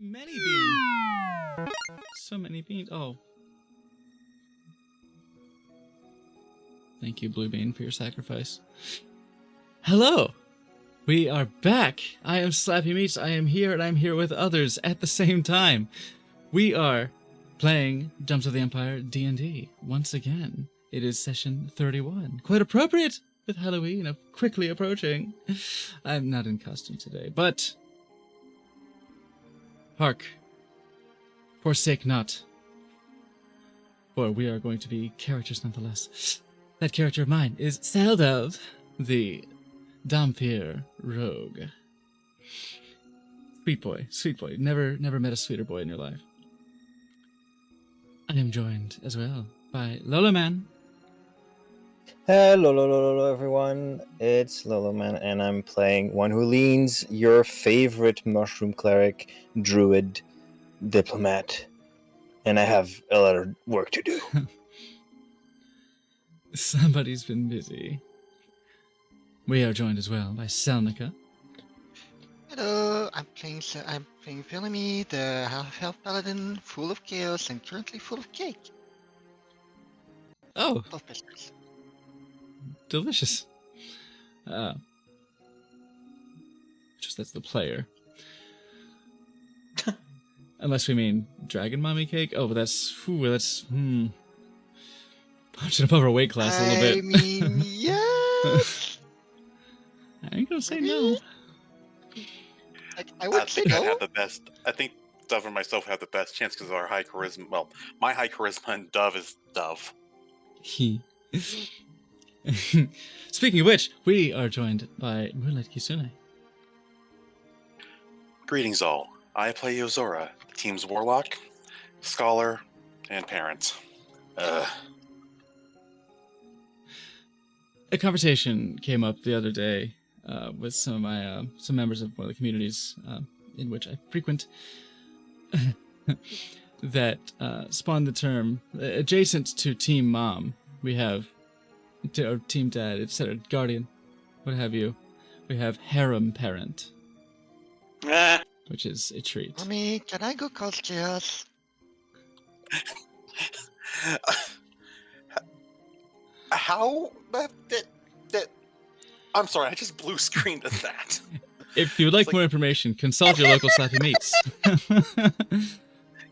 many beans. So many beans. Oh. Thank you, Blue Bean, for your sacrifice. Hello! We are back! I am Slappy Meats. I am here, and I'm here with others at the same time. We are playing Jumps of the Empire D&D once again. It is session 31. Quite appropriate with Halloween quickly approaching. I'm not in costume today, but... Hark. Forsake not. For we are going to be characters nonetheless. That character of mine is Saldov, the Dhampir rogue. Sweet boy, sweet boy. Never met a sweeter boy in your life. I am joined as well by Loloman. Hello, everyone. It's Loloman, and I'm playing one who leans your favorite mushroom cleric, druid, diplomat, and I have a lot of work to do. Somebody's been busy. We are joined as well by Selnica. Hello, I'm playing Philemy, the half-elf paladin, full of chaos and currently full of cake. Oh, Of biscuits. delicious. Just that's the player. Unless we mean Dragon Mommy Cake. Oh, but that's punching above our weight class a little bit. I mean, yes. I ain't gonna say no. I would say no. I think Dove and myself have the best chance because of our high charisma. Well, my high charisma and Dove is Dove. Speaking of which, we are joined by Moonlight Kisune. Greetings all. I play Yozora, the team's warlock, scholar, and parent. A conversation came up the other day with some of my some members of one of the communities in which I frequent that spawned the term adjacent to Team Mom. We have or Team Dad, etc. Guardian, what have you. We have Harem Parent, which is a treat. Mommy, can I go cause chaos? How? I'm sorry, I just blue screened at that. If you would like more information, consult your local Slappy Meats.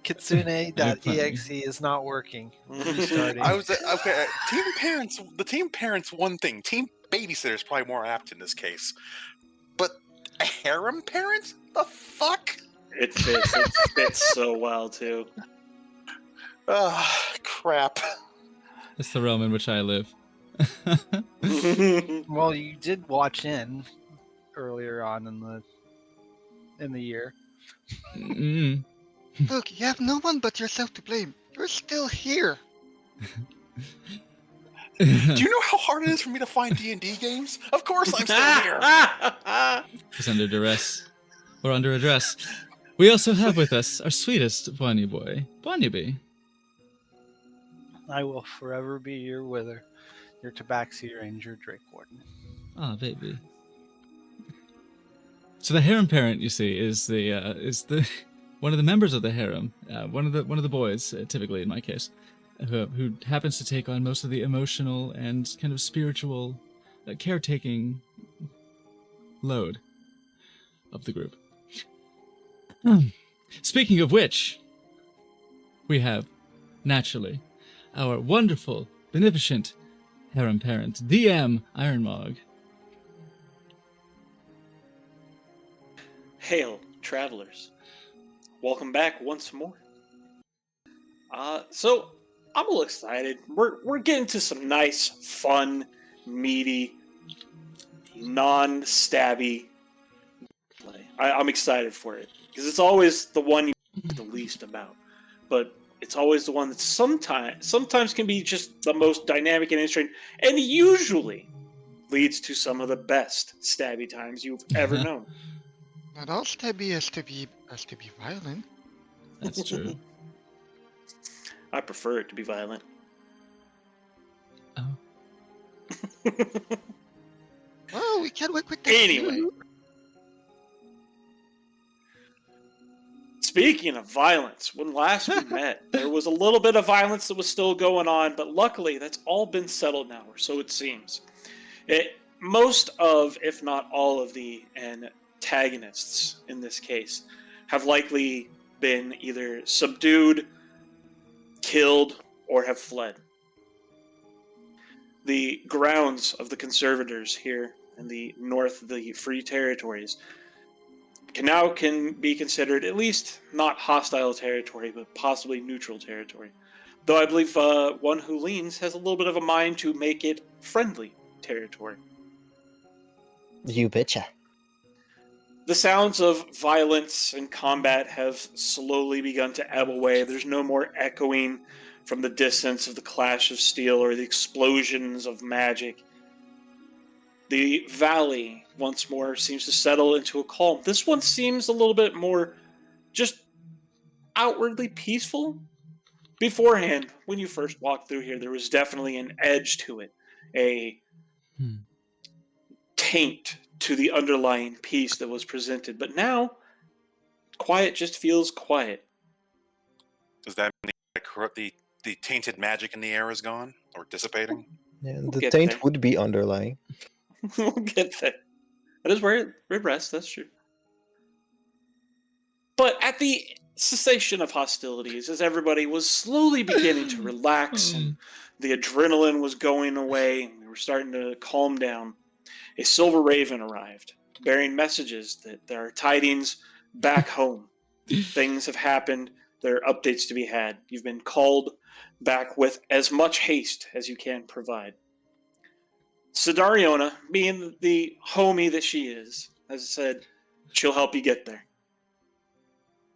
Kitsune.exe is not working. Restarting. I was okay. The team parents, one thing. Team babysitter is probably more apt in this case. But harem parents? The fuck? It fits so well too. Crap. That's the realm in which I live. Well, you did watch in earlier on in the year. Mm. Look, you have no one but yourself to blame. You're still here. Do you know how hard it is for me to find D&D games? Of course I'm still here. He's under duress. Or under address. We also have with us our sweetest Bonnie boy, Bonnie Bee. I will forever be your wither, your Tabaxi Ranger Drake Warden. Ah, baby. So the harem parent, you see, is the one of the members of the harem, one of the boys, typically in my case, who happens to take on most of the emotional and kind of spiritual caretaking load of the group. Speaking of which, we have, naturally, our wonderful, beneficent harem parent, DM Ironmog. Hail, travelers. Welcome back once more. So, I'm a little excited. We're getting to some nice, fun, meaty, non-stabby play. I'm excited for it. Because it's always the one you the least about. But it's always the one that sometimes can be just the most dynamic and interesting, and usually leads to some of the best stabby times you've ever known. Not all stabby has to be violent. That's true. I prefer it to be violent. Oh. Well, we can work with that. Anyway. Speaking of violence, when last we met, there was a little bit of violence that was still going on, but luckily that's all been settled now, or so it seems. Most of, if not all of the antagonists in this case have likely been either subdued, killed, or have fled. The grounds of the conservators here in the north of the Free Territories can be considered at least not hostile territory, but possibly neutral territory. Though I believe one who leans has a little bit of a mind to make it friendly territory. You betcha. The sounds of violence and combat have slowly begun to ebb away. There's no more echoing from the distance of the clash of steel or the explosions of magic. The valley once more seems to settle into a calm. This one seems a little bit more just outwardly peaceful. Beforehand, when you first walked through here, there was definitely an edge to it, a taint to the underlying piece that was presented. But now, quiet just feels quiet. Does that mean the tainted magic in the air is gone or dissipating? Yeah, We'll the get taint there. would be underlying. We'll get there. That is where it rests, that's true. But at the cessation of hostilities, as everybody was slowly beginning to relax and the adrenaline was going away, and we were starting to calm down, a silver raven arrived, bearing messages that there are tidings back home. Things have happened. There are updates to be had. You've been called back with as much haste as you can provide. Sidariona, being the homie that she is, as I said, she'll help you get there.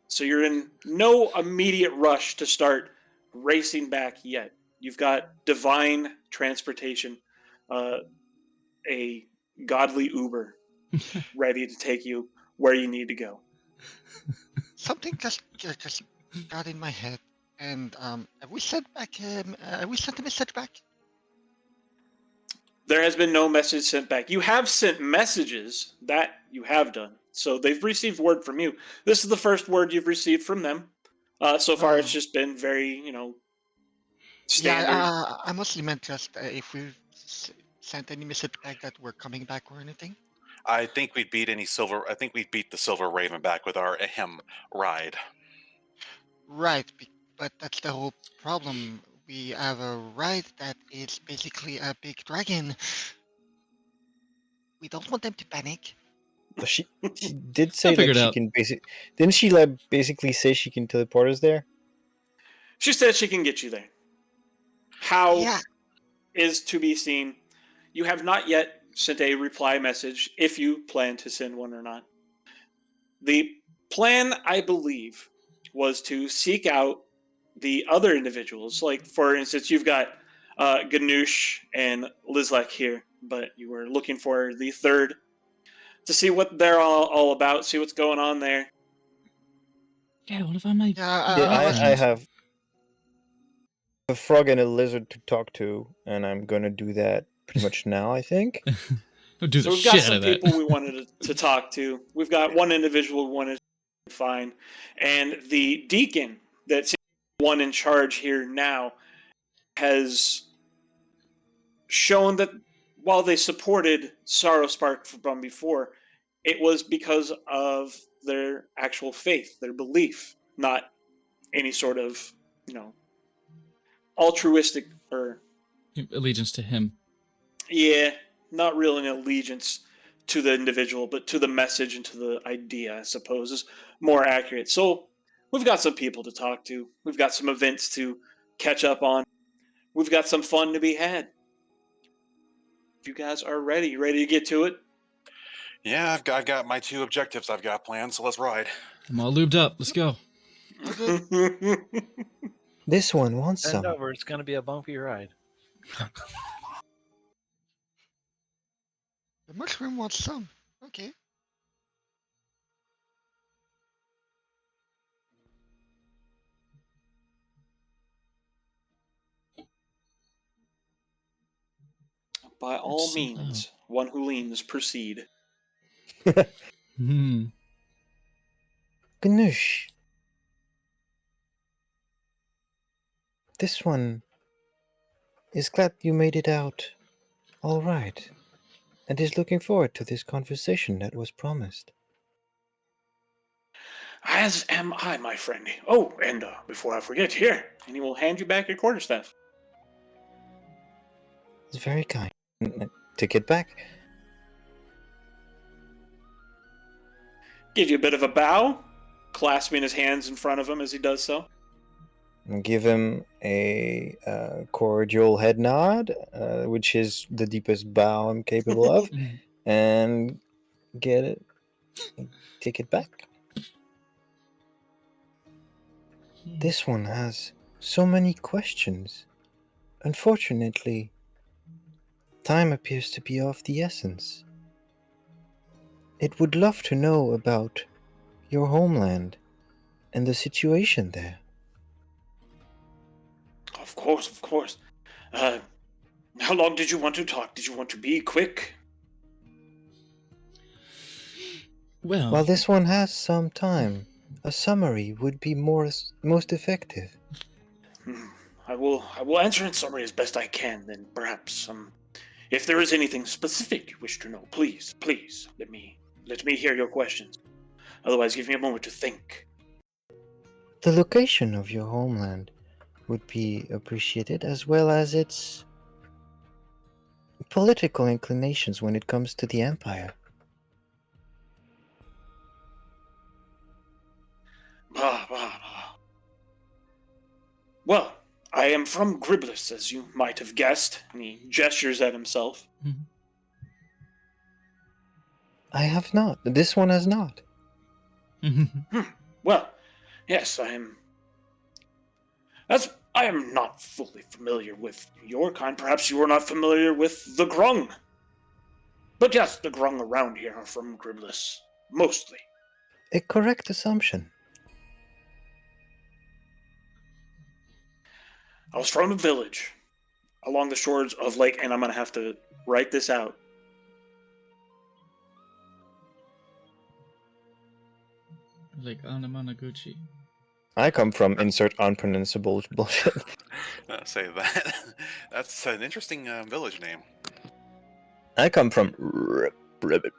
So you're in no immediate rush to start racing back yet. You've got divine transportation, a godly Uber ready to take you where you need to go. Something just got in my head, and have we sent back? Have we sent a message back? There has been no message sent back. You have sent messages, that you have done. So they've received word from you. This is the first word you've received from them. So far, it's just been very, standard. Yeah, I mostly meant just if we've sent any message back that we're coming back or anything. I think we'd beat the Silver Raven back with our ahem ride. Right, but that's the whole problem. We have a ride that is basically a big dragon. We don't want them to panic. But she did say figure that it she out. can didn't she like basically say she can teleport us there? She said she can get you there. How Yeah, is to be seen. You have not yet sent a reply message, if you plan to send one or not. The plan, I believe, was to seek out the other individuals. Like, for instance, you've got Ganoush and Lizlek here, but you were looking for the third to see what they're all about, see what's going on there. Yeah, what if I might? yeah. Yeah, I was I have a frog and a lizard to talk to, and I'm gonna do that pretty much now, I think. I'll do So the we've got shit out some of that. people we wanted to talk to. We've got one individual we wanted to find, and the deacon that's one in charge here now has shown that while they supported Sorrow Spark from before, it was because of their actual faith, their belief, not any sort of, altruistic or Allegiance to him. yeah, not really an allegiance to the individual, but to the message and to the idea, I suppose, is more accurate. So we've got some people to talk to. We've got some events to catch up on. We've got some fun to be had. If you guys are ready, to get to it? Yeah, I've got my 2 objectives I've got planned, so let's ride. I'm all lubed up. Let's go. good. This one wants Send some. over. It's going to be a bumpy ride. The mushroom wants some. Okay. By all so means, one who leans, proceed. Hmm. Ganoush, this one is glad you made it out all right, and is looking forward to this conversation that was promised. As am I, my friend. Oh, and before I forget, here, and he will hand you back your quarterstaff. It's very kind. Take it back. Give you a bit of a bow, clasping his hands in front of him as he does so. And give him a cordial head nod, which is the deepest bow I'm capable of, and get it. Take it back. This one has so many questions. Unfortunately, time appears to be of the essence. It would love to know about your homeland and the situation there. Of course, of course. How long did you want to talk? Did you want to be quick? Well, While this one has some time, a summary would be most effective. I will answer in summary as best I can. Then perhaps, if there is anything specific you wish to know, please let me hear your questions. Otherwise, give me a moment to think. The location of your homeland would be appreciated, as well as its political inclinations when it comes to the Empire. Well, I am from Griblis, as you might have guessed, and he gestures at himself. I have not. This one has not. Well, yes, I am. As I am not fully familiar with your kind, perhaps you are not familiar with the Grung. But yes, the Grung around here are from Griblis, mostly. A correct assumption. I was from a village along the shores of Lake, and I'm going to have to write this out. like Anamanaguchi. I come from insert unpronounceable bullshit. Say that. That's an interesting village name. I come from Ribbit.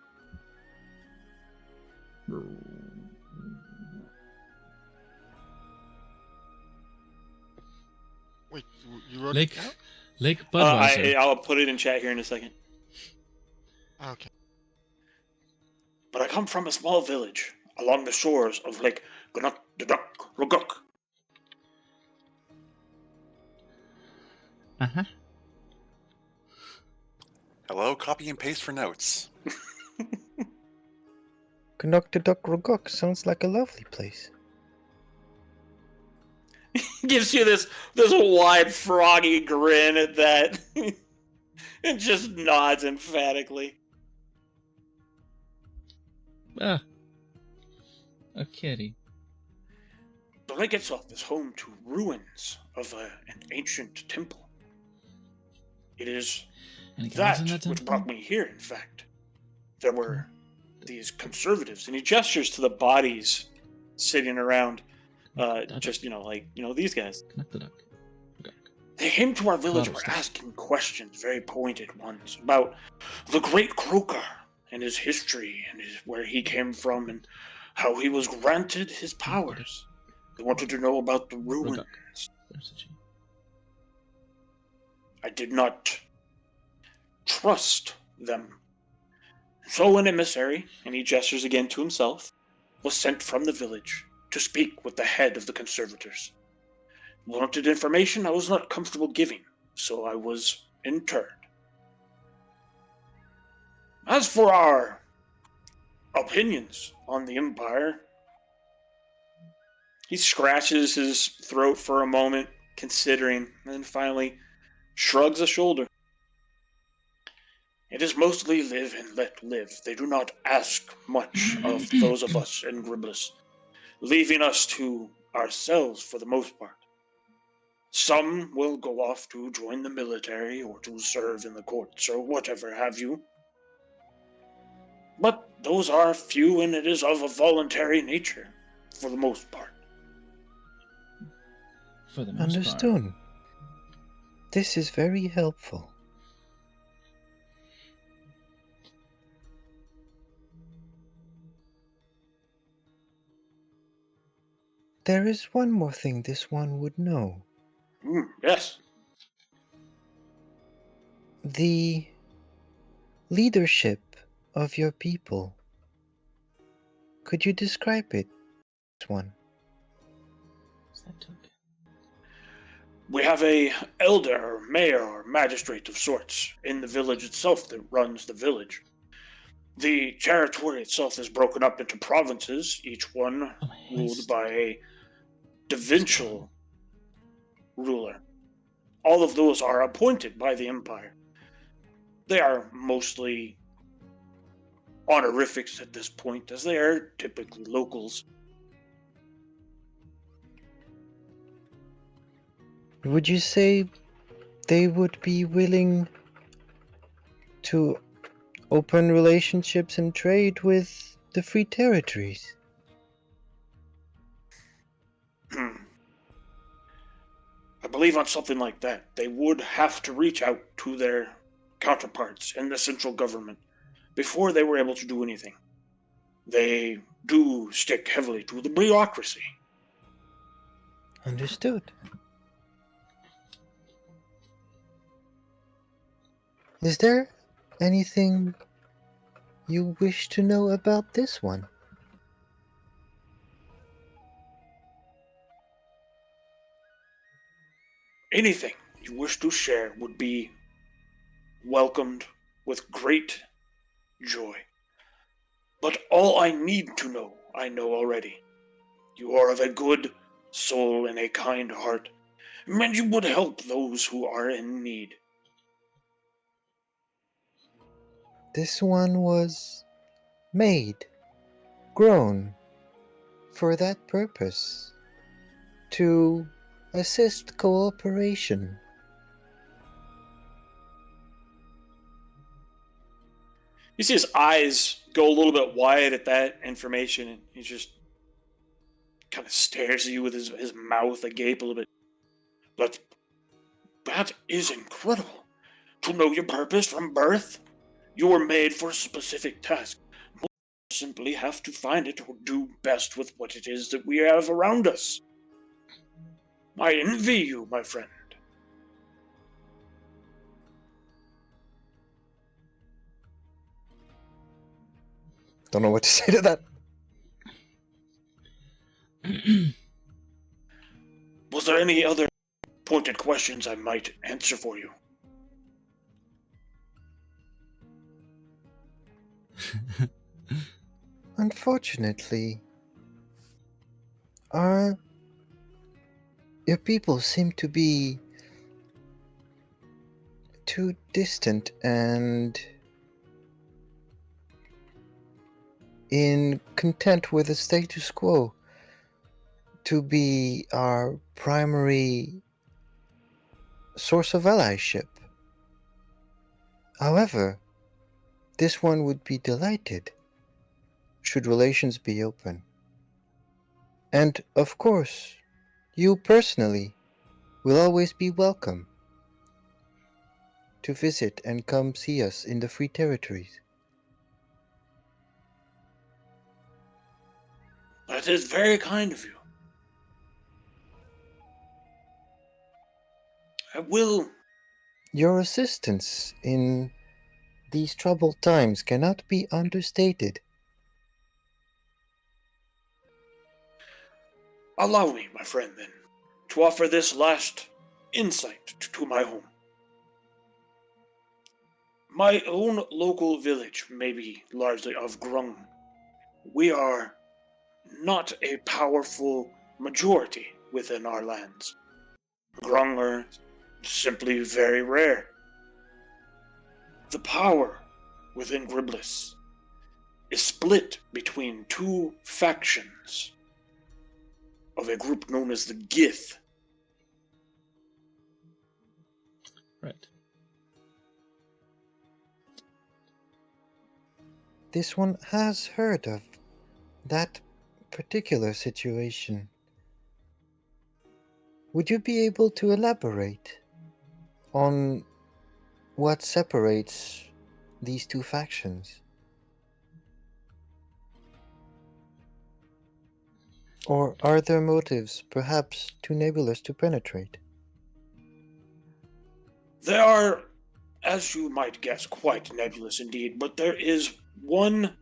Wait, you wrote Lake it down? Lake Budweiser. I'll put it in chat here in a second. Okay. But I come from a small village along the shores of Lake Gunuk. Uh-huh. Hello, copy and paste for notes. Rogok sounds like a lovely place. Gives you this wide froggy grin at that, and just nods emphatically. Ah. A kitty. The lake itself is home to ruins of an ancient temple. It is Any guys that in that which temple? brought me here, in fact. There were these conservatives, and he gestures to the bodies sitting around, just, these guys. Connect the duck. They came to our village, Bottle were stuff. asking questions, very pointed ones, about the great Croker and his history and where he came from and how he was granted his powers. They wanted to know about the ruins. There's a G. I did not trust them. So an emissary, and he gestures again to himself, was sent from the village to speak with the head of the conservators. Wanted information I was not comfortable giving, so I was interned. As for our opinions on the Empire, he scratches his throat for a moment, considering, and then finally shrugs a shoulder. It is mostly live and let live. They do not ask much of those of us in Griblis, leaving us to ourselves for the most part. Some will go off to join the military or to serve in the courts or whatever have you. But those are few, and it is of a voluntary nature, for the most part. For the most Understood. This is very helpful. There is one more thing this one would know. Yes. The leadership of your people. Could you describe it, this one? What's that token? We have a elder, or mayor, or magistrate of sorts in the village itself that runs the village. The territory itself is broken up into provinces, each one Oh, my ruled haste. by a provincial ruler. All of those are appointed by the Empire. They are mostly honorifics at this point, as they are typically locals. Would you say they would be willing to open relationships and trade with the free territories? I believe on something like that, they would have to reach out to their counterparts in the central government before they were able to do anything. They do stick heavily to the bureaucracy. Understood. Is there anything you wish to know about this one? Anything you wish to share would be welcomed with great joy. But all I need to know, I know already. You are of a good soul and a kind heart, and you would help those who are in need. This one was made, grown, for that purpose. To assist cooperation. You see his eyes go a little bit wide at that information, and he just kind of stares at you with his mouth agape a little bit. But that is incredible. To know your purpose from birth, you were made for a specific task. We simply have to find it or do best with what it is that we have around us. I envy you, my friend. Don't know what to say to that. Was there any other pointed questions I might answer for you? Unfortunately, your people seem to be too distant and in content with the status quo to be our primary source of allyship. However, this one would be delighted should relations be open. And, of course, you personally will always be welcome to visit and come see us in the Free Territories. That is very kind of you. I will. Your assistance in these troubled times cannot be understated. Allow me, my friend, then, to offer this last insight to my home. My own local village may be largely of Grung. We are not a powerful majority within our lands. Grung are simply very rare. The power within Griblis is split between two factions of a group known as the Gith. Right. This one has heard of that particular situation. Would you be able to elaborate on what separates these two factions? Or are there motives perhaps too nebulous to penetrate? There are, as you might guess, quite nebulous indeed, but there is one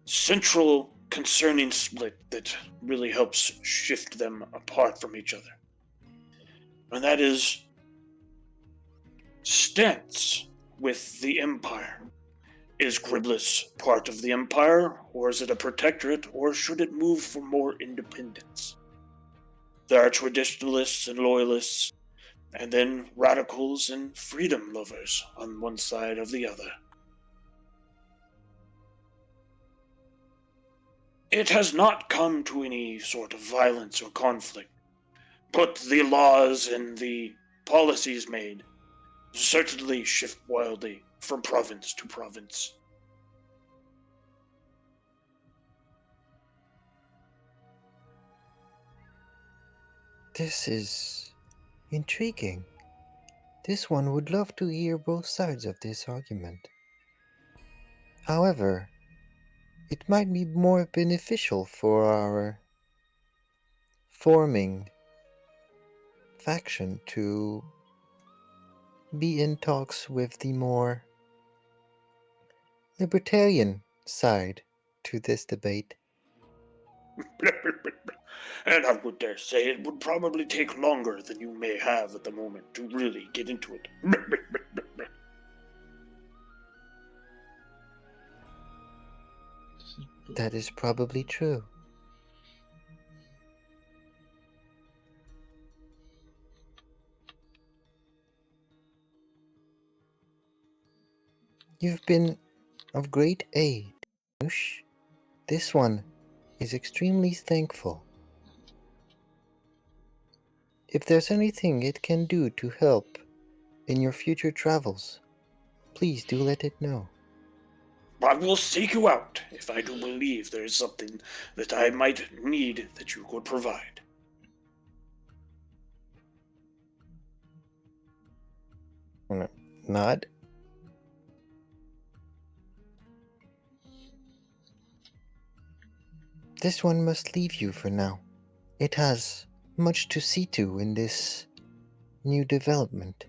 central concerning split that really helps shift them apart from each other. And that is stance with the Empire. Is Griblis part of the Empire, or is it a protectorate, or should it move for more independence? There are traditionalists and loyalists, and then radicals and freedom lovers on one side of the other. It has not come to any sort of violence or conflict, but the laws and the policies made certainly shift wildly from province to province. This is intriguing. This one would love to hear both sides of this argument. However, it might be more beneficial for our forming faction to be in talks with the more libertarian side to this debate. And I would dare say it would probably take longer than you may have at the moment to really get into it. That is probably true. You've been of great aid, Noosh. This one is extremely thankful. If there's anything it can do to help in your future travels, please do let it know. I will seek you out if I do believe there is something that I might need that you could provide. Nod. This one must leave you for now. It has much to see to in this new development.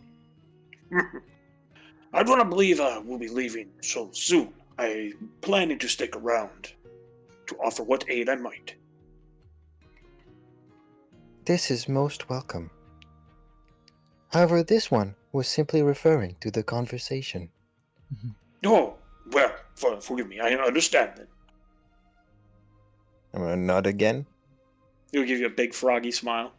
I do not believe I will be leaving so soon. I'm planning to stick around to offer what aid I might. This is most welcome. However, this one was simply referring to the conversation. Oh, well, forgive me, I understand then. I'm gonna nod again. He'll give you a big froggy smile.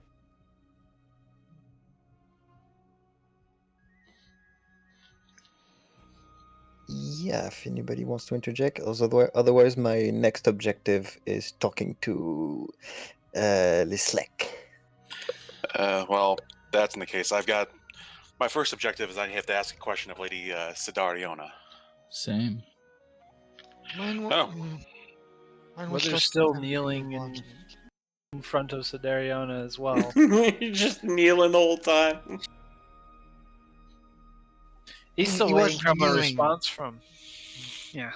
Yeah, if anybody wants to interject. Otherwise, my next objective is talking to Lislek. Well, that's in the case. I've got my first objective is I have to ask a question of Lady Sidariona. Same. Mine Oh. mine was Weather's just still something kneeling wanted. in front of Sidariona as well. You're just kneeling the whole time. He's He still was waiting for a kneeling. response from. Yeah.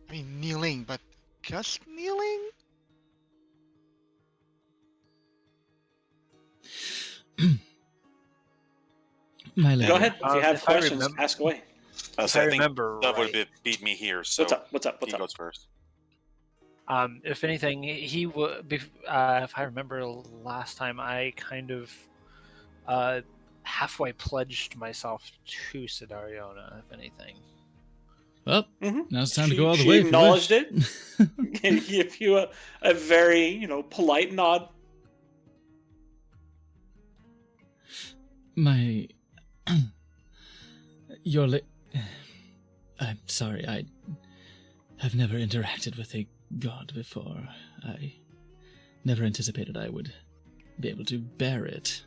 I mean, kneeling, but just kneeling? My lady. Go ahead. If you have If I questions, remember- ask away. If So I I think remember Dove right, would beat me here, so What's up? he goes first. if anything, he would. If I remember last time, I kind of halfway pledged myself to Sidariona. If anything, Well, Mhm. now it's time to She- go all the she way. if you acknowledged wish. Can give you a very, polite nod. My. Your I'm sorry, I have never interacted with a god before. I never anticipated I would be able to bear it.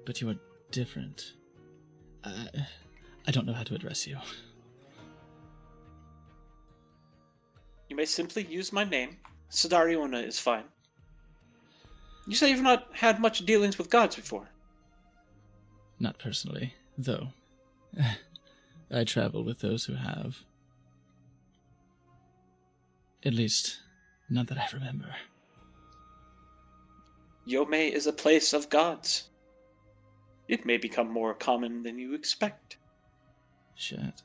But you are different. I don't know how to address you. You may simply use my name. Sidariona is fine. You say you've not had much dealings with gods before. Not personally, though. I travel with those who have. At least, not that I remember. Yome is a place of gods. It may become more common than you expect. Shit.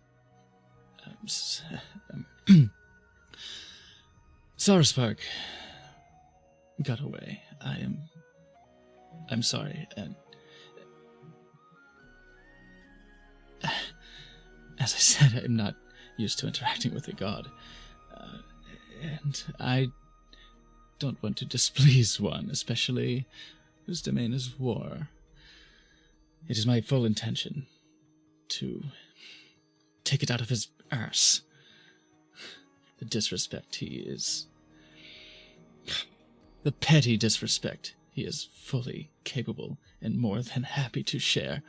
Saraspark got away. I'm sorry, and as I said, I'm not used to interacting with a god, and I don't want to displease one, especially whose domain is war. It is my full intention to take it out of his arse. The disrespect he is... The petty disrespect he is fully capable and more than happy to share.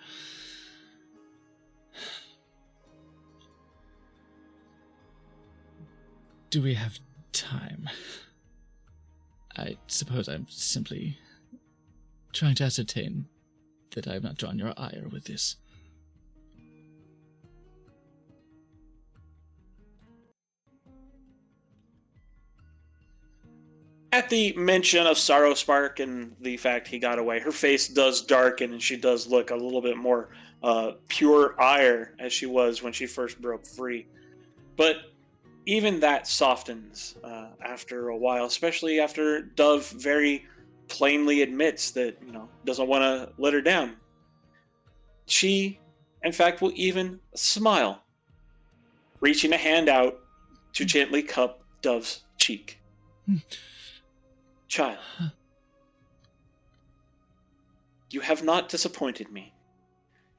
Do we have time? I suppose I'm simply trying to ascertain that I have not drawn your ire with this. At the mention of Sarospark and the fact he got away, her face does darken and she does look a little bit more pure ire as she was when she first broke free. But even that softens after a while, especially after Dove very plainly admits that, doesn't want to let her down. She, in fact, will even smile, reaching a hand out to gently cup Dove's cheek. Child, you have not disappointed me.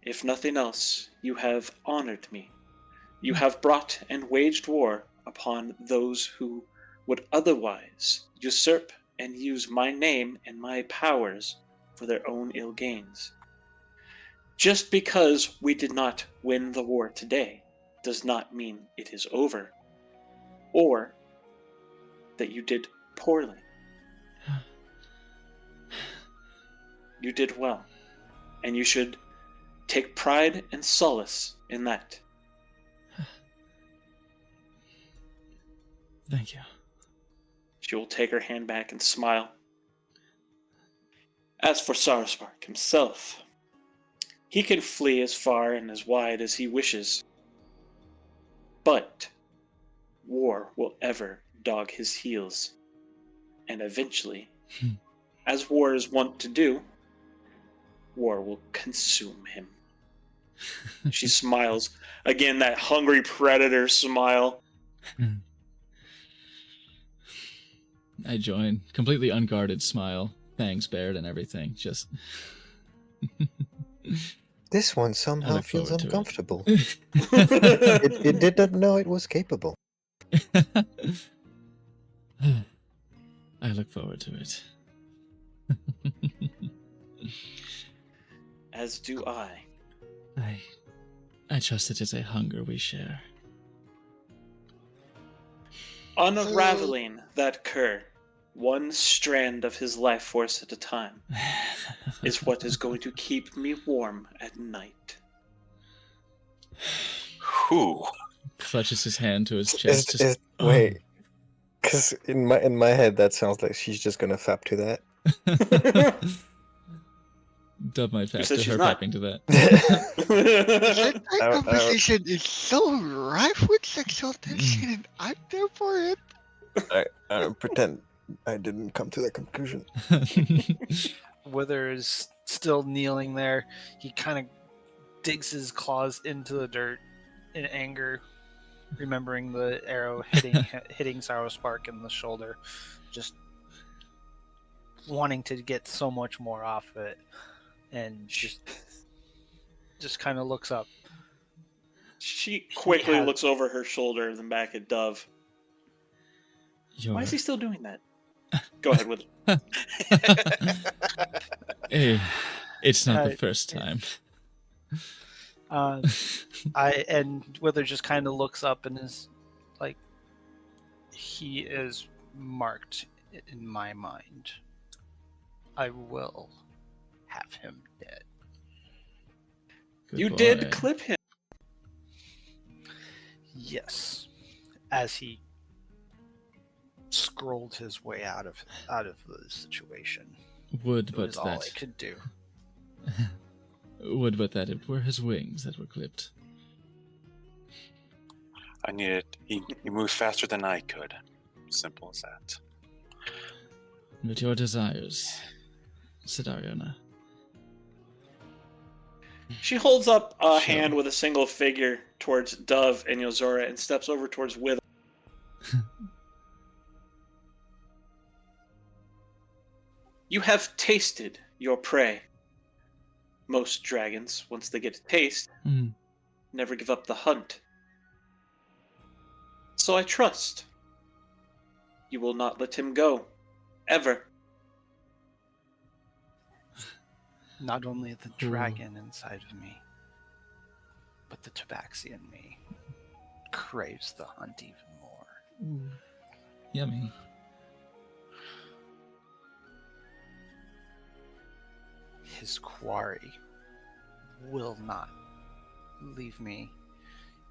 If nothing else, you have honored me. You have brought and waged war upon those who would otherwise usurp and use my name and my powers for their own ill gains. Just because we did not win the war today does not mean it is over, or that you did poorly. You did well, and you should take pride and solace in that. Thank you. She will take her hand back and smile. As for Saraspark himself, he can flee as far and as wide as he wishes. But war will ever dog his heels. And eventually, as war is wont to do, war will consume him. She smiles. Again, that hungry predator smile. I join. Completely unguarded smile. Fangs bared and everything. Just... This one I somehow look feels forward to it. uncomfortable. It did not know it was capable. I look forward to it. As do I. I trust it is a hunger we share. Unraveling that cur, one strand of his life force at a time, is what is going to keep me warm at night. Whew. Clutches his hand to his chest. just- Wait, because in my head that sounds like she's just gonna fap to that. Dub might fap said to she's her not. fapping to that. That I- I- conversation is so rife with sexual tension, and I'm there for it. I don't pretend I didn't come to that conclusion. Wither is still kneeling there. He kind of digs his claws into the dirt in anger, remembering the arrow hitting Sarospark in the shoulder, just wanting to get so much more off of it, and just kind of looks up. She quickly Yeah. looks over her shoulder and then back at Dove. Why is he still doing that? Go ahead with it. Hey, it's not the Uh, first time. And Wither just kind of looks up and is like, he is marked in my mind. I will have him dead. Good You boy. did clip him. Yes, as he scrolled his way out of the situation. Would It but was all I that. could do. Would but that it were his wings that were clipped. I needed. He moves faster than I could. Simple as that. But your desires, Sidariona. She holds up a Sure. hand with a single figure towards Dove and Yozora and steps over towards Wither. You have tasted your prey. Most dragons, once they get a taste, Hmm. never give up the hunt. So I trust you will not let him go. Ever. Not only the dragon inside of me, but the tabaxi in me craves the hunt even more. Ooh. Yummy. His quarry will not leave me.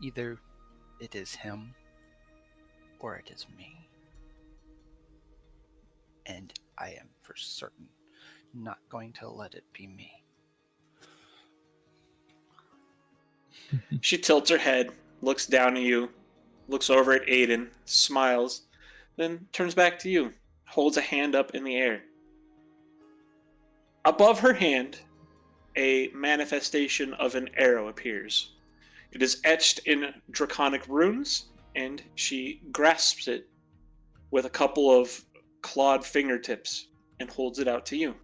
Either it is him or it is me. And I am for certain not going to let it be me. She tilts her head, looks down at you, looks over at Aiden, smiles, then turns back to you, holds a hand up in the air. Above her hand, a manifestation of an arrow appears. It is etched in draconic runes, and she grasps it with a couple of clawed fingertips and holds it out to you.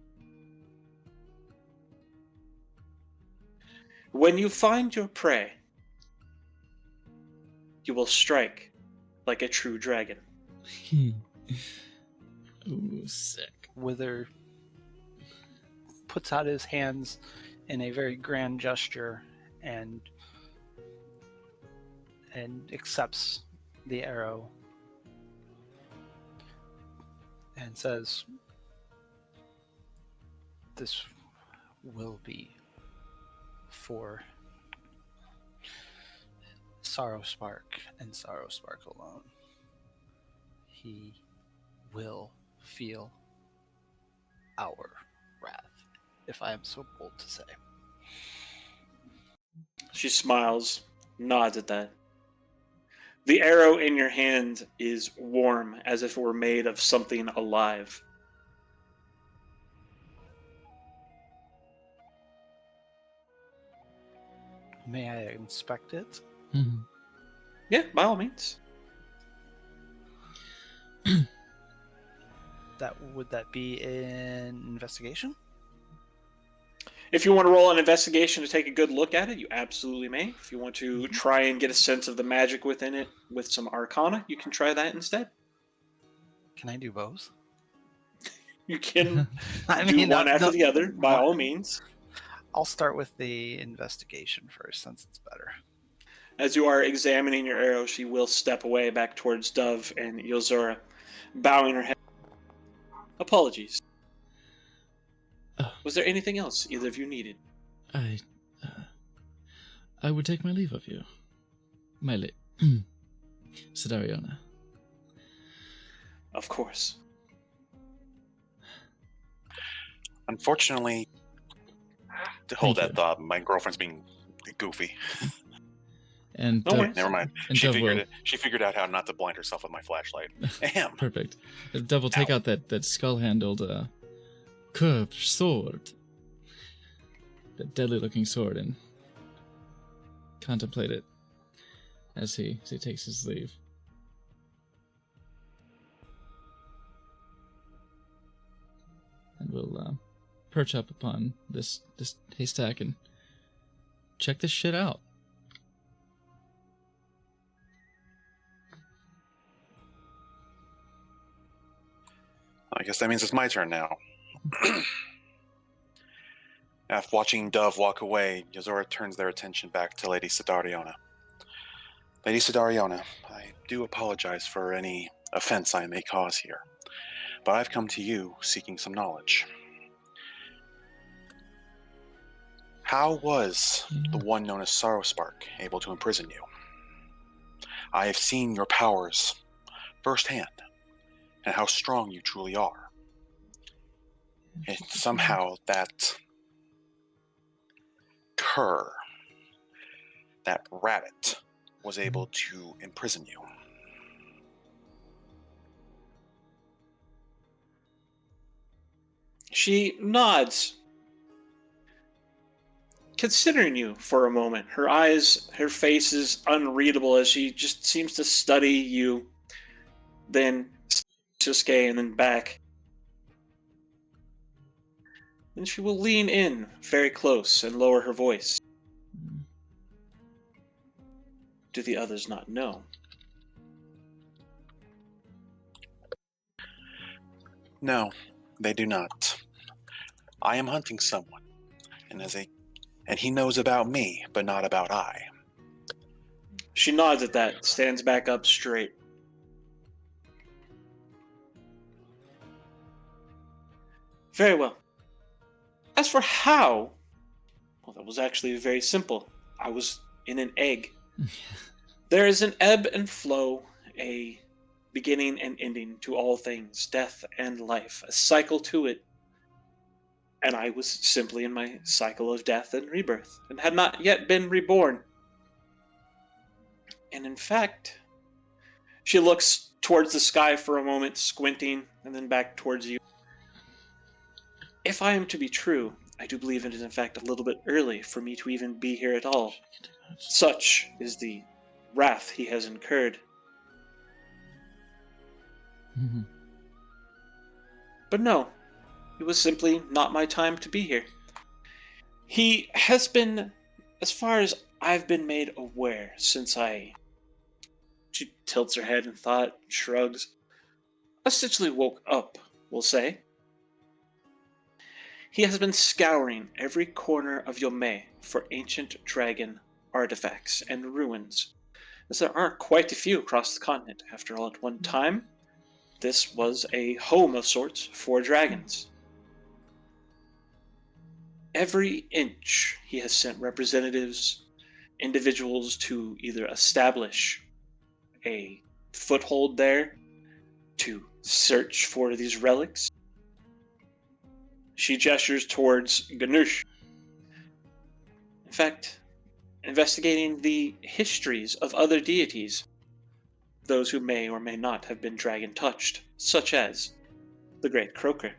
When you find your prey, you will strike like a true dragon. Ooh, sick. Wither puts out his hands in a very grand gesture and accepts the arrow and says, "This will be for Sorrow Spark and Sorrow Spark alone. He will feel our wrath, if I am so bold to say." She smiles, nods at that. The arrow in your hand is warm, as if it were made of something alive. May I inspect it? Mhm. Yeah, by all means. Would that be an investigation? If you want to roll an investigation to take a good look at it, you absolutely may. If you want to try and get a sense of the magic within it with some arcana, you can try that instead. Can I do both? You can I do one after the other, by all means. I'll start with the investigation first, since it's better. As you are examining your arrow, she will step away back towards Dove and Yozora, bowing her head. Apologies. Oh. Was there anything else either of you needed? I would take my leave of you. Sidariona. Of course. Unfortunately, to hold Thank that you. thought, my girlfriend's being goofy. And No worries. Never mind. And She Dove figured will- it. She figured out how not to blind herself with my flashlight. Ahem. Perfect. Dove will take Ow. out that skull-handled curved sword, that deadly-looking sword, and contemplate it as he takes his leave. And we'll perch up upon this haystack and check this shit out. I guess that means it's my turn now. After watching Dove walk away, Yozora turns their attention back to Lady Sidariona. Lady Sidariona, I do apologize for any offense I may cause here, but I've come to you seeking some knowledge. How was the one known as Sorrowspark able to imprison you? I have seen your powers firsthand, and how strong you truly are. And somehow that cur, that rabbit, was able to imprison you. She nods, considering you for a moment. Her eyes, her face is unreadable as she just seems to study you, then Susuke and then back. Then she will lean in very close and lower her voice. Do the others not know? No, they do not. I am hunting someone, and he knows about me, but not about I. She nods at that, stands back up straight. Very well. As for how, well, that was actually very simple. I was in an egg. There is an ebb and flow, a beginning and ending to all things, death and life, a cycle to it. And I was simply in my cycle of death and rebirth, and had not yet been reborn. And in fact, she looks towards the sky for a moment, squinting, and then back towards you. If I am to be true, I do believe it is in fact a little bit early for me to even be here at all. Such is the wrath he has incurred. But no, it was simply not my time to be here. He has been, as far as I've been made aware since She tilts her head in thought, shrugs. Essentially woke up, we'll say. He has been scouring every corner of Yomei for ancient dragon artifacts and ruins, as there aren't quite a few across the continent. After all, at one time, this was a home of sorts for dragons. Every inch he has sent representatives, individuals to either establish a foothold there, to search for these relics. She gestures towards Ganush. In fact, investigating the histories of other deities, those who may or may not have been dragon-touched, such as the Great Croaker.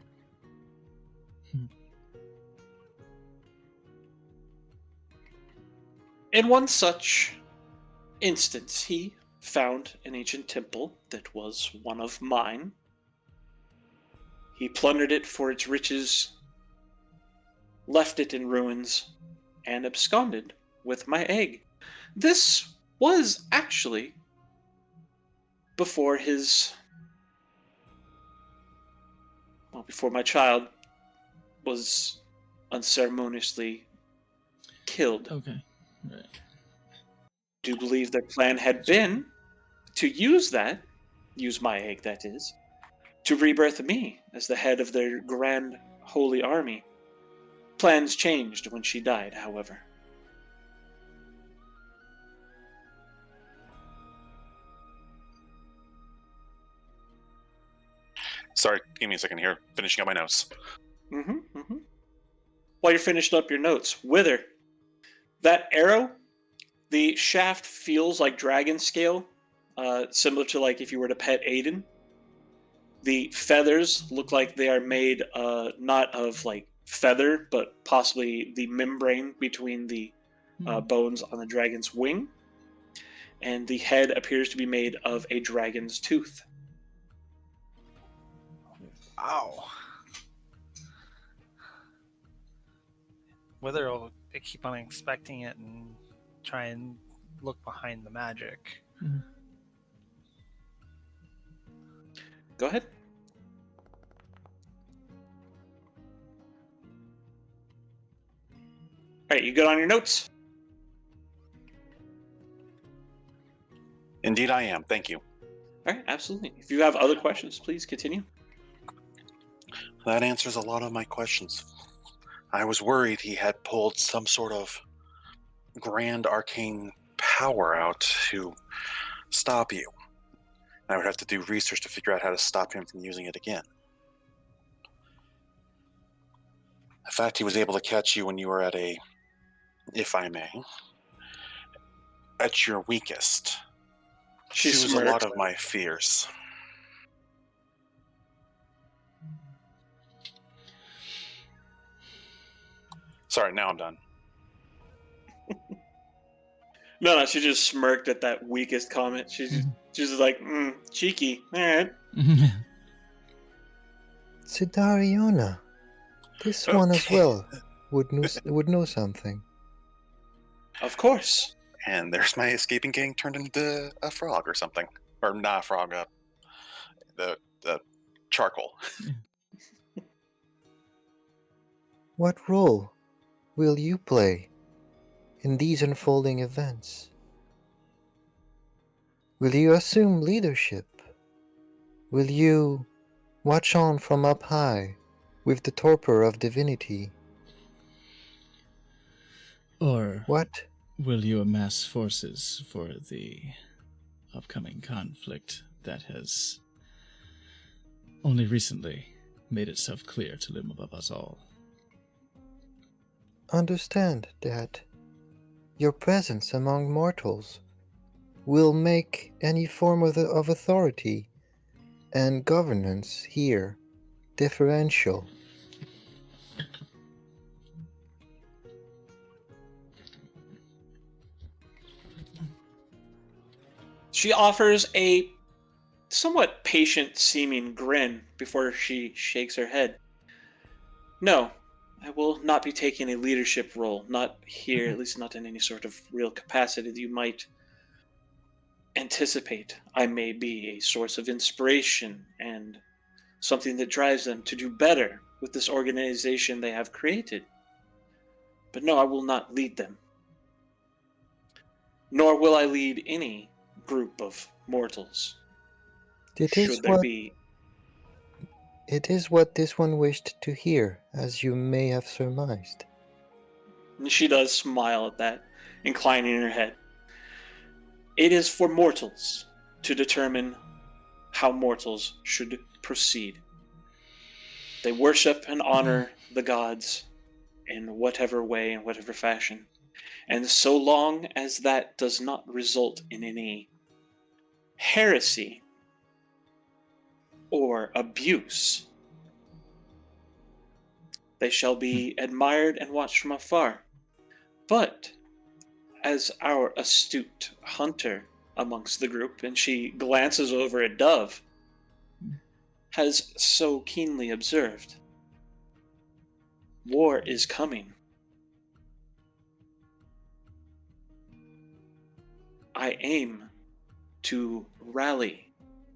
In one such instance, he found an ancient temple that was one of mine. He plundered it for its riches, left it in ruins, and absconded with my egg. This was actually before before my child was unceremoniously killed. Okay. Right. Do believe their plan had been to use my egg, that is, to rebirth me as the head of their grand holy army. Plans changed when she died, however. Sorry, give me a second here. Finishing up my notes. While you're finishing up your notes, Wither, that arrow, the shaft feels like dragon scale, similar to like if you were to pet Aiden. The feathers look like they are made not of like feather, but possibly the membrane between the bones on the dragon's wing. And the head appears to be made of a dragon's tooth. Wow. Whether I'll keep on inspecting it and try and look behind the magic. Go ahead. All right, you good on your notes? Indeed I am, thank you. All right, absolutely. If you have other questions, please continue. That answers a lot of my questions. I was worried he had pulled some sort of grand arcane power out to stop you. I would have to do research to figure out how to stop him from using it again. In fact, he was able to catch you when you were at if I may, at your weakest. She was a lot smirks. of my fears. Sorry, now I'm done. No, she just smirked at that weakest comment. She's just like, cheeky. All right. Sidariona, this one as Okay. well would know something. Of course. And there's my escaping gang turned into a frog or something. Or not a frog, the charcoal. What role will you play in these unfolding events? Will you assume leadership? Will you watch on from up high with the torpor of divinity? Or What? will you amass forces for the upcoming conflict that has only recently made itself clear to loom above us all? Understand that your presence among mortals will make any form of authority and governance here differential. She offers a somewhat patient-seeming grin before she shakes her head. No, I will not be taking a leadership role. Not here, at least not in any sort of real capacity that you might anticipate. I may be a source of inspiration and something that drives them to do better with this organization they have created. But no, I will not lead them. Nor will I lead any group of mortals. It is Should there be... It is what this one wished to hear, as you may have surmised. And she does smile at that, inclining her head. It is for mortals to determine how mortals should proceed. They worship and honor the gods in whatever way, in whatever fashion. And so long as that does not result in any heresy or abuse, they shall be admired and watched from afar. But as our astute hunter amongst the group, and she glances over at Dove, has so keenly observed, war is coming. I aim to rally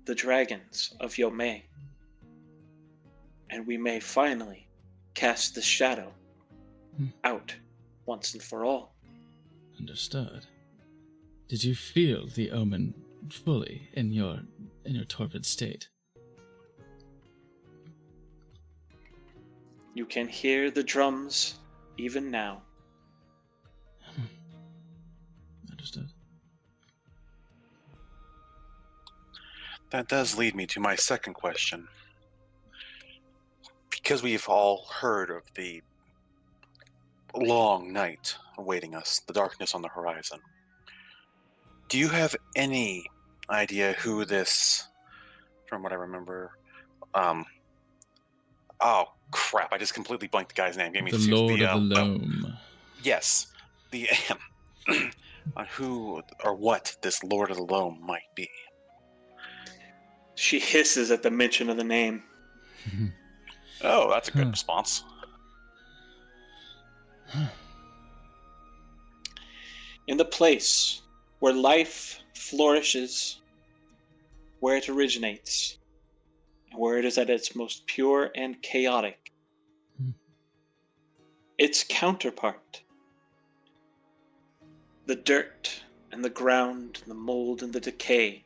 the dragons of Yomei, and we may finally cast the shadow out once and for all. Understood. Did you feel the omen fully in your torpid state? You can hear the drums even now. Understood. That does lead me to my second question. Because we've all heard of the long night awaiting us, the darkness on the horizon, do you have any idea who this, from what I remember, oh crap, I just completely blanked the guy's name. Gave me The Lord of the Loam. Yes, the on who or what this Lord of the Loam might be. She hisses at the mention of the name. Oh, that's a good response. In the place where life flourishes, where it originates, and where it is at its most pure and chaotic, its counterpart, the dirt and the ground, and the mold and the decay,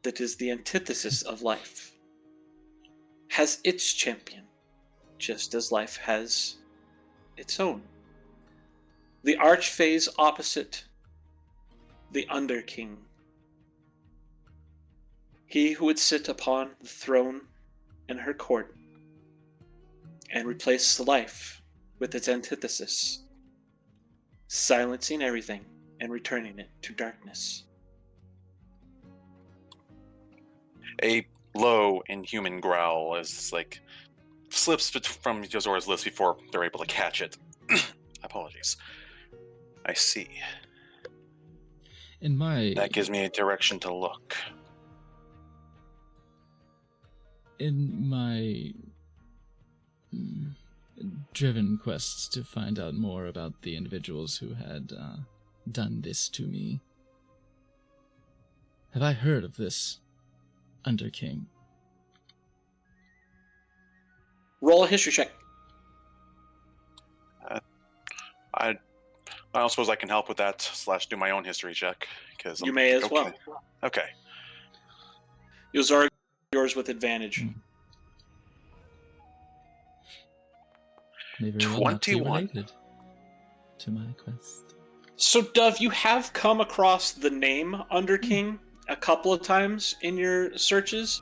that is the antithesis of life, has its champion, just as life has its own. The Archphase opposite, the Underking. He who would sit upon the throne in her court and replace life with its antithesis, silencing everything and returning it to darkness. A low, inhuman growl is like slips from Yozora's lips before they're able to catch it. Apologies. I see. In my That gives me a direction to look. driven quests to find out more about the individuals who had done this to me, have I heard of this Underking? Roll a history check. I don't suppose I can help with that / do my own history check because You may as well. Okay. Yozora, yours with advantage. May very well not be 21. related to my quest. So, Dove, you have come across the name Underking a couple of times in your searches,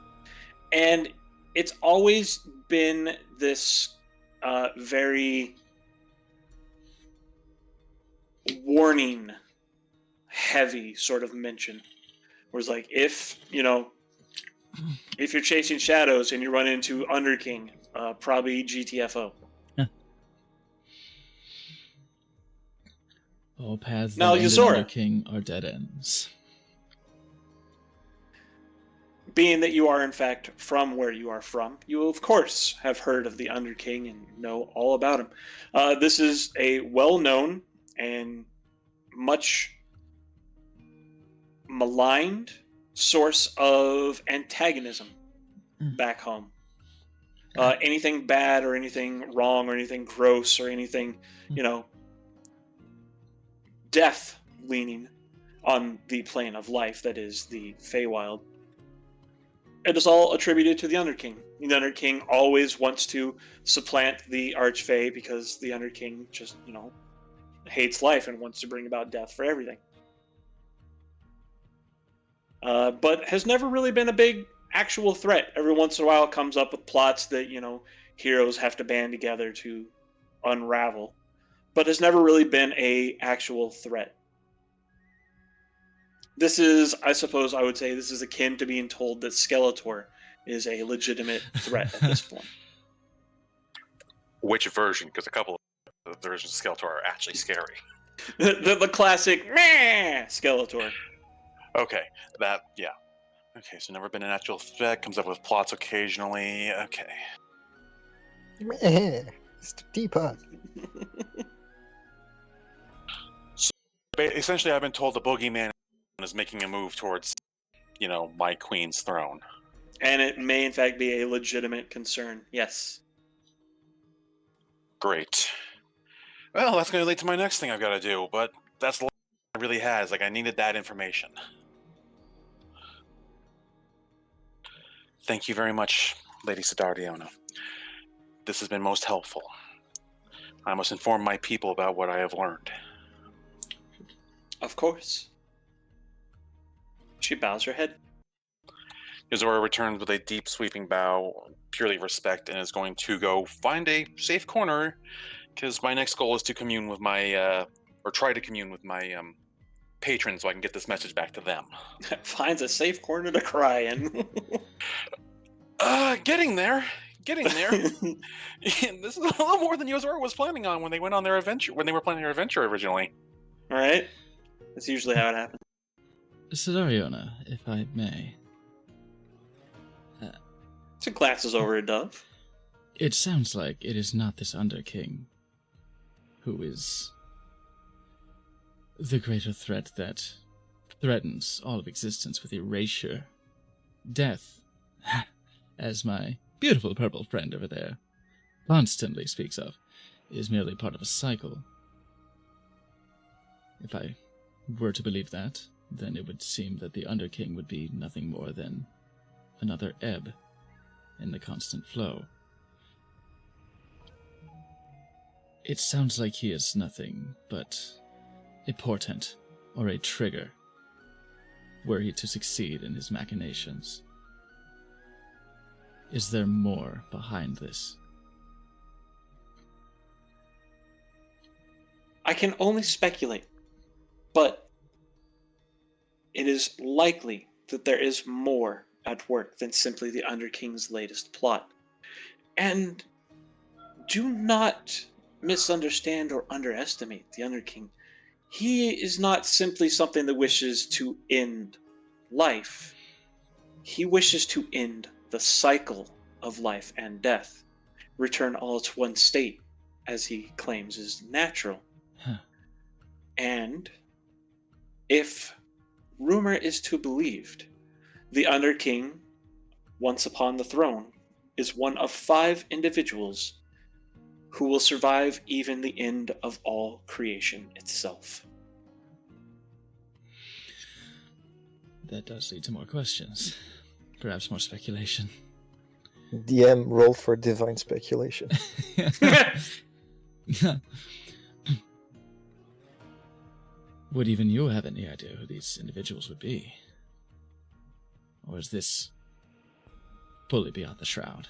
and it's always been this very warning heavy sort of mention. Where it's like, if you're chasing shadows and you run into Underking, probably GTFO. All paths Now, that end in Yozora. Underking are dead ends. Being that you are, in fact, from where you are from, you, of course, have heard of the Underking and know all about him. This is a well-known and much maligned source of antagonism back home. Anything bad or anything wrong or anything gross or anything, death leaning on the plane of life that is the Feywild. It is all attributed to the Underking. The Underking always wants to supplant the Archfey because the Underking just, hates life and wants to bring about death for everything. But has never really been a big actual threat. Every once in a while it comes up with plots that, heroes have to band together to unravel. But has never really been a actual threat. This is, I suppose I would say, this is akin to being told that Skeletor is a legitimate threat at this point. Which version? Because a couple of the versions of Skeletor are actually scary. the classic meh Skeletor. Okay, yeah. Okay, so never been an actual threat, comes up with plots occasionally. Okay. Mr. Teapot. Essentially, I've been told the boogeyman is making a move towards, my queen's throne. And it may, in fact, be a legitimate concern. Yes. Great. Well, that's going to lead to my next thing I've got to do, but that's all I really has. I needed that information. Thank you very much, Lady Sidardiona. This has been most helpful. I must inform my people about what I have learned. Of course. She bows her head. Yozora returns with a deep, sweeping bow, purely respect, and is going to go find a safe corner, because my next goal is to commune with my, or try to commune with my patrons so I can get this message back to them. Finds a safe corner to cry in. Getting there. This is a little more than Yozora was planning on when they went on their adventure, when they were planning their adventure originally. All right. That's usually how it happens. Sidariona, if I may. Two glasses over a Dove. It sounds like it is not this Underking who is the greater threat that threatens all of existence with erasure. Death, as my beautiful purple friend over there constantly speaks of, is merely part of a cycle. If I were to believe that, then it would seem that the Underking would be nothing more than another ebb in the constant flow. It sounds like he is nothing but a portent or a trigger were he to succeed in his machinations. Is there more behind this? I can only speculate, but it is likely that there is more at work than simply the Underking's latest plot. And do not misunderstand or underestimate the Underking. He is not simply something that wishes to end life. He wishes to end the cycle of life and death, return all to one state, as he claims is natural. Huh. And if rumor is to be believed, the Underking, once upon the throne, is one of 5 individuals who will survive even the end of all creation itself. That does lead to more questions. Perhaps more speculation. DM, roll for divine speculation. Would even you have any idea who these individuals would be? Or is this fully beyond the shroud?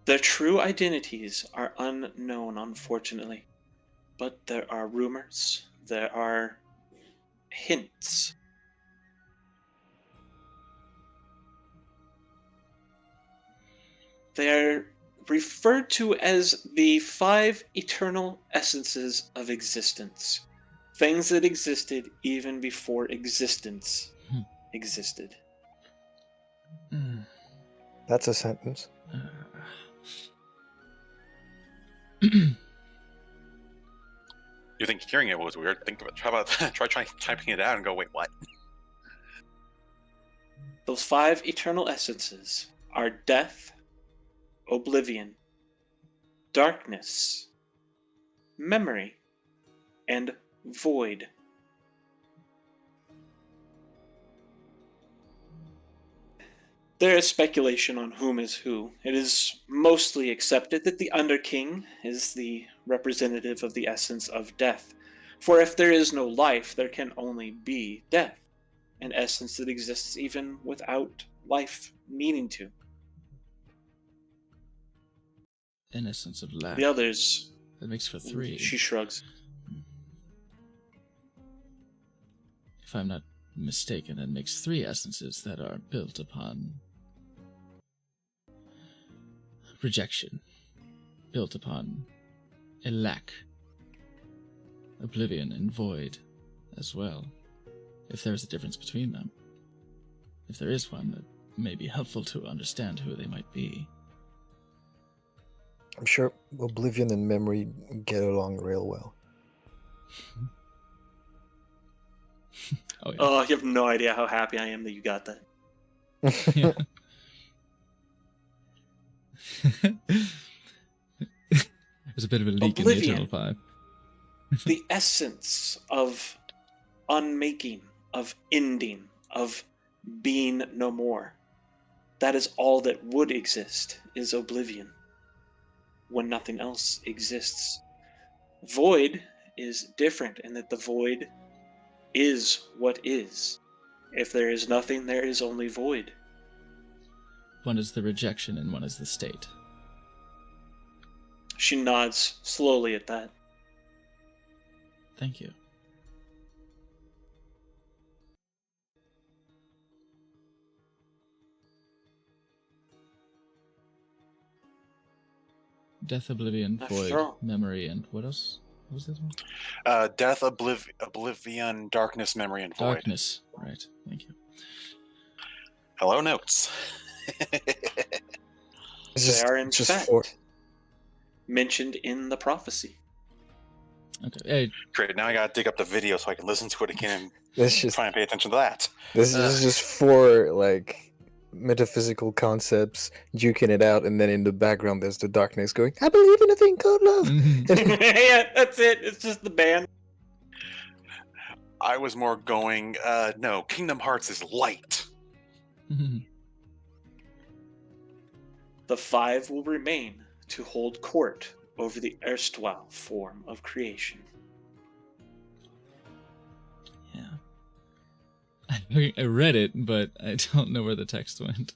Their true identities are unknown, unfortunately. But there are rumors, there are hints. They're referred to as the 5 eternal essences of existence. Things that existed even before existence existed. That's a sentence. You think hearing it was weird? Think of it. How about try typing it out and go, wait, what? Those 5 eternal essences are death, oblivion, darkness, memory, and void. There is speculation on whom is who. It is mostly accepted that the Underking is the representative of the essence of death. For if there is no life, there can only be death, an essence that exists even without life needing to. An essence of lack. The others, That makes for 3. she shrugs. If I'm not mistaken, that makes 3 essences that are built upon rejection, built upon a lack, oblivion, and void as well. If there's a difference between them, if there is one, that may be helpful to understand who they might be. I'm sure oblivion and memory get along real well. Oh, yeah. Oh, you have no idea how happy I am that you got that. Yeah. There's a bit of a leak Oblivion. in the Eternal 5. The essence of unmaking, of ending, of being no more. That is all that would exist, is oblivion, when nothing else exists. Void is different in that the void is what is. If there is nothing, there is only void. One is the rejection and one is the state. She nods slowly at that. Thank you. Death, oblivion, After void, all. memory, and what else? What was this one? Death, oblivion, darkness, memory, and void. Darkness. Right. Thank you. Hello, notes. It's They are in just fact 4. mentioned in the prophecy. Okay. Hey, Great. Now I gotta dig up the video so I can listen to it again This and just try and pay attention to that. this is just 4 like metaphysical concepts duking it out, and then in the background there's the darkness going, "I believe in a thing called love." Yeah, that's it. It's just the band. I was more going, no, Kingdom Hearts is light. The 5 will remain to hold court over the erstwhile form of creation. Yeah. I read it, but I don't know where the text went.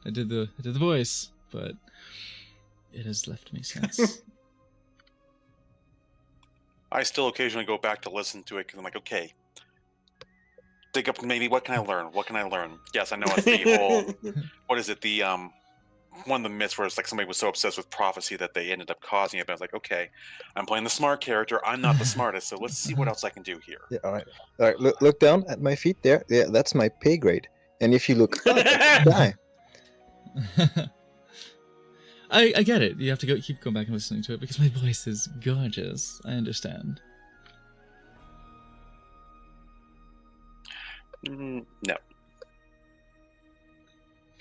I did the voice, but it has left me since. I still occasionally go back to listen to it because I'm like, okay, dig up maybe what can I learn? What can I learn? Yes, I know it's the whole. What is it? The one of the myths where it's like somebody was so obsessed with prophecy that they ended up causing it. But I was like, okay, I'm playing the smart character. I'm not the smartest, so let's see what else I can do here. Yeah, all right. All right. Look down at my feet there. Yeah, that's my pay grade. And if you look up, die. I get it. You have to keep going back and listening to it because my voice is gorgeous. I understand. No.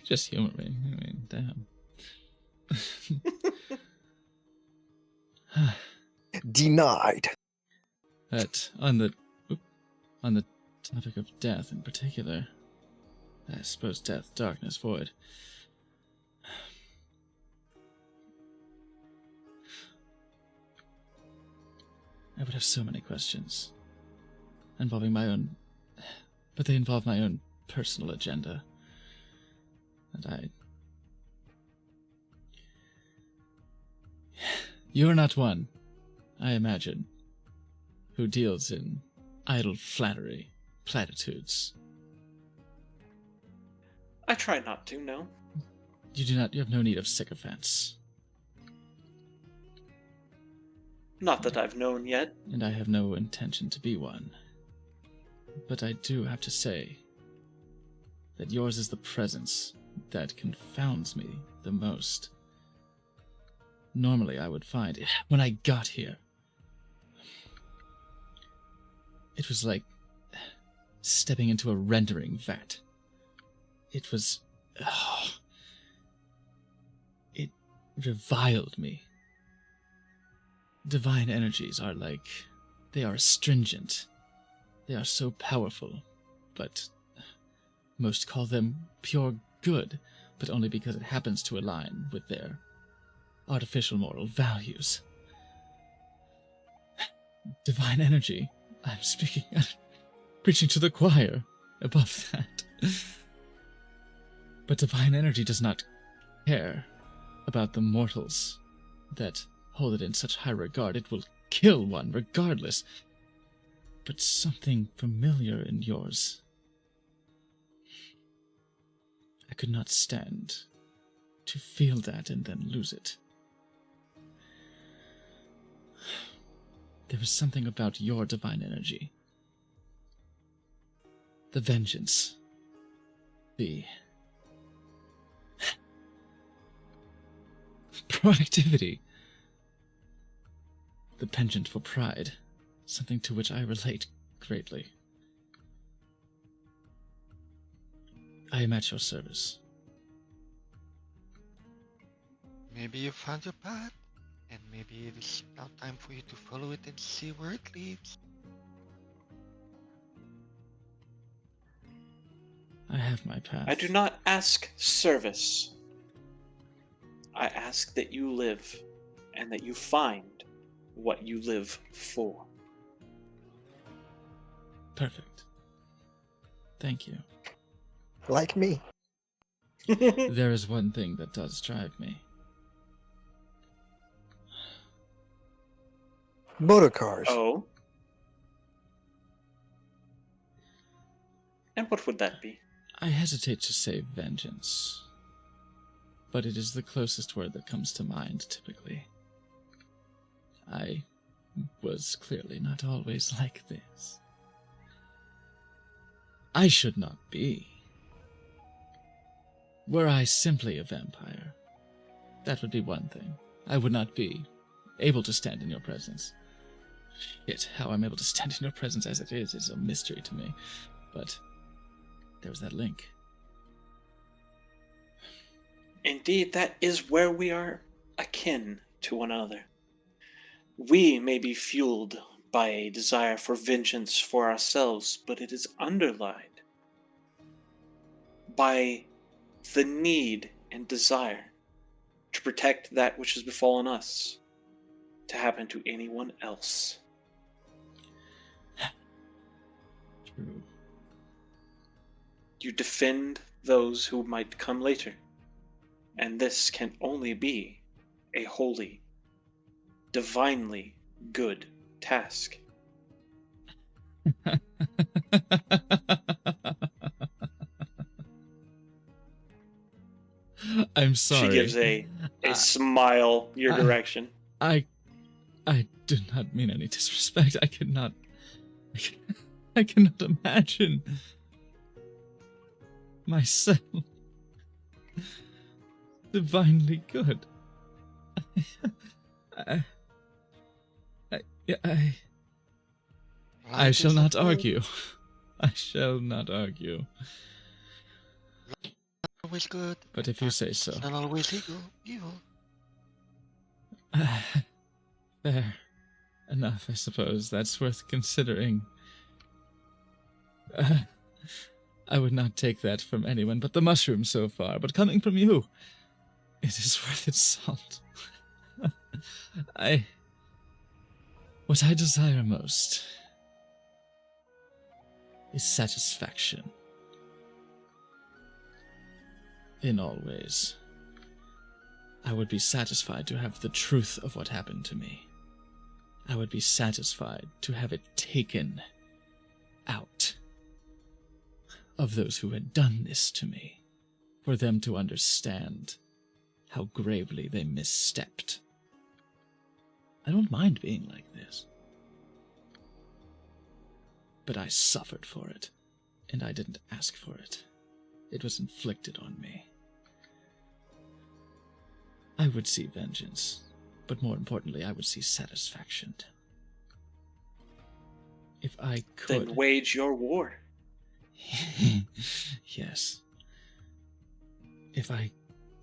Just humor me. I mean, damn. Denied. But on the topic of death in particular, I suppose death, darkness, void. I would have so many questions involving my own, but they involve my own personal agenda. And you're not one, I imagine, who deals in idle flattery, platitudes. I try not to, no. You have no need of sycophants. Not that I've known yet. And I have no intention to be one. But I do have to say that yours is the presence that confounds me the most. Normally I would find it when I got here. It was like stepping into a rendering vat. It was... it reviled me. Divine energies are like... they are astringent. They are so powerful, but most call them pure good, but only because it happens to align with their artificial moral values. Divine energy. I'm preaching to the choir above that. But divine energy does not care about the mortals that hold it in such high regard. It will kill one regardless. But something familiar in yours. I could not stand to feel that and then lose it. There was something about your divine energy. The vengeance. The proactivity. The penchant for pride. Something to which I relate greatly. I am at your service. Maybe you found your path, and maybe it is now time for you to follow it and see where it leads. I have my path. I do not ask service. I ask that you live, and that you find what you live for. Perfect. Thank you. Like me. There is one thing that does drive me. Motor cars. Oh? And what would that be? I hesitate to say vengeance, but it is the closest word that comes to mind, typically. I was clearly not always like this. I should not be. Were I simply a vampire, that would be one thing. I would not be able to stand in your presence. Yet, how I'm able to stand in your presence as it is a mystery to me. But there was that link. Indeed, that is where we are akin to one another. We may be fueled by a desire for vengeance for ourselves, but it is underlined by the need and desire to protect that which has befallen us to happen to anyone else. True. You defend those who might come later, and this can only be a holy, divinely good task. I'm sorry. She gives a smile your direction. I do not mean any disrespect. I cannot imagine myself divinely good. I shall not argue. I shall not argue. Always good. But if you say so. Not always evil. Fair enough, I suppose. That's worth considering. I would not take that from anyone but the mushroom so far, but coming from you, it is worth its salt. What I desire most is satisfaction. In all ways. I would be satisfied to have the truth of what happened to me. I would be satisfied to have it taken out of those who had done this to me, for them to understand how gravely they misstepped. I don't mind being like this. But I suffered for it, and I didn't ask for it. It was inflicted on me. I would see vengeance, but more importantly, I would see satisfaction. If I could... Then wage your war. Yes. If I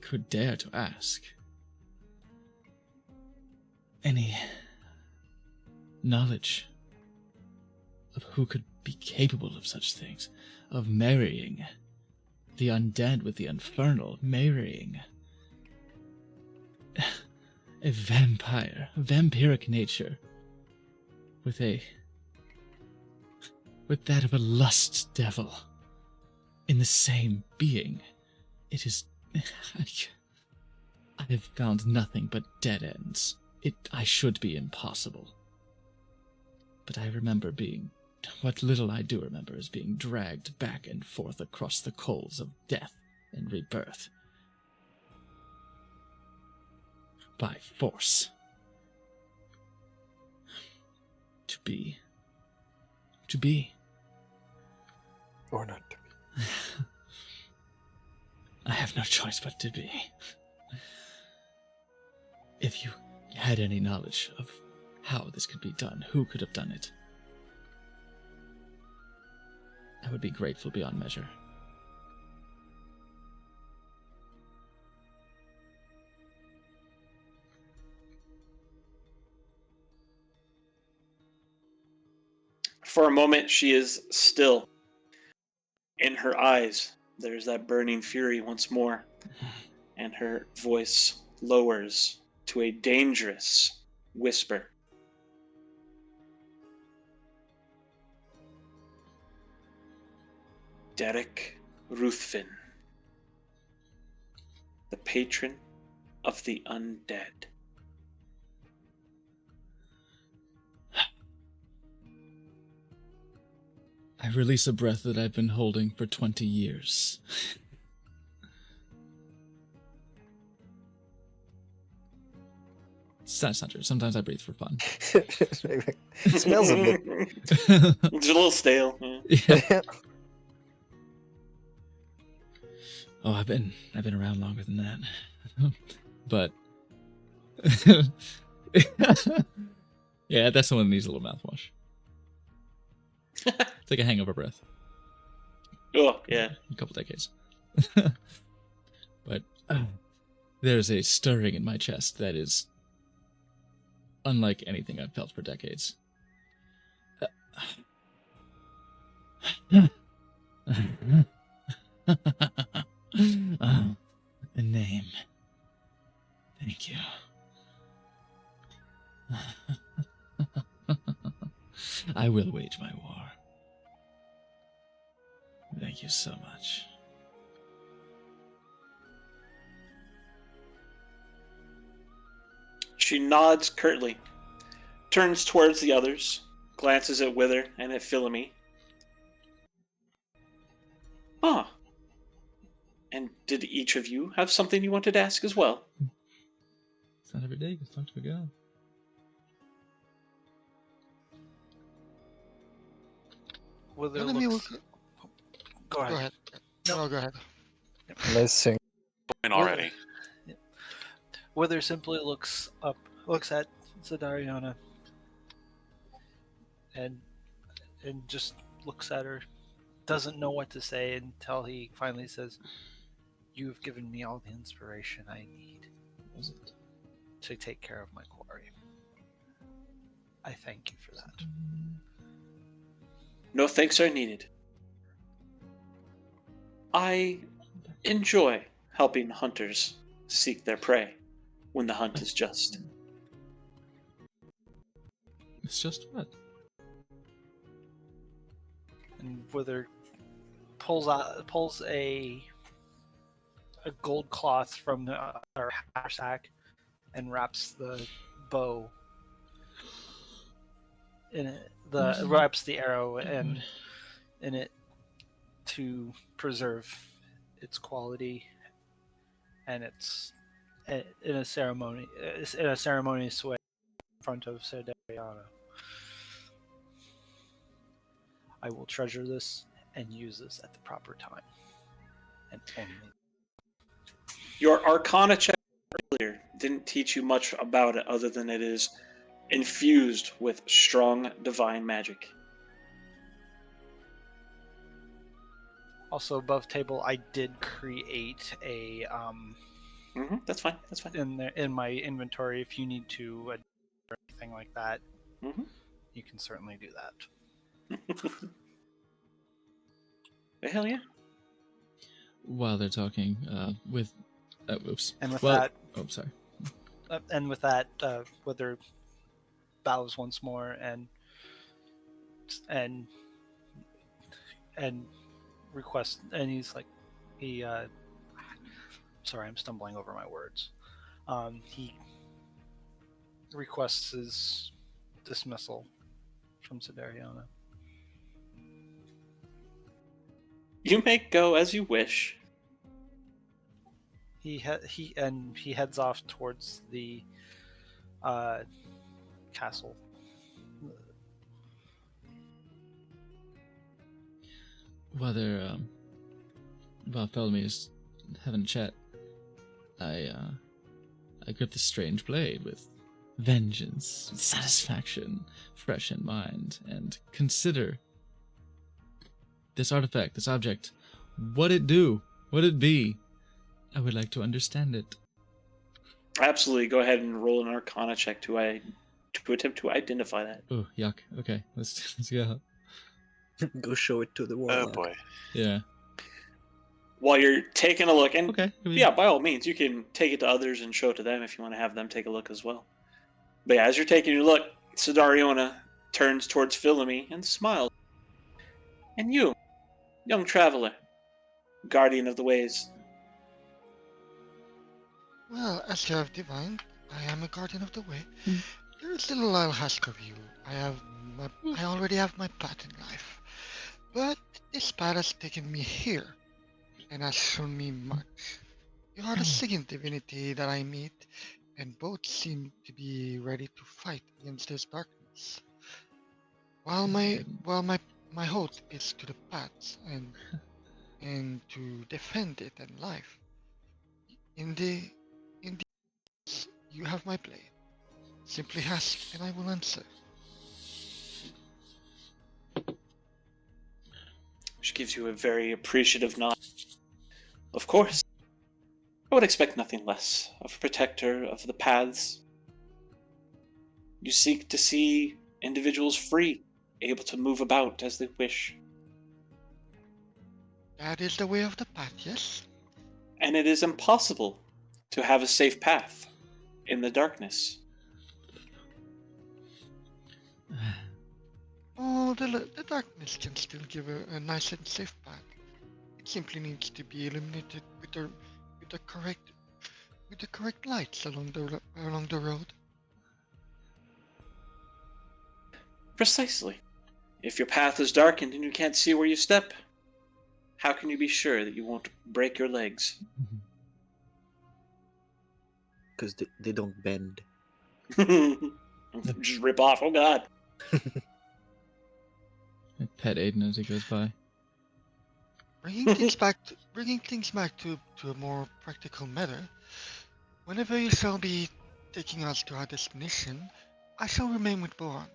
could dare to ask, any knowledge of who could be capable of such things, of marrying the undead with the infernal, marrying a vampire, a vampiric nature, with that of a lust devil in the same being. It is... I have found nothing but dead ends. I should be impossible. But I remember being... What little I do remember is being dragged back and forth across the coals of death and rebirth. By force. To be. Or not to be. I have no choice but to be. If you had any knowledge of how this could be done, who could have done it, I would be grateful beyond measure. For a moment, she is still. In her eyes, there's that burning fury once more, and her voice lowers to a dangerous whisper. Derek Ruthven, the patron of the undead. I release a breath that I've been holding for 20 years. That's not true. Sometimes I breathe for fun. It smells a bit. It's a little stale. Yeah. Yeah. Oh, I've been around longer than that. But yeah, that's the one that needs a little mouthwash. It's like a hangover breath. Oh, yeah. A couple decades. But there's a stirring in my chest that is unlike anything I've felt for decades. The name. I will wage my war. Thank you so much. She nods curtly, turns towards the others, glances at Wither and at Philomene. Ah. And did each of you have something you wanted to ask as well? It's not every day you can talk to a god. Wither Philomene will looks. Go ahead. go ahead. No. No, go ahead. Listen. And already. Wither simply looks at Sidariana, and just looks at her. Doesn't know what to say until he finally says, "You've given me all the inspiration I need Was it? to take care of my quarry. I thank you for that." No thanks are needed. I enjoy helping hunters seek their prey when the hunt is just. It's just what? And Wither pulls a gold cloth from her sack and wraps the bow in it. Wraps the arrow in it to preserve its quality and its in a ceremonious way in front of Sidariana. I will treasure this and use this at the proper time. And only. Your Arcana check earlier didn't teach you much about it other than it is infused with strong divine magic. Also above table, I did create a That's fine. That's fine. in my inventory. If you need to or anything like that, Mhm. you can certainly do that. The hell yeah. While they're talking, with... oops. And with Well, that, oh, sorry. Wither bows once more and requests, and he's like, sorry, I'm stumbling over my words. He requests his dismissal from Sidariana. You may go as you wish. He heads off towards the castle. While they're, while Felmy is having a chat, I grip the strange blade with vengeance, satisfaction, fresh in mind, and consider this artifact, this object, what it do, what it be. I would like to understand it. Absolutely. Go ahead and roll an Arcana check to attempt to identify that. Oh, yuck. Okay, let's go. Go show it to the Oh warlock. boy. Yeah. While you're taking a look, and Okay. yeah, by all means, you can take it to others and show it to them if you want to have them take a look as well. But yeah, as you're taking your look, Sidariona turns towards Philomene and smiles. And you, young traveler, guardian of the ways, Well, as you have divined, I am a guardian of the way. There is little I'll ask of you. I already have my path in life, but this path has taken me here, and has shown me much. You are the second divinity that I meet, and both seem to be ready to fight against this darkness. While my hope is to the path and to defend it and life. In the you have my blade. Simply ask and I will answer. she gives you a very appreciative nod. Of course, I would expect nothing less of a protector of the paths. You seek to see individuals free, able to move about as they wish. That is the way of the path, yes? And it is impossible to have a safe path in the darkness. Oh, the darkness can still give a nice and safe path. It simply needs to be illuminated with the correct lights along the road. Precisely. If your path is darkened and you can't see where you step, how can you be sure that you won't break your legs? Because they don't bend. Just rip off. Oh God. I pet Aiden as he goes by. Bringing things back to a more practical matter. Whenever you shall be taking us to our destination, I shall remain with Boran.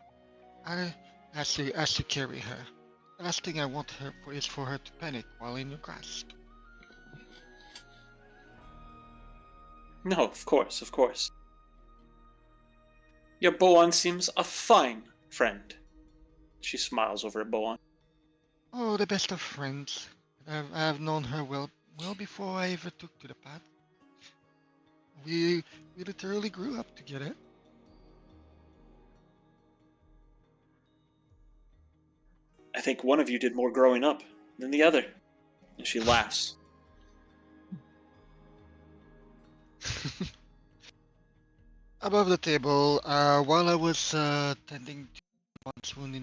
I as to carry her. The last thing I want her for is for her to panic while in your grasp. No, of course, of course. Your Boan seems a fine friend. She smiles over at Boan. Oh, the best of friends. I have known her well before I ever took to the path. We literally grew up together. I think one of you did more growing up than the other. And she laughs. Above the table, while I was tending to one wound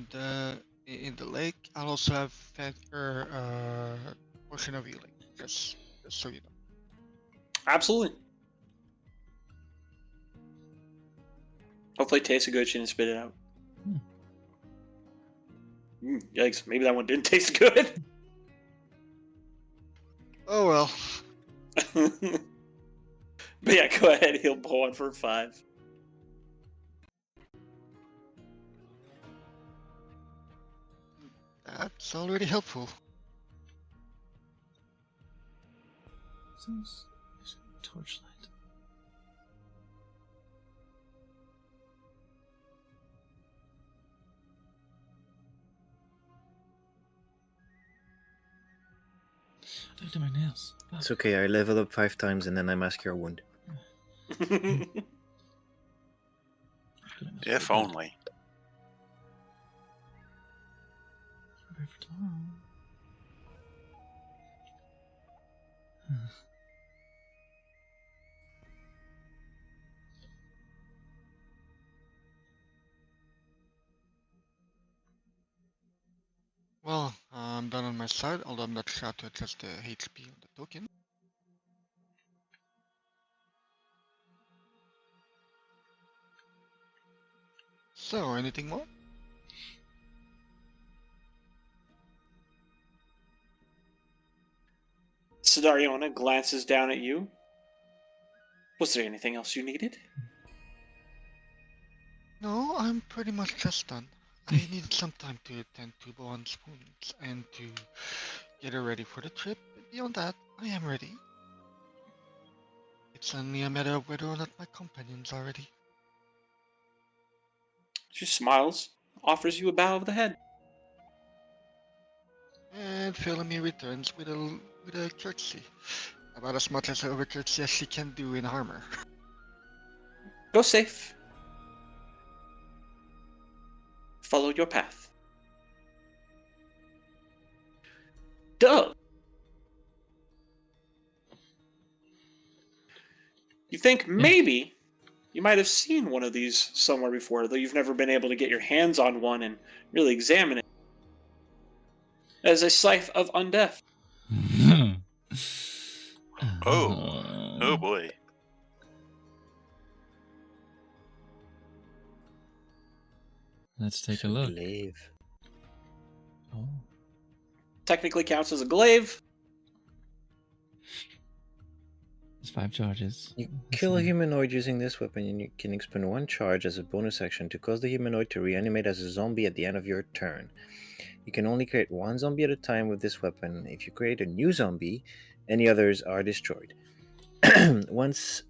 in the lake, I'll also have fed her potion of healing, just so you know. Absolutely. Hopefully it tasted good. She didn't spit it out. Yikes, maybe that one didn't taste good. Oh well. But yeah, go ahead, heal Boan for 5. That's already helpful. Torchlight. Look at my nails. Fuck. It's okay, I level up 5 times and then I mask your wound. If only. Prepare for tomorrow. Well, I'm done on my side, although I'm not sure how to adjust the HP on the token. So, anything more? Sidariona glances down at you. Was there anything else you needed? No, I'm pretty much just done. I need some time to attend to Boan's wounds and to get her ready for the trip. Beyond that, I am ready. It's only a matter of whether or not my companions are ready. She smiles, offers you a bow of the head. And Philomene returns with a curtsy. About as much as over curtsy as she can do in armor. Go safe. Follow your path. Duh! You think maybe you might have seen one of these somewhere before, though you've never been able to get your hands on one and really examine it. As a scythe of undeath. Oh boy. Let's take a look. Glaive. Oh. Technically counts as a glaive. It's 5 charges. You That's kill a fine. humanoid using this weapon and you can expend 1 charge as a bonus action to cause the humanoid to reanimate as a zombie at the end of your turn. You can only create 1 zombie at a time with this weapon. If you create a new zombie, any others are destroyed. Once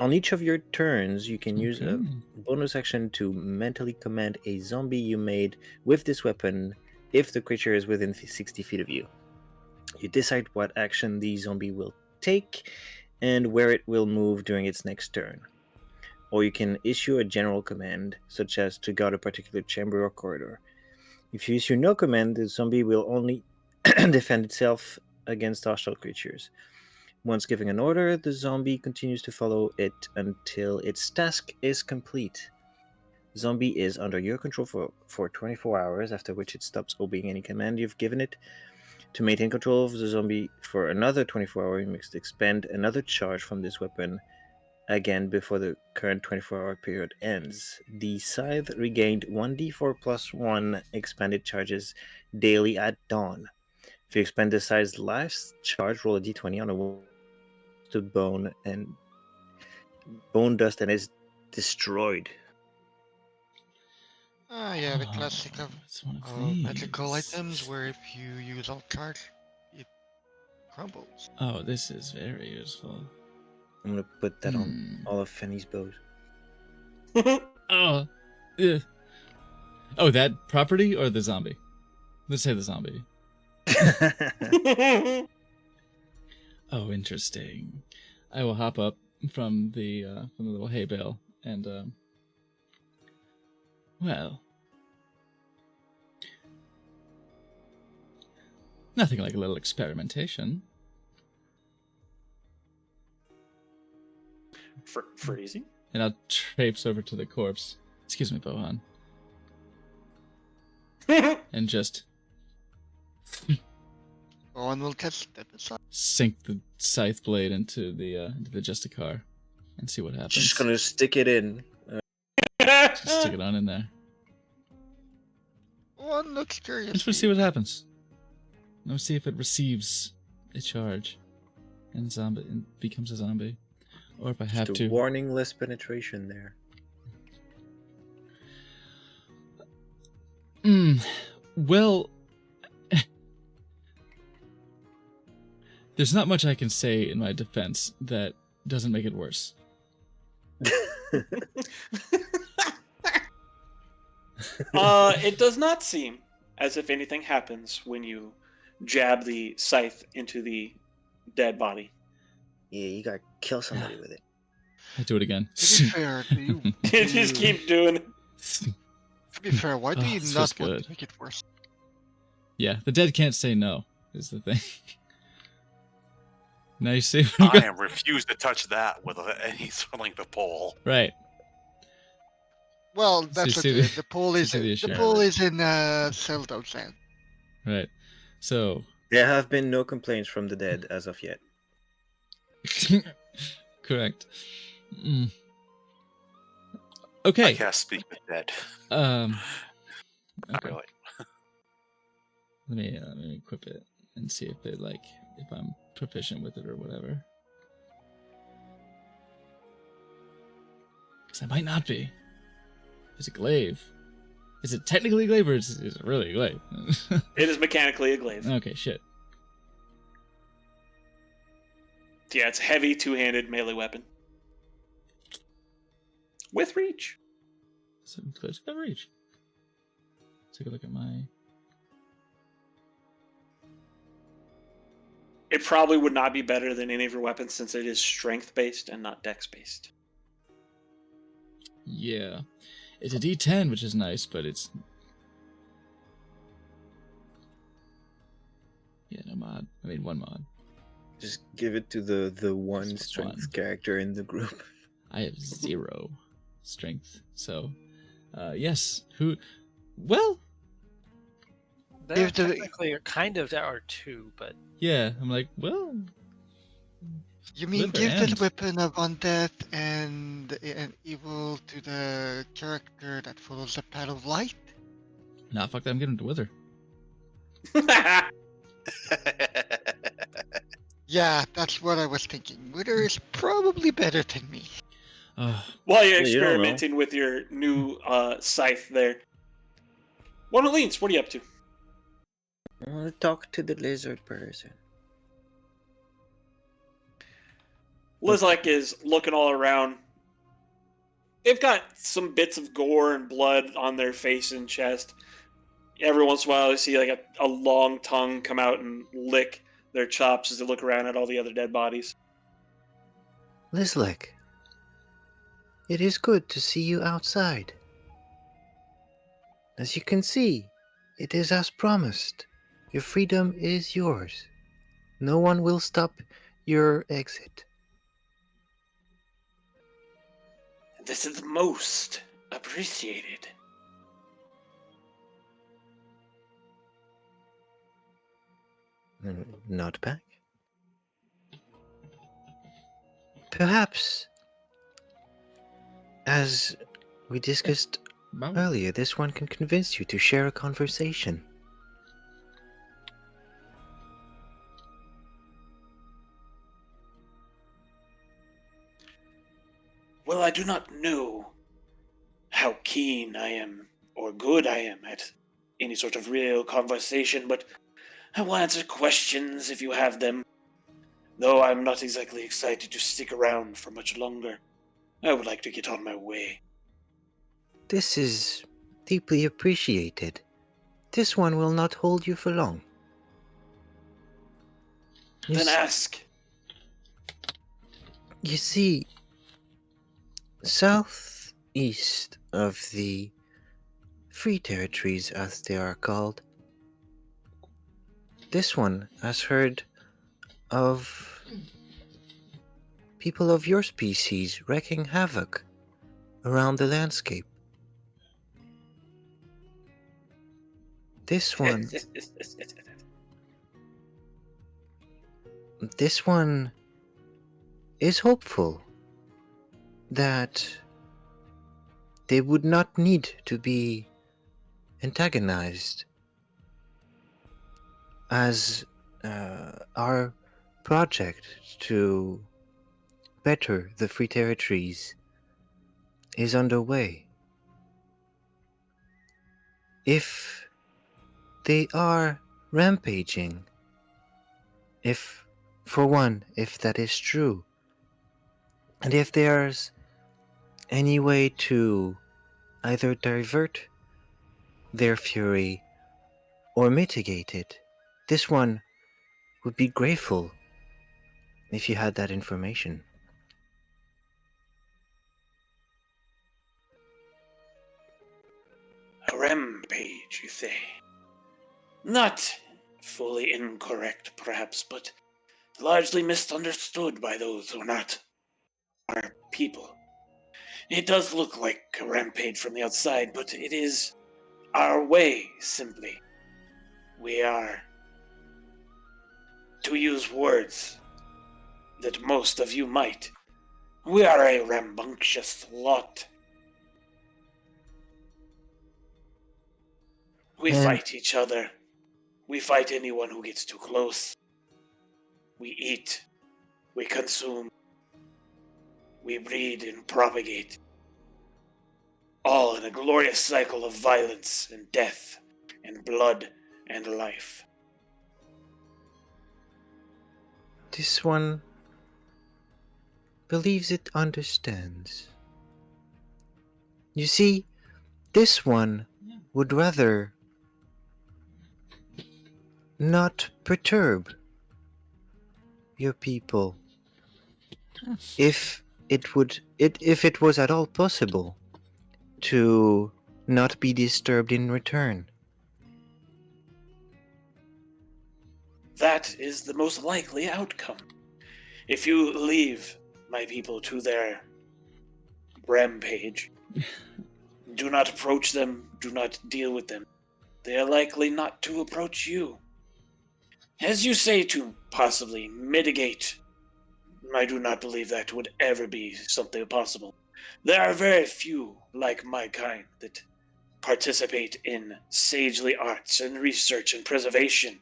on each of your turns, you can use a Okay. bonus action to mentally command a zombie you made with this weapon if the creature is within 60 feet of you. You decide what action the zombie will take and where it will move during its next turn. Or you can issue a general command, such as to guard a particular chamber or corridor. If you issue no command, the zombie will only defend itself against hostile creatures. Once giving an order, the zombie continues to follow it until its task is complete. The zombie is under your control for 24 hours, after which it stops obeying any command you've given it. To maintain control of the zombie for another 24 hours, you must expend another charge from this weapon again before the current 24-hour period ends. The scythe regained 1d4 plus 1 expanded charges daily at dawn. If you expend the scythe's last charge, roll a d20 on a wound to bone dust and is destroyed. Ah, yeah, the classic of it's one of magical these. items where if you use alt charge, it crumbles. Oh, this is very useful. I'm gonna put that on all of Fenny's bows. Oh, ugh. Oh, that property or the zombie? Let's say the zombie. Oh, interesting. I will hop up from the little hay bale and well, nothing like a little experimentation. Freezing. And I'll traipse over to the corpse. Excuse me, Bohan. And just One will test that aside. sink the scythe blade into the Justicar and see what happens. Just gonna stick it in. Just stick it on in there. One looks curious. Just want to see what happens. Let's see if it receives a charge and becomes a zombie. Or if I have Just a to. warningless penetration there. Well, there's not much I can say in my defense that doesn't make it worse. It does not seem as if anything happens when you jab the scythe into the dead body. Yeah, you gotta kill somebody with it. I do it again. To be fair, do you, You just keep doing it. to be fair, why do Oh, you this not feels want good. to make it worse? Yeah, the dead can't say no, is the thing. Now you see. I am refused to touch that with any length of pole. Right. Well, that's see okay. the- The pool is see the the issue. pool is in Zelda's land. Right. So. There have been no complaints from the dead as of yet. Correct. Mm. I Okay. can't speak with dead. Um. Not Okay. really. Let me equip it and see if if I'm proficient with it or whatever. Because I might not be. Is it glaive? Is it technically glaive or is it really glaive? It is mechanically a glaive. Okay, shit. Yeah, it's a heavy two-handed melee weapon. With reach. So close to reach. Take a look at my. It probably would not be better than any of your weapons since it is strength-based and not dex-based. Yeah. It's a D10, which is nice, but it's. Yeah, no mod. I mean, one mod. Just give it to the one Just strength one. character in the group. I have 0 strength, so yes. Who? Well, There If the- technically are kind of there are two, but yeah. I'm like, well, You mean Liver give and- the weapon of undeath and evil to the character that follows the path of light? nah, fuck that. I'm getting to wither. Yeah, that's what I was thinking. Wither is probably better than me. While you're Well, you don't know. experimenting with your new scythe there. One Orleans, what are you up to? I want to talk to the lizard person. Lizlike is looking all around. They've got some bits of gore and blood on their face and chest. Every once in a while, you see like a long tongue come out and lick their chops as they look around at all the other dead bodies. Lizlek, it is good to see you outside. As you can see, it is as promised. Your freedom is yours. No one will stop your exit. This is most appreciated. Not back. Perhaps, as we discussed earlier, this one can convince you to share a conversation. Well, I do not know how keen I am or good I am at any sort of real conversation, but I will answer questions if you have them. Though I'm not exactly excited to stick around for much longer. I would like to get on my way. This is deeply appreciated. This one will not hold you for long. Then ask. You see, southeast of the Free Territories, as they are called, this one has heard of people of your species wreaking havoc around the landscape. This one is hopeful that they would not need to be antagonized, as our project to better the Free Territories is underway. If they are rampaging, if that is true, and if there's any way to either divert their fury or mitigate it, this one would be grateful if you had that information. A rampage, you say? Not fully incorrect, perhaps, but largely misunderstood by those who are not our people. It does look like a rampage from the outside, but it is our way, simply. We are, to use words that most of you might, we are a rambunctious lot. We fight each other. We fight anyone who gets too close. We eat. We consume. We breed and propagate. All in a glorious cycle of violence and death and blood and life. This one believes it understands. You see, this one would rather not perturb your people if it was at all possible to not be disturbed in return. That is the most likely outcome. If you leave my people to their rampage, do not approach them, do not deal with them. They are likely not to approach you. As you say, to possibly mitigate, I do not believe that would ever be something possible. There are very few like my kind that participate in sagely arts and research and preservation.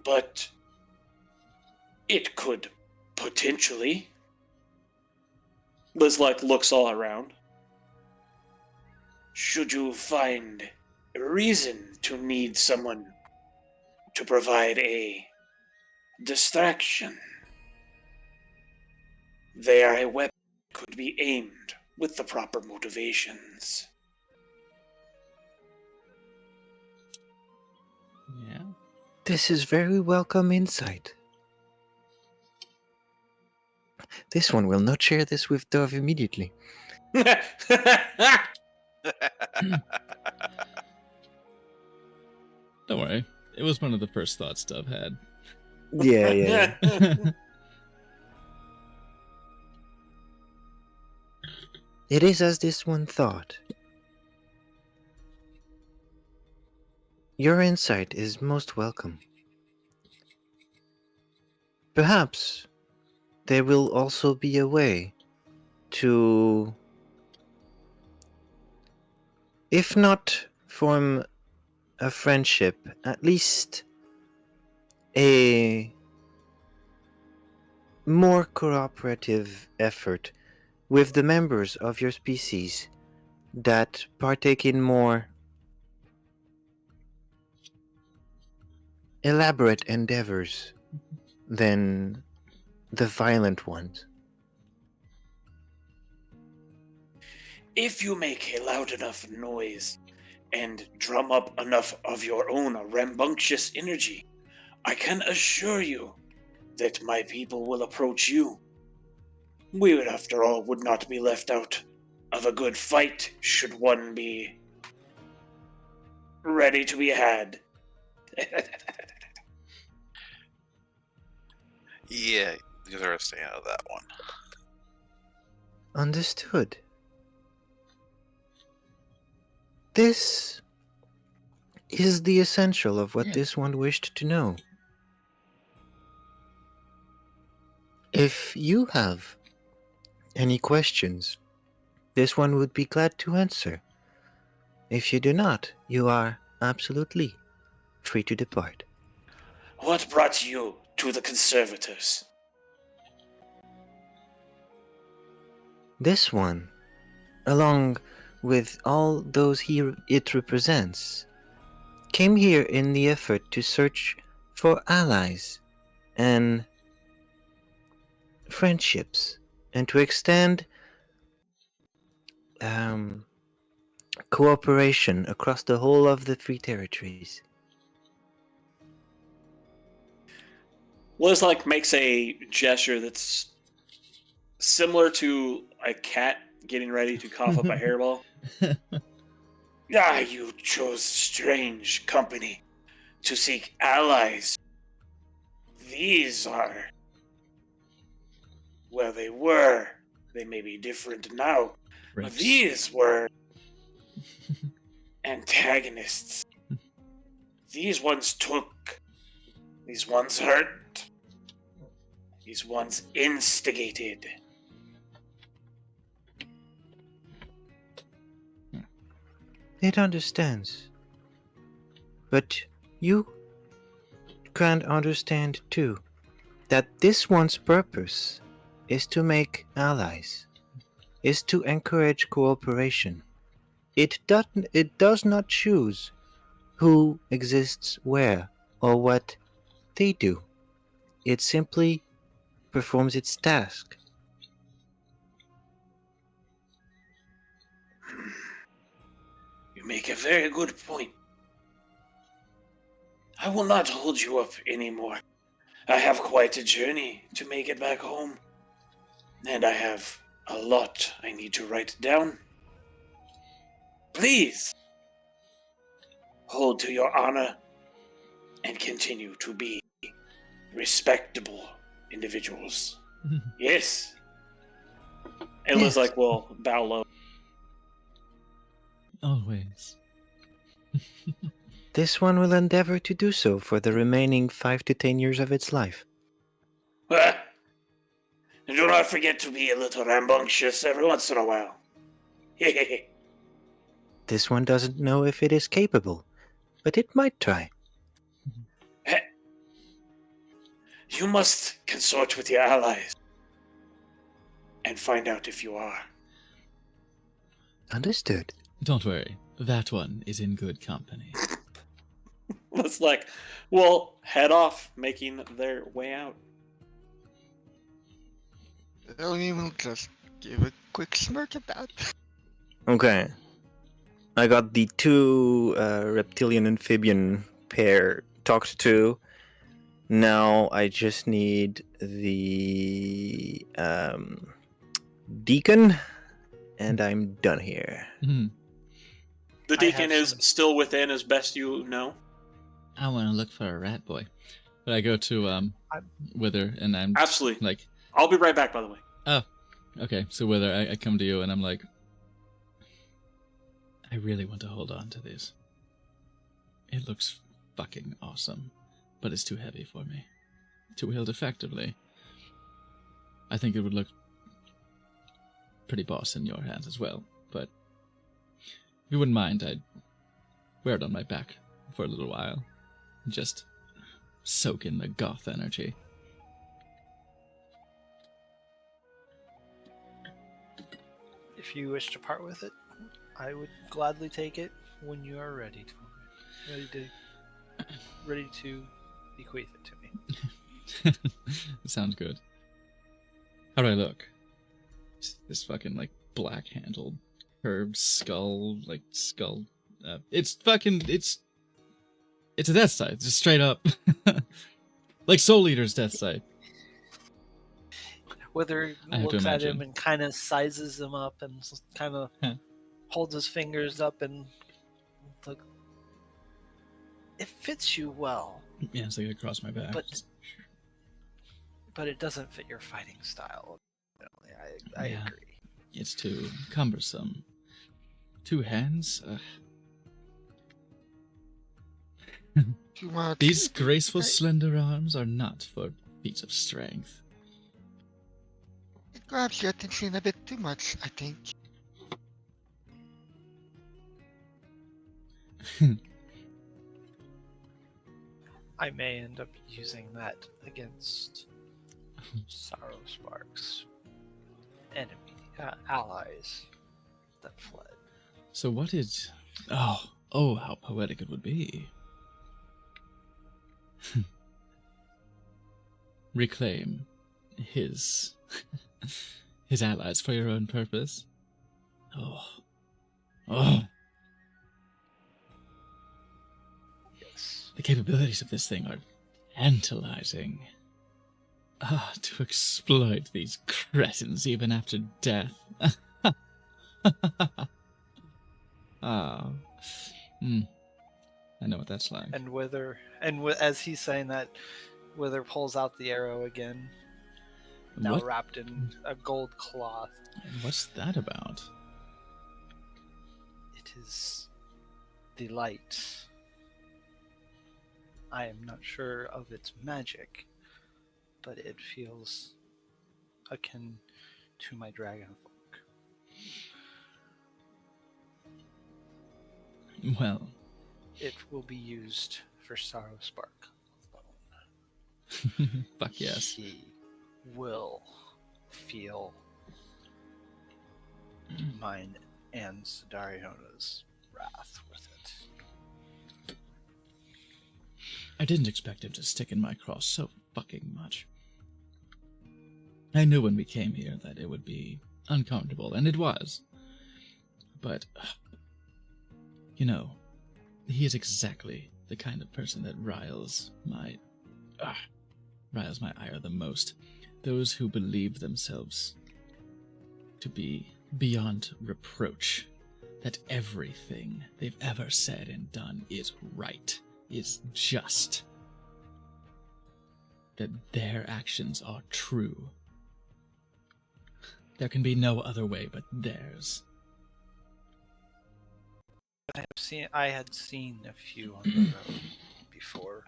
But it could potentially. Liz looks all around. Should you find a reason to need someone to provide a distraction, they are a weapon that could be aimed with the proper motivations. Yeah. This is very welcome insight. This one will not share this with Dove immediately. Don't worry. It was one of the first thoughts Dove had. Yeah. It is as this one thought. Your insight is most welcome. Perhaps there will also be a way to, if not form a friendship, at least a more cooperative effort with the members of your species that partake in more elaborate endeavors than the violent ones. If you make a loud enough noise and drum up enough of your own rambunctious energy, I can assure you that my people will approach you. We would, after all, would not be left out of a good fight should one be ready to be had. Yeah, you gotta stay out of that one. Understood. This is the essential of what this one wished to know. If you have any questions, this one would be glad to answer. If you do not, you are absolutely free to depart. What brought you to the conservators? This one, along with all those it represents, came here in the effort to search for allies and friendships, and to extend cooperation across the whole of the Free Territories. Liz makes a gesture that's similar to a cat getting ready to cough up a hairball. You chose strange company to seek allies. These are, well, they were. They may be different now. But these were antagonists. These ones took. These ones hurt. These ones instigated. It understands. But you can understand too that this one's purpose is to make allies, is to encourage cooperation. It does not choose who exists where or what they do. It simply performs its task. You make a very good point. I will not hold you up anymore. I have quite a journey to make it back home. And I have a lot I need to write down. Please, hold to your honor and continue to be respectable individuals. Yes. And Yes. Liz will bow low. Always. This one will endeavor to do so for the remaining 5 to 10 years of its life. And do not forget to be a little rambunctious every once in a while. This one doesn't know if it is capable, but it might try. You must consort with your allies and find out if you are. Understood. Don't worry. That one is in good company. It's well, head off, making their way out. We will just give a quick smirk at that. Okay. I got the two reptilian amphibian pair talked to. Now I just need the deacon, and I'm done here. Mhm. The I deacon have is some- still within as best you know. I want to look for a rat boy. But I go to Wither, and I'm Absolutely. like, I'll be right back, by the way. oh, okay. So Wither, I come to you, and I'm like, I really want to hold on to this. It looks fucking awesome, but it's too heavy for me to wield effectively. I think it would look pretty boss in your hands as well, but if you wouldn't mind, I'd wear it on my back for a little while. Just soak in the goth energy. If you wish to part with it, I would gladly take it when you are ready to bequeath it to me. Sounds good. How do I look? This fucking, like, black-handled, curved skull, it's a death sight, just straight up. Like Soul Eater's death sight. Wither I have to looks at him imagine. and kind of sizes him up and kind of holds his fingers up and look. It fits you well, Yeah, it's like across my back. but it doesn't fit your fighting style. I Yeah. agree. It's too cumbersome. 2 hands? Too much. These graceful, slender arms are not for feats of strength. It grabs your attention a bit too much, I think. I may end up using that against Sorrow Spark's allies that fled. So what did... Oh, how poetic it would be. Reclaim his allies for your own purpose. Oh. Yes. The capabilities of this thing are tantalizing. To exploit these cretins even after death. I know what that's like. And as he's saying that, Wither pulls out the arrow again, now What? wrapped in a gold cloth. What's that about? It is the light. I am not sure of its magic, but it feels akin to my dragon folk. Well, It will be used for Sorrow Spark fuck yes. He will feel mine and Sidariona's wrath with it. I didn't expect him to stick in my cross so fucking much. I knew when we came here that it would be uncomfortable, and it was. But, he is exactly the kind of person that riles my ire the most. Those who believe themselves to be beyond reproach, that everything they've ever said and done is right, is just, that their actions are true. There can be no other way but theirs. I had seen a few on the road before.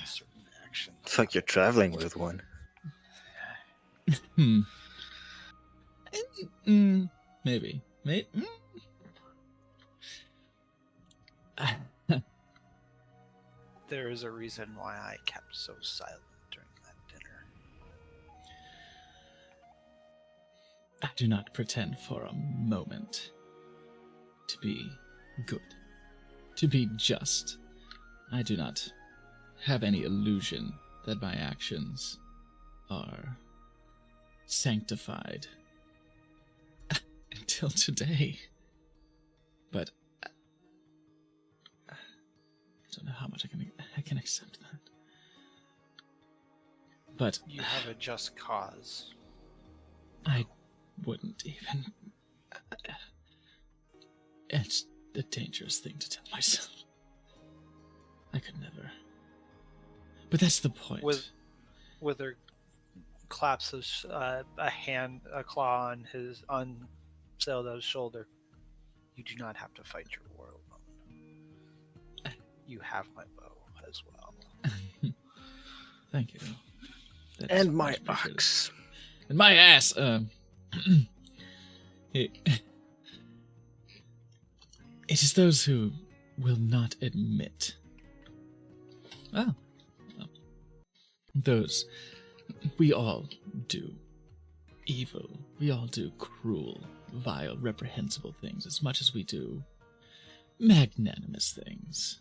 Certain actions. It's like you're traveling with one. Maybe. There is a reason why I kept so silent during that dinner. I do not pretend for a moment to be good, to be just. I do not have any illusion that my actions are sanctified until today. But I don't know how much I can accept that. But You have a just cause. I wouldn't even. It's a dangerous thing to tell myself. I could never. But that's the point. Wither claps a claw on Zelda's shoulder. You do not have to fight your war alone. You have my bow as well. Thank you. That's And my much appreciated. ox. And my ass. It is those who will not admit. Well, those. We all do evil. We all do cruel, vile, reprehensible things as much as we do magnanimous things.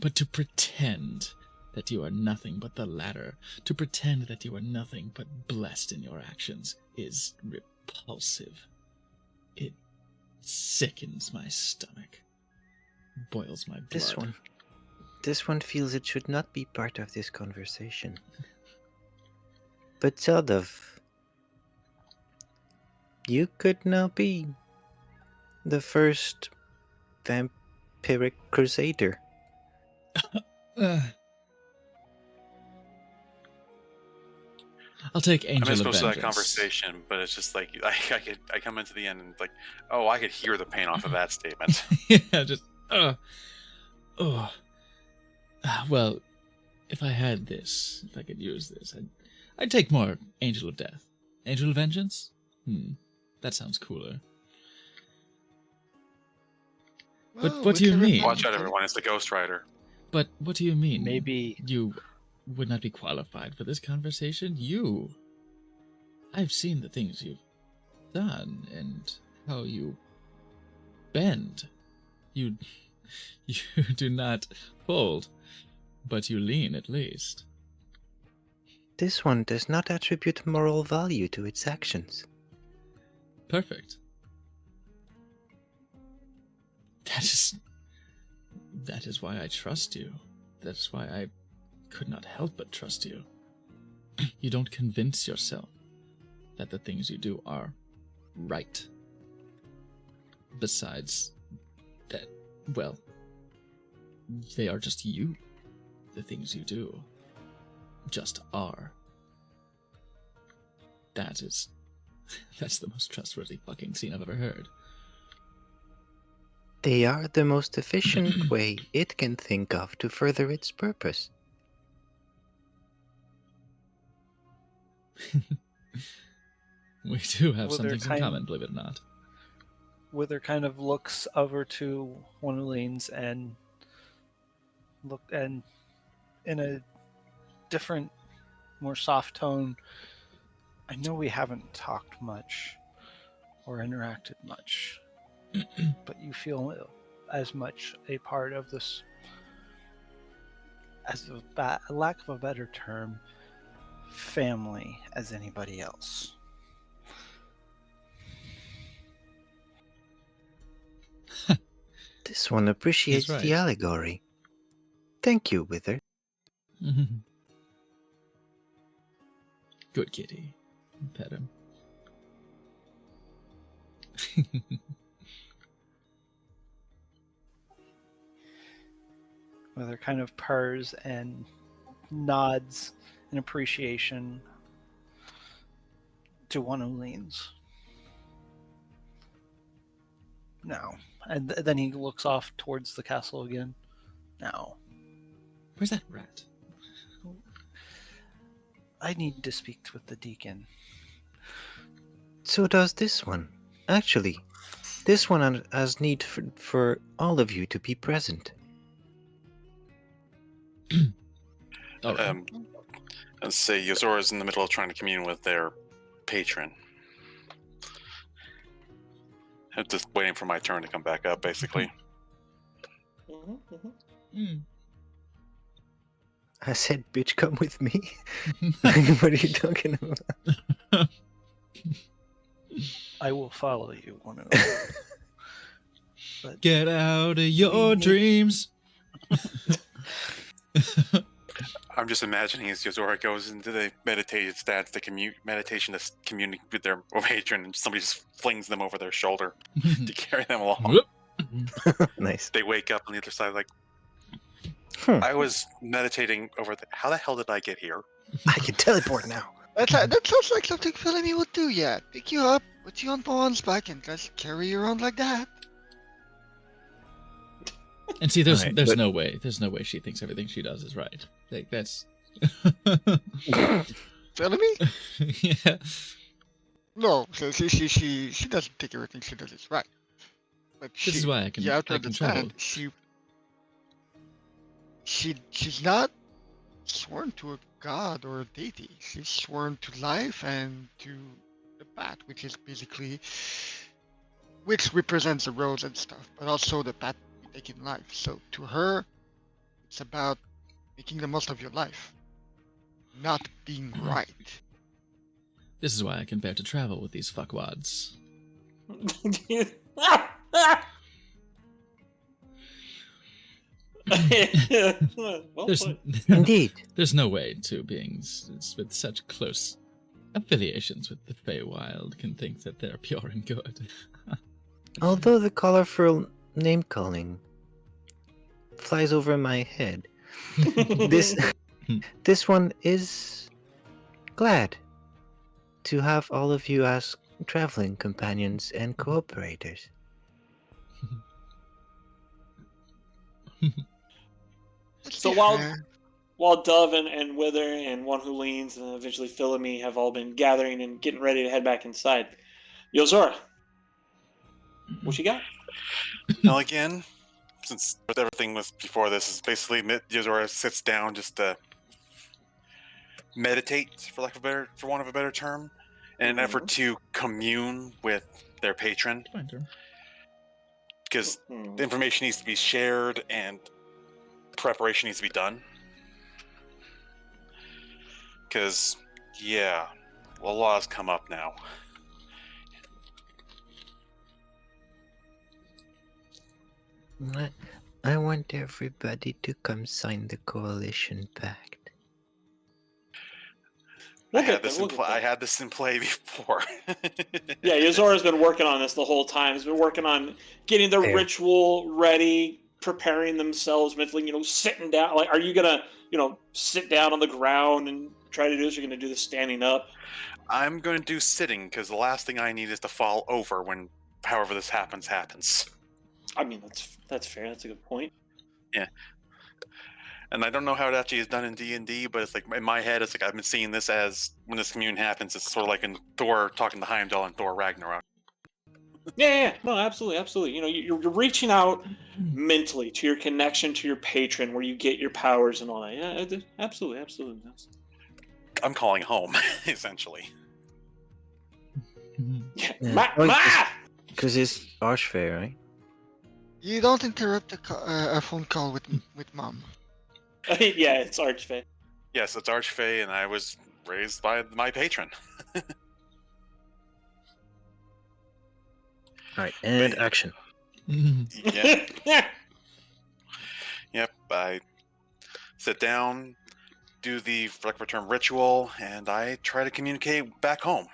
But to pretend that you are nothing but the latter, to pretend that you are nothing but blessed in your actions, is repulsive. It sickens my stomach, boils my blood. This one feels it should not be part of this conversation. But Zeldov, you could now be the first vampiric crusader. I'll take I'm Angel not of supposed to have Vengeance. that conversation, but it's just like I come into the end and like, oh, I could hear the pain off of that statement. Yeah, just well, if I had this, if I could use this, I'd take more Angel of Death. Angel of Vengeance? That sounds cooler. But Well, what do we you can mean? remind Watch out, you. everyone! It's the Ghost Rider. But what do you mean? Maybe You would not be qualified for this conversation? I've seen the things you've done and how you bend. You do not fold, but you lean at least. This one does not attribute moral value to its actions. Perfect. That is why I trust you. That is why I could not help but trust you. You don't convince yourself that the things you do are right. Besides that, well, they are just you. The things you do just are. That's the most trustworthy fucking scene I've ever heard. They are the most efficient way it can think of to further its purpose. We do have Well, some they're things in kind- common, believe it or not. Wither kind of looks over to one who leans and in a different, more soft tone. I know we haven't talked much or interacted much, but you feel as much a part of this, as a lack of a better term, family as anybody else. This one appreciates He's right. the allegory. Thank you, Wither. Good kitty. Pet him. Wither kind of purrs and nods in appreciation to one who leans. Now, and then he looks off towards the castle again. Now, Where's that rat? I need to speak with the deacon. So does this one. Actually, this one has need for all of you to be present. All right. Let's say Yozora's in the middle of trying to commune with their patron. I'm just waiting for my turn to come back up, basically. I said, bitch, come with me. What are you talking about? I will follow you. But Get out of your dreams. I'm just imagining as Yozora goes into the meditative stance, meditation to communicate with their patron, and somebody just flings them over their shoulder to carry them along. Whoop. Nice. They wake up on the other side, like, I was meditating over how the hell did I get here? I can teleport now. That sounds like something Philemy would do, yeah. Pick you up, put you on Bowen's back, and just carry you around like that. And see, there's Alright, there's but- no way she thinks everything she does is right. Like that's Philemy? yeah. No, so she doesn't think everything she does is right. But This is why I can you have to I can travel. understand, she's not sworn to a god or a deity. She's sworn to life and to the path, which is basically which represents the roads and stuff, but also the path you take in life. So to her, it's about making the most of your life, not being right. This is why I can bear to travel with these fuckwads. Well There's put. Indeed. there's no way two beings with such close affiliations with the Feywild can think that they're pure and good. Although the colorful name calling flies over my head, this this one is glad to have all of you as traveling companions and cooperators. So while Dove and Wither and One Who Leans and eventually Philemy have all been gathering and getting ready to head back inside, Yozora, what you got? Now again, since everything was before this, is basically Yozora sits down just to meditate, for want of a better term, in an effort to commune with their patron, Fine, Durham. because the information needs to be shared and preparation needs to be done. Because, yeah, a lot has come up now. I want everybody to come sign the coalition pact. We'll I get had this there, in we'll play. get I there. had this in play before. Yeah, Yozora's been working on this the whole time. He's been working on getting the Fair. ritual ready, preparing themselves mentally, sitting down. Like, are you gonna, sit down on the ground and try to do this? You're gonna do this standing up? I'm going to do sitting because the last thing I need is to fall over when, however this happens. I mean, that's fair. That's a good point. And I don't know how it actually is done in D&D, but it's like in my head, it's like I've been seeing this as when this commune happens. It's sort of like in Thor talking to Heimdall and Thor Ragnarok. Yeah, no, absolutely. You're reaching out mentally to your connection to your patron, where you get your powers and all that. Yeah, absolutely. I'm calling home, essentially. Yeah, Yeah. Because it's Archfey, right? You don't interrupt a phone call with mom. Yeah, it's Archfey. Yes, it's Archfey, and I was raised by my patron. Alright, and action. Yep. Yep. I sit down, do the return ritual, and I try to communicate back home.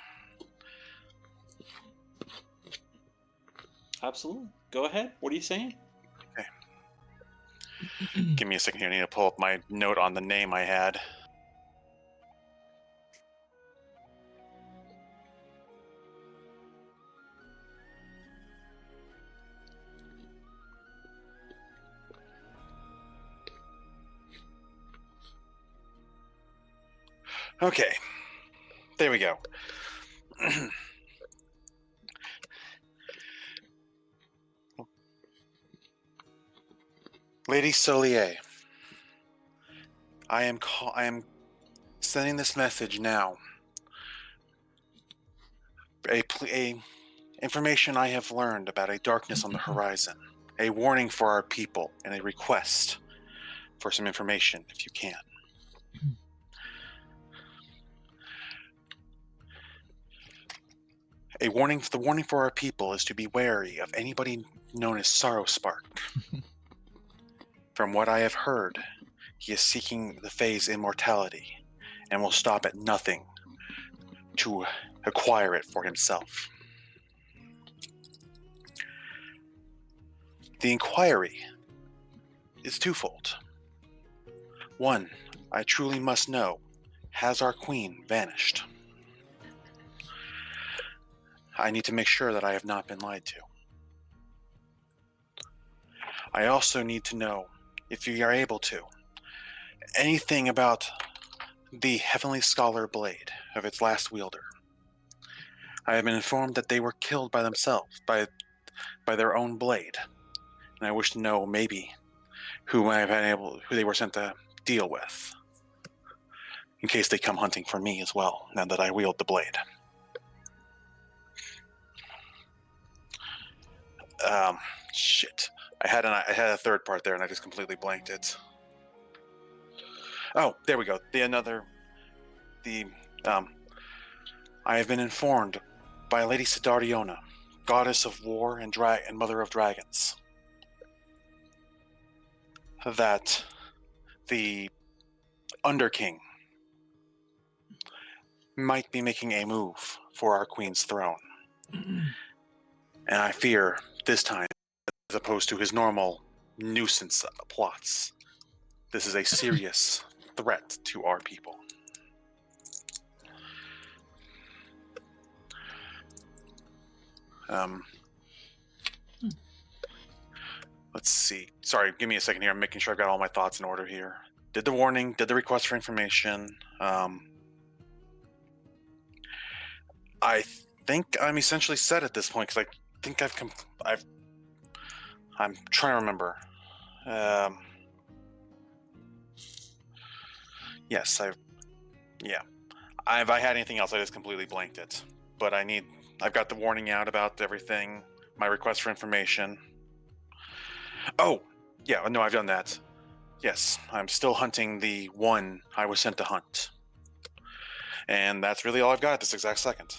Absolutely. Go ahead. What are you saying? Give me a second here. I need to pull up my note on the name I had. Okay. There we go. Lady Solier, I am sending this message now. A information I have learned about a darkness on the horizon, a warning for our people, and a request for some information, if you can. The warning for our people is to be wary of anybody known as Sorrowspark. From what I have heard, he is seeking the Fae's immortality and will stop at nothing to acquire it for himself. The inquiry is twofold. One, I truly must know, has our queen vanished? I need to make sure that I have not been lied to. I also need to know, if you are able to, anything about the Heavenly Scholar blade of its last wielder. I have been informed that they were killed by themselves, by their own blade, and I wish to know maybe who they were sent to deal with, in case they come hunting for me as well, now that I wield the blade. Shit. I had a third part there, and I just completely blanked it. Oh, there we go. I have been informed by Lady Sidariona, goddess of war and mother of dragons, that the Underking might be making a move for our queen's throne. And I fear this time, as opposed to his normal nuisance plots, this is a serious threat to our people. Let's see. Sorry, give me a second here. I'm making sure I've got all my thoughts in order here. Did the warning, did the request for information. I think I'm essentially set at this point, because I think I'm trying to remember. Yes, if I had anything else, I just completely blanked it. But I've got the warning out about everything, my request for information. Oh, yeah, no, I've done that. Yes, I'm still hunting the one I was sent to hunt. And that's really all I've got at this exact second.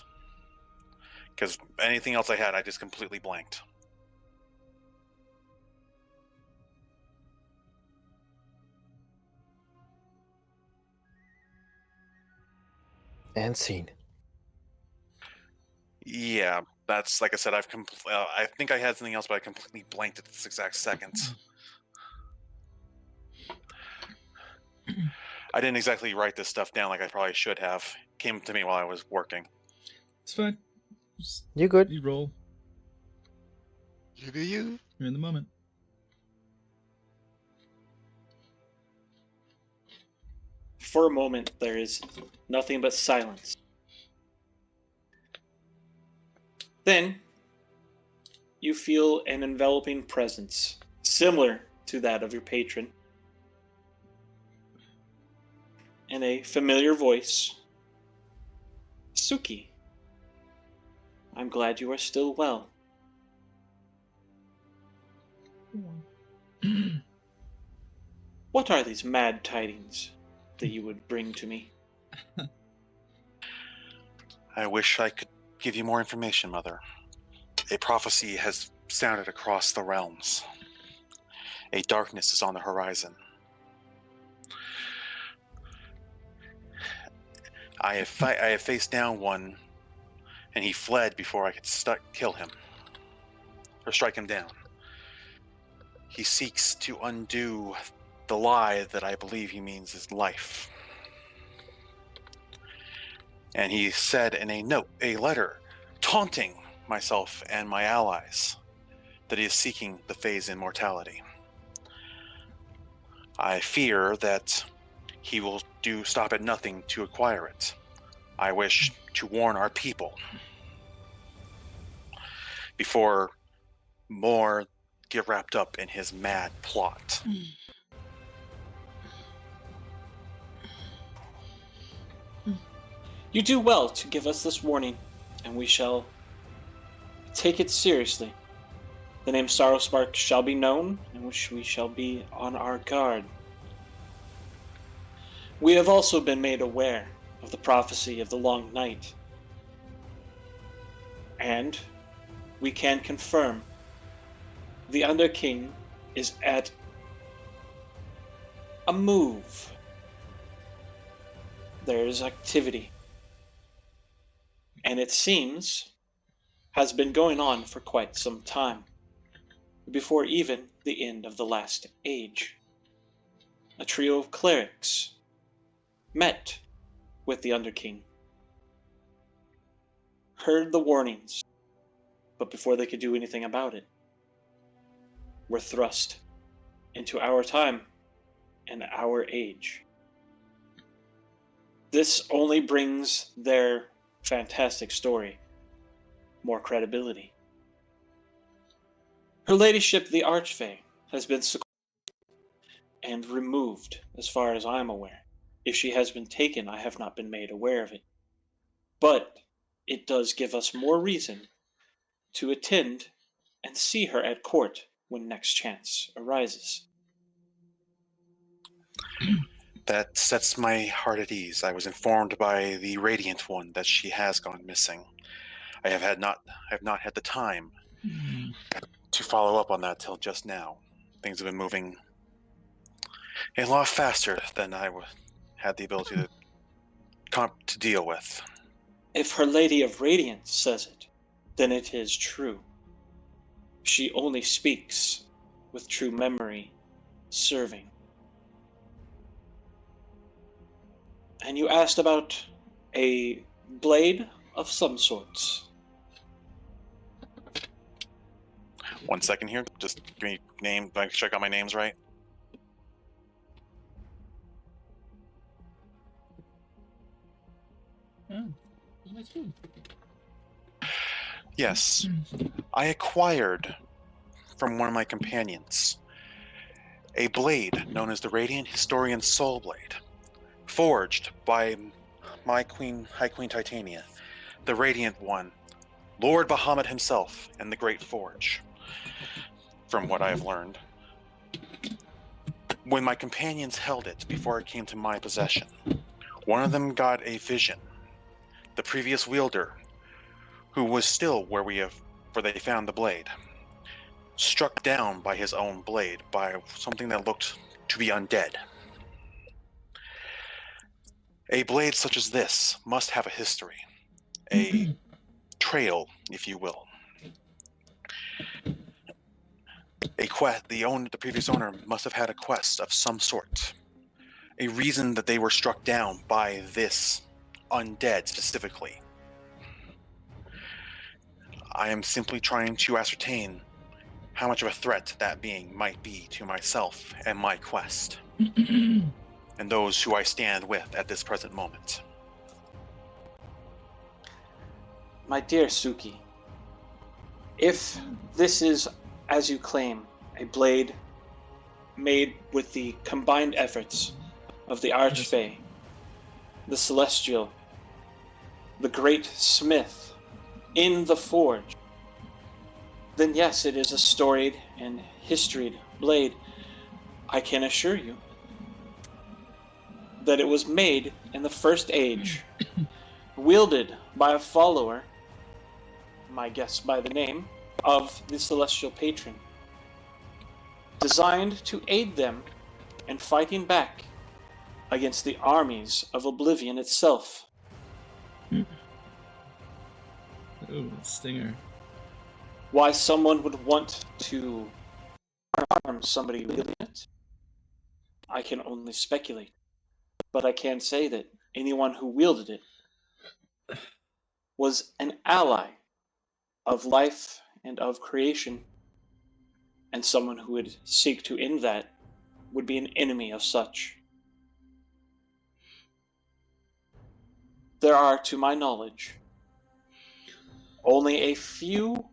Because anything else I had, I just completely blanked. And scene. Yeah, that's, like I said, I think I had something else, but I completely blanked at this exact second. I didn't exactly write this stuff down like I probably should have. It came to me while I was working. It's fine. Just You good? you roll. You do you? You're in the moment. For a moment, there is nothing but silence. Then, you feel an enveloping presence, similar to that of your patron. And a familiar voice. Suki, I'm glad you are still well. What are these mad tidings that you would bring to me? I wish I could give you more information, Mother. A prophecy has sounded across the realms. A darkness is on the horizon. I have faced down one, and he fled before I could kill him, or strike him down. He seeks to undo the lie that I believe he means is life. And he said in a letter, taunting myself and my allies, that he is seeking the phase immortality. I fear that he will stop at nothing to acquire it. I wish to warn our people before more get wrapped up in his mad plot. You do well to give us this warning, and we shall take it seriously. The name Sorrowspark shall be known, and which we shall be on our guard. We have also been made aware of the prophecy of the Long Night, and we can confirm the Underking is at a move. There is activity, and it seems has been going on for quite some time, before even the end of the last age. a trio of clerics met with the Underking, heard the warnings, but before they could do anything about it, were thrust into our time and our age. This only brings their fantastic story more credibility. Her ladyship, the Archfey, has been sequestered and removed, as far as I am aware. If she has been taken, I have not been made aware of it. But it does give us more reason to attend and see her at court when next chance arises. That sets my heart at ease. I was informed by the Radiant One that she has gone missing. I have not had the time to follow up on that till just now. Things have been moving a lot faster than I had the ability to deal with. If her Lady of Radiance says it, then it is true. She only speaks with true memory serving. And you asked about a blade of some sorts. 1 second here. Just give me name. I check out my names right. Oh, that's good. Yes, I acquired from one of my companions a blade known as the Radiant Historian Soul Blade, forged by my queen, High Queen Titania, the Radiant One, Lord Bahamut himself, and the Great Forge. From what I have learned, when my companions held it before it came to my possession, one of them got a vision. The previous wielder, who was still where they found the blade, struck down by his own blade by something that looked to be undead. A blade such as this must have a history, a trail, if you will. The previous owner must have had a quest of some sort, a reason that they were struck down by this undead specifically. I am simply trying to ascertain how much of a threat that being might be to myself and my quest, and those who I stand with at this present moment. My dear Suki, if this is, as you claim, a blade made with the combined efforts of the Archfey, the Celestial, the Great Smith, in the Forge, then yes, it is a storied and historied blade. I can assure you that it was made in the First Age, wielded by a follower, my guess by the name, of the Celestial Patron, designed to aid them in fighting back against the armies of Oblivion itself. Ooh, stinger. Why someone would want to harm somebody wielding it, I can only speculate. But I can say that anyone who wielded it was an ally of life and of creation, and someone who would seek to end that would be an enemy of such. There are, to my knowledge, only a few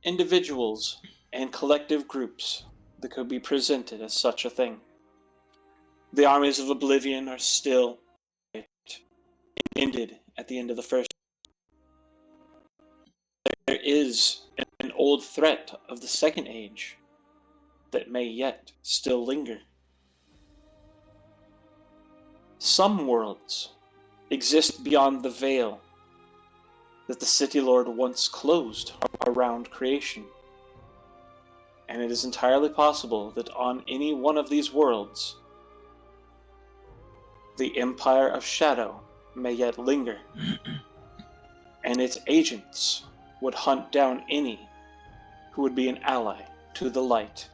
individuals and collective groups that could be presented as such a thing. The armies of Oblivion are still ended at the end of the First. There is an old threat of the Second Age that may yet still linger. Some worlds exist beyond the veil that the City Lord once closed around creation. And it is entirely possible that on any one of these worlds, the Empire of Shadow may yet linger, and its agents would hunt down any who would be an ally to the light.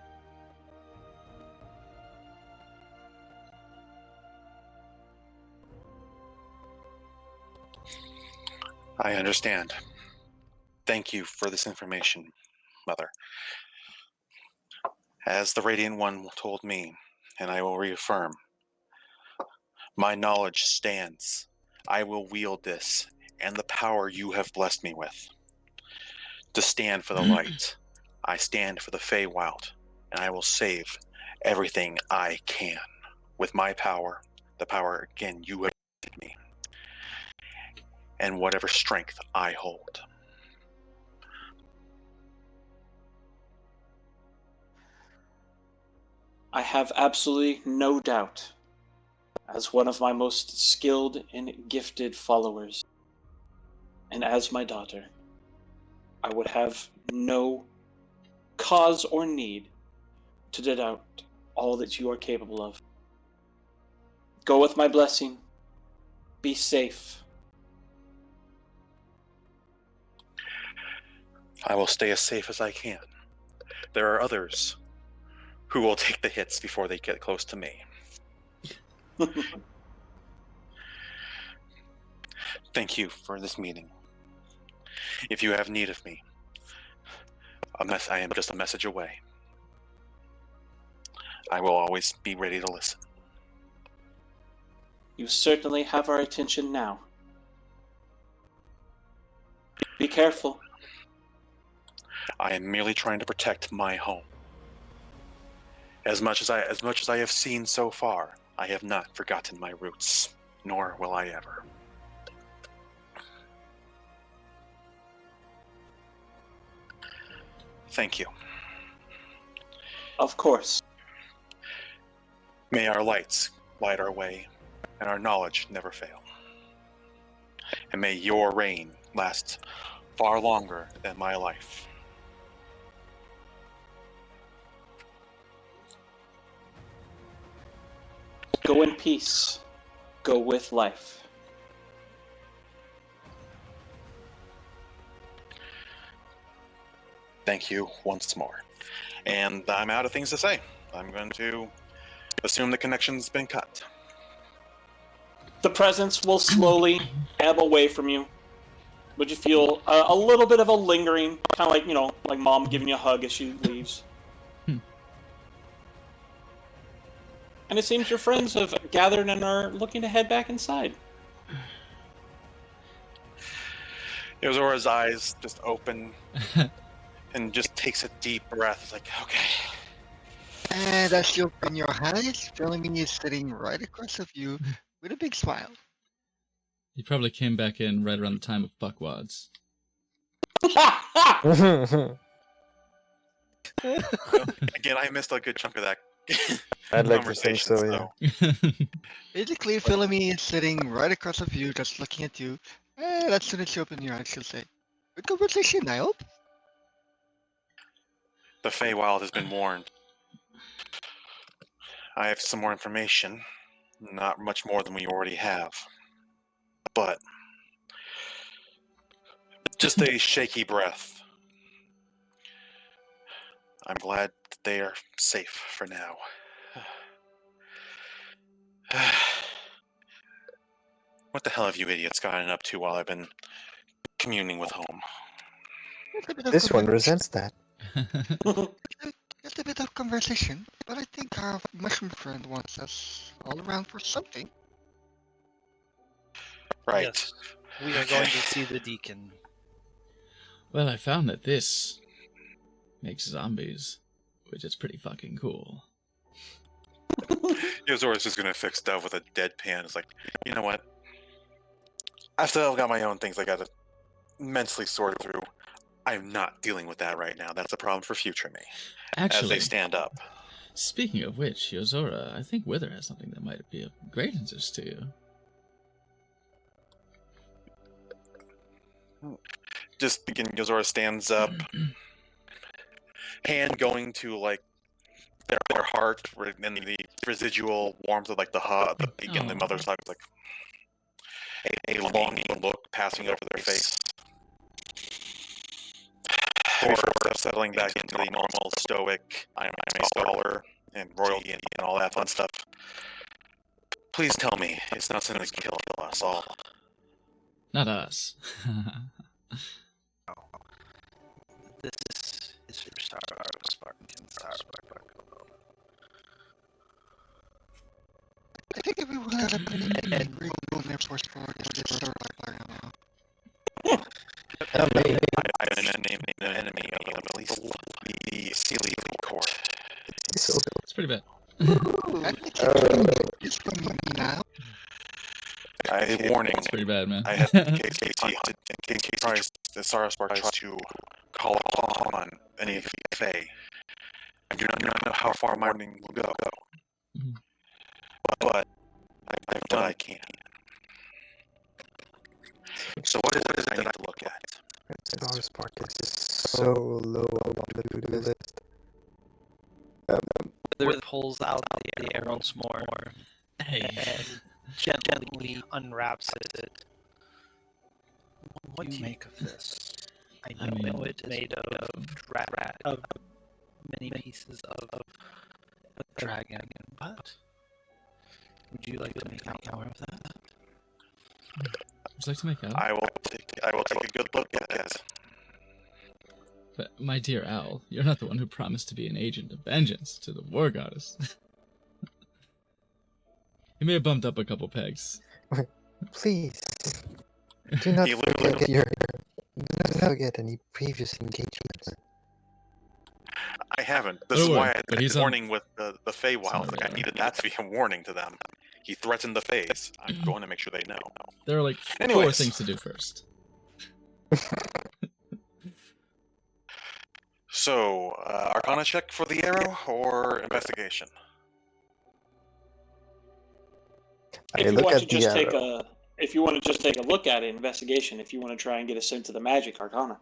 I understand. Thank you for this information, Mother. As the Radiant One told me, and I will reaffirm, my knowledge stands. I will wield this and the power you have blessed me with to stand for the light. I stand for the Feywild, and I will save everything I can with my power, the power, again, you have given me, and whatever strength I hold. I have absolutely no doubt, as one of my most skilled and gifted followers, and as my daughter, I would have no cause or need to doubt all that you are capable of. Go with my blessing. Be safe. I will stay as safe as I can. There are others who will take the hits before they get close to me. Thank you for this meeting. If you have need of me, I am just a message away. I will always be ready to listen. You certainly have our attention now. Be careful. I am merely trying to protect my home. As much as I have seen so far, I have not forgotten my roots, nor will I ever. Thank you. Of course. May our lights light our way, and our knowledge never fail. And may your reign last far longer than my life. Go in peace. Go with life. Thank you once more. And I'm out of things to say. I'm going to assume the connection's been cut. The presence will slowly ebb away from you. Would you feel a little bit of a lingering, kind of like, like mom giving you a hug as she leaves? And it seems your friends have gathered and are looking to head back inside. Yozora's eyes just open and just takes a deep breath. It's like, okay. And as you open your eyes, Philomene is sitting right across of you with a big smile. He probably came back in right around the time of fuckwads. Again, I missed a good chunk of that. I'd like to think so, yeah. Basically, Philomene is sitting right across of you, just looking at you. And as soon as you open your eyes, she'll say, "Good conversation, I hope." The Feywild has been warned. I have some more information. Not much more than we already have. But just a shaky breath. I'm glad that they are safe for now. What the hell have you idiots gotten up to while I've been communing with home? This one resents that. Just a bit of conversation, but I think our mushroom friend wants us all around for something. Right. Yes, we are going to see the deacon. Well, I found that this makes zombies, which is pretty fucking cool. Yozora's just gonna fix Dove with a deadpan. It's like, you know what? I've still got my own things I gotta mentally sort through. I'm not dealing with that right now. That's a problem for future me. As Actually, they stand up. speaking of which, Yozora, I think Wither has something that might be of great interest to you. Just again, Yozora stands up, hand going to like their heart, and the residual warmth of like the beak and the mother's hug, like a longing look passing over their face. Before settling back into the normal stoic, I'm a scholar and royalty and all that fun stuff. Please tell me it's not something that can kill us all. Not us. This is for Spartan. I think everyone got a pretty and remove their force forward is just sort of like now. I've been named the enemy of at least the Sealy Court. It's pretty bad. It's from me now. A warning. It's pretty bad, man. I have in case the Sarasbar tries to call upon any of the Fae. I do not know how far my warning will go. Mhm. But I've done what I can. So what is it that I need to look at? Star Spark is so low on the to-do list. Wither pulls out the arrow once more Hey. and gently unwraps it. What do you make of this? I know it's made of many pieces of a dragon, but would you like to make out more of that? Would you like to make out? I will take a good look at it. But, my dear Owl, you're not the one who promised to be an agent of vengeance to the war goddess. He may have bumped up a couple pegs. Please, do not He literally- forget any previous engagements. I haven't. This Oh, is why I but did he's the on- warning with the Feywild. Somewhere Like, I there. needed that to be a warning to them. He threatened the Fays. I'm going to make sure they know. There are like 4 Anyways. things to do first. So, Arcana check for the arrow or investigation? If I you look want at to the just take arrow. if you want to just take a look at it, investigation. If you want to try and get us into the magic arcana.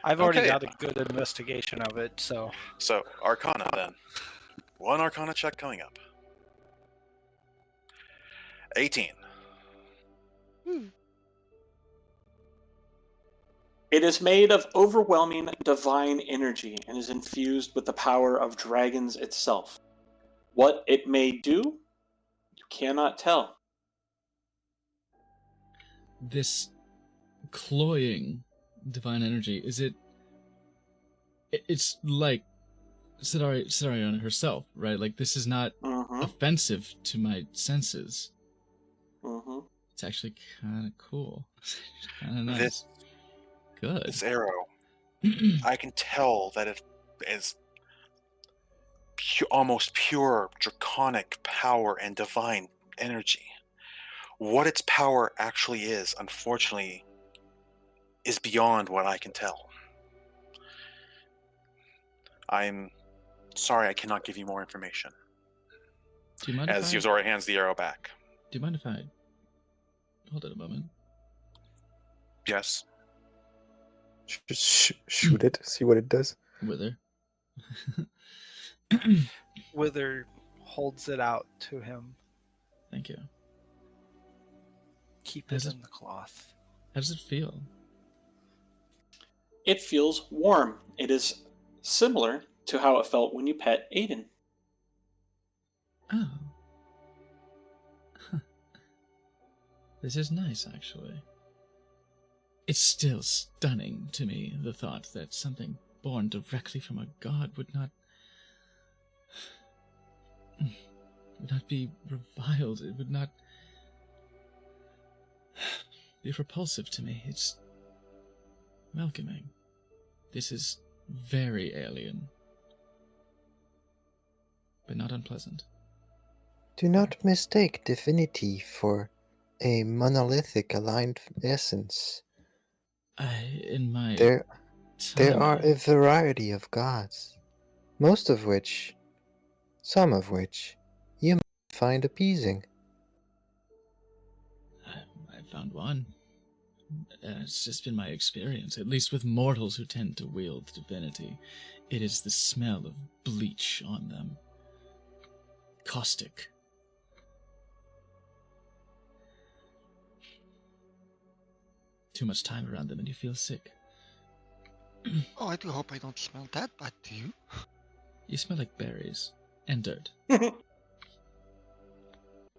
I've already Okay. got a good investigation of it, so So, Arcana then. One Arcana check coming up. 18. It is made of overwhelming divine energy and is infused with the power of dragons itself. What it may do, you cannot tell. This cloying divine energy, is it... It's like Sidariona herself, right? Like, this is not Mm-hmm. offensive to my senses. Mm-hmm. It's actually kind of cool. Kind of nice. This- Good. This arrow, I can tell that it is almost pure draconic power and divine energy. What its power actually is, unfortunately, is beyond what I can tell. I'm sorry I cannot give you more information. Do you mind As if Yozora hands the arrow back. Do you mind if I hold it a moment? Yes. Just shoot it, see what it does. Wither. Wither holds it out to him. Thank you. Keep Is it it- in the cloth. How does it feel? It feels warm. It is similar to how it felt when you pet Aiden. Oh. Huh. This is nice, actually. It's still stunning to me, the thought that something born directly from a god would not be reviled. It would not be repulsive to me. It's welcoming. This is very alien, but not unpleasant. Do not mistake divinity for a monolithic aligned essence. In my There time, are a variety of gods, some of which, you might find appeasing. I found one. It's just been my experience, at least with mortals who tend to wield divinity. It is the smell of bleach on them. Caustic. Too much time around them and you feel sick. Oh, I do hope I don't smell that bad, do you? You smell like berries and dirt. Well,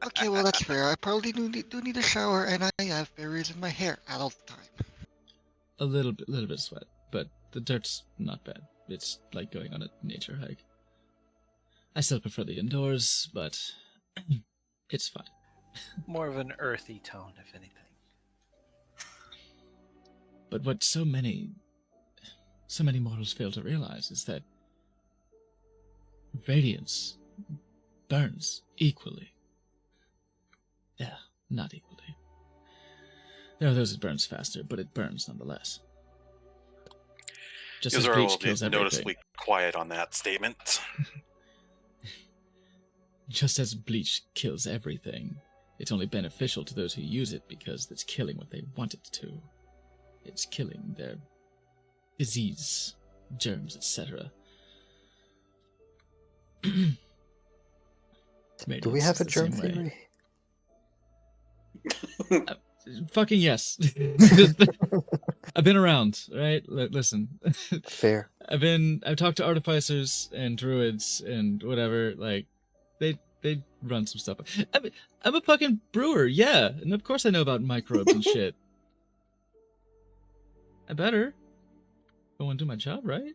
Okay, well that's fair. I probably do need a shower, and I have berries in my hair at all the time. A little bit of sweat, but the dirt's not bad. It's like going on a nature hike. I still prefer the indoors, but it's fine. More of an earthy tone, if anything. But what so many mortals fail to realize is that radiance burns equally. Yeah, not equally. There are those it burns faster, but it burns nonetheless. Just as Yozora bleach will be kills everything. noticeably quiet on that statement. Just as bleach kills everything, it's only beneficial to those who use it because it's killing what they want it to. It's killing their disease, germs, etc. Do we have a germ theory? Fucking yes. I've been around, right? Listen. Fair. I've talked to artificers and druids and whatever, like they run some stuff. I'm a fucking brewer, yeah. And of course I know about microbes and shit. I better. I want to do my job, right?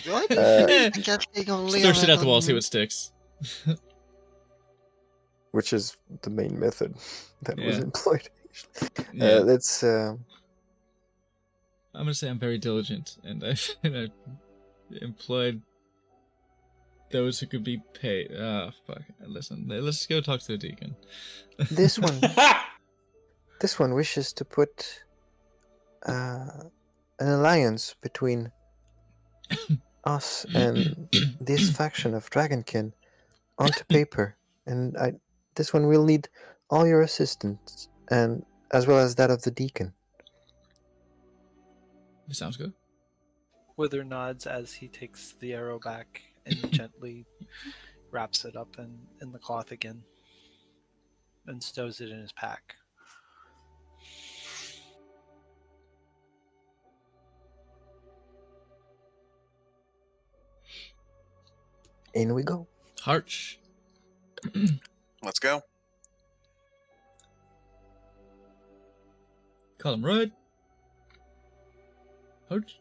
What? Casting only Throw on shit a- at the wall, see on- what sticks. Which is the main method that was Yeah. employed. Yeah. That's I'm gonna say I'm very diligent, and I've employed those who could be paid. Ah, fuck. Listen, let's go talk to the deacon. this one. This one wishes to put an alliance between us and this faction of Dragonkin onto paper, and this one will need all your assistance, and as well as that of the deacon. Sounds good. Wither nods as he takes the arrow back and gently wraps it up in the cloth again and stows it in his pack. In we go. Harch. Let's go. Call him Rud. Harch.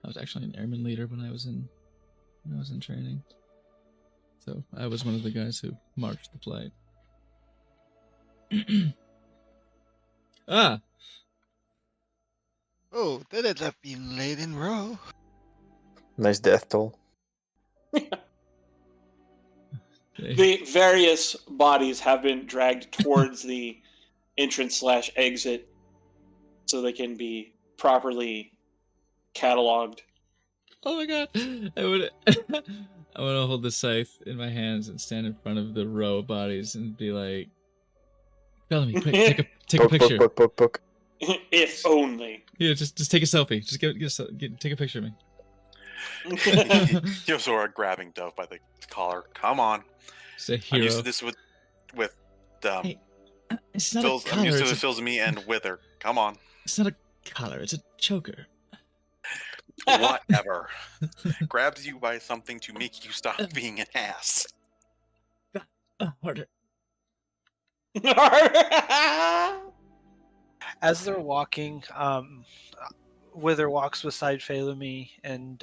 I was actually an airman leader when I was in training. So I was one of the guys who marched the flight. Ah! Oh, that ends up being laid in row. Nice death toll. The various bodies have been dragged towards the entrance/exit so they can be properly cataloged. Oh my god! I would hold the scythe in my hands and stand in front of the row of bodies and be like, Bellamy, quick, take a picture. Poke. If only. Yeah, just take a selfie. Just take a picture of me. Yozora grabbing Dove by the collar. Come on. Say I'm hero. used to this with Hey, it's not Phil's, a I'm collar. used to It's, this Phil's me and Wither. Come on. it's not a collar. It's a choker. Whatever. Grabs you by something to make you stop being an ass. Harder. As they're walking, Wither walks beside Phalumi and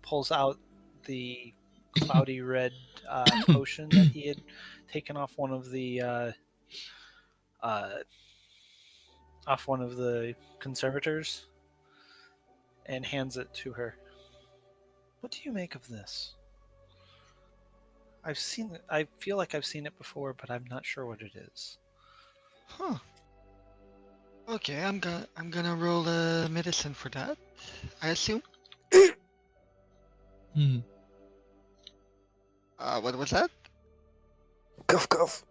pulls out the cloudy red potion that he had taken off one of the conservators and hands it to her. What do you make of this? I've seen it. I feel like I've seen it before, but I'm not sure what it is. Huh. Okay, I'm gonna roll a medicine for that. I assume. Hmm. What was that? Cough.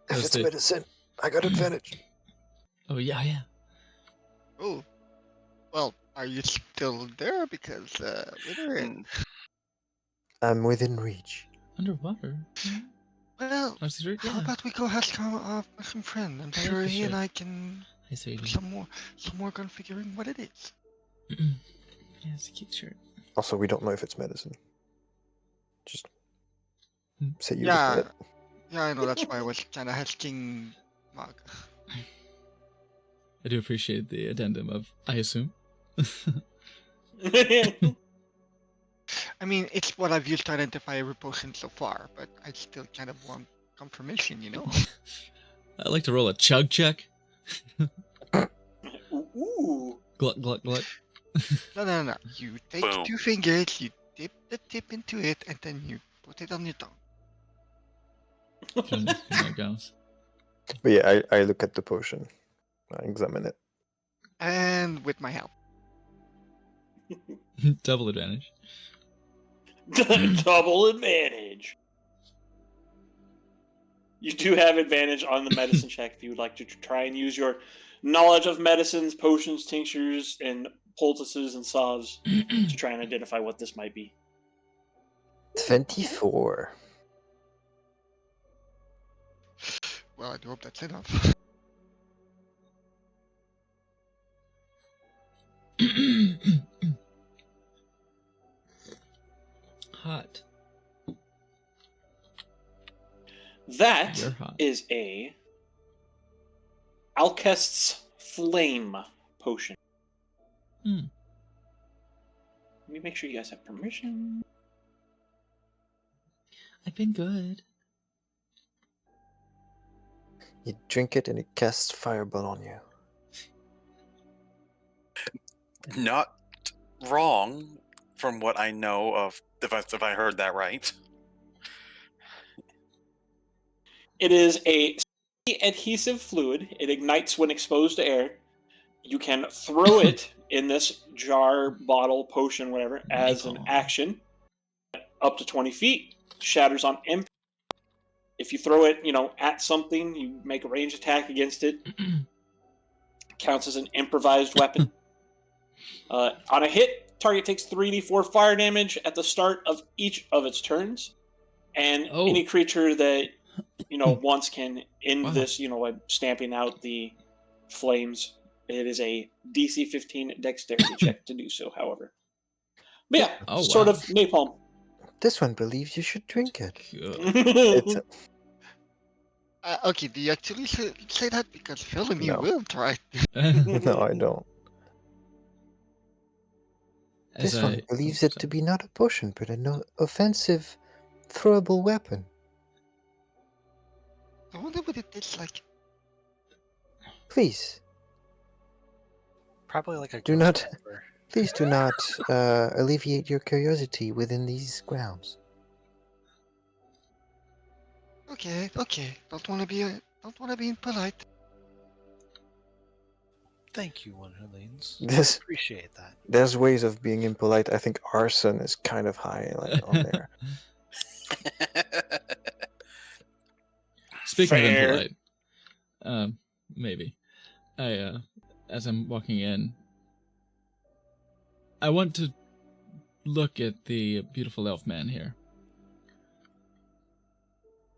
If How's it's the- medicine, I got advantage. Oh yeah. Oh, well, are you still there? Because we're in. I'm within reach. Underwater. Well, Nice to how about we go ask some friend, and Sure, sure he and sure. I can I see. do some more gun figuring what it is. Yeah, it's a cute shirt. Also, we don't know if it's medicine. Just say you looked Yeah, at it. yeah, I know. That's why I was kind of asking Mark. I do appreciate the addendum of I assume. I mean, it's what I've used to identify every potion so far, but I still kind of want confirmation, you know? I like to roll a chug check. Ooh. Gluck gluck gluck. No. You take Boom. 2 fingers, you dip the tip into it, and then you put it on your tongue. Here it goes. But yeah, I look at the potion. I examine it. And with my help. Double advantage. Double advantage. You do have advantage on the medicine check if you would like to try and use your knowledge of medicines, potions, tinctures, and poultices and salves to try and identify what this might be. 24. Well, I do hope that's enough. Hot. That You're hot. is a Alkest's Flame potion. Hmm. Let me make sure you guys have permission. I've been good. You drink it and it casts fireball on you. Not wrong from what I know of, if I heard that right. It is a adhesive fluid. It ignites when exposed to air. You can throw it in this jar, bottle, potion, whatever, as an Napalm. action. Up to 20 feet. Shatters on impact. If you throw it, at something, you make a range attack against it. Counts as an improvised weapon. On a hit, target takes 3d4 fire damage at the start of each of its turns. And Oh. any creature that once can end Wow. this, by stamping out the flames. It is a DC 15 dexterity check to do so, however. But yeah, Oh, sort wow. of napalm. This one believes you should drink it. Good. It's Okay, do you actually say that? Because Phil and you No. will try. no, I don't. As This one believes it to be not a potion, but an offensive, throwable weapon. I wonder what it tastes like. Please, Probably like a Do ghost not- pepper. please do not alleviate your curiosity within these grounds. Okay. Don't want to be impolite. Thank you, one who leans. This Appreciate that. There's ways of being impolite. I think arson is kind of high on there. Speaking Fair. of impolite, maybe I, as I'm walking in, I want to look at the beautiful elf man here.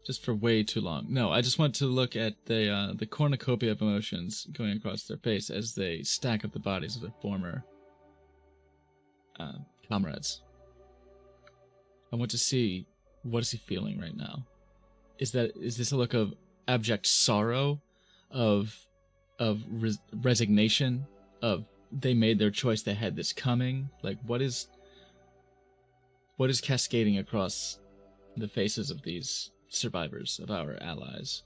Just for way too long. No, I just want to look at the cornucopia of emotions going across their face as they stack up the bodies of their former comrades. I want to see, what is he feeling right now? Is this a look of abject sorrow, of resignation, of they made their choice, they had this coming? Like, what is cascading across the faces of these survivors, of our allies?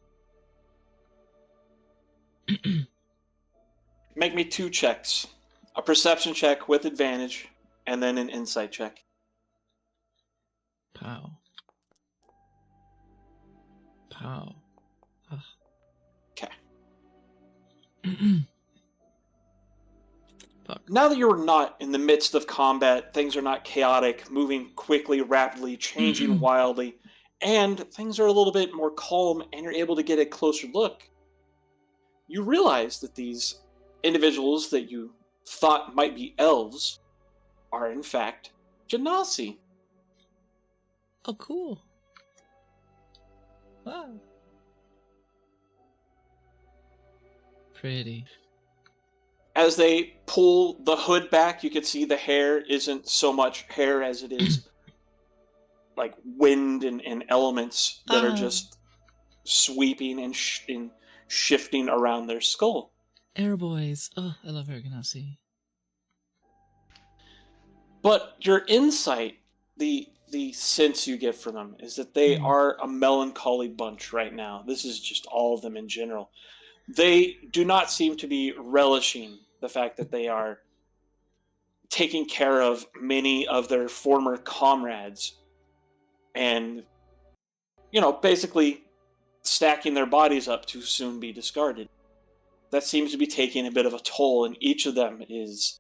Make me 2 checks. A perception check with advantage, and then an insight check. Pow. Okay. Fuck. Now that you're not in the midst of combat, things are not chaotic, moving quickly, rapidly, changing wildly, and things are a little bit more calm, and you're able to get a closer look, you realize that these individuals that you thought might be elves are in fact Genasi. Oh, cool. Wow. Pretty. As they pull the hood back, you can see the hair isn't so much hair as it is like wind and elements that are just sweeping and shifting around their skull. Air boys. Oh, I love Ergonasi. But your insight, the sense you get from them is that they are a melancholy bunch right now. This is just all of them in general. They do not seem to be relishing the fact that they are taking care of many of their former comrades and, basically stacking their bodies up to soon be discarded. That seems to be taking a bit of a toll, and each of them is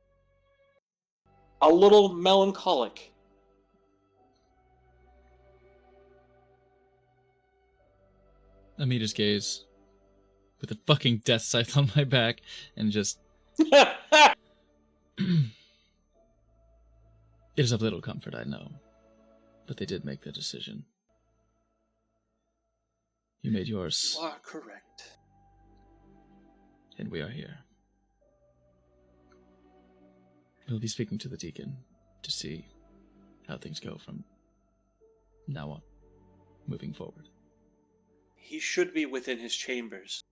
a little melancholic. I meet his gaze with a fucking death scythe on my back and just. It is of little comfort, I know, but they did make their decision. You made yours. You are correct. And we are here. We'll be speaking to the deacon to see how things go from now on, moving forward. He should be within his chambers.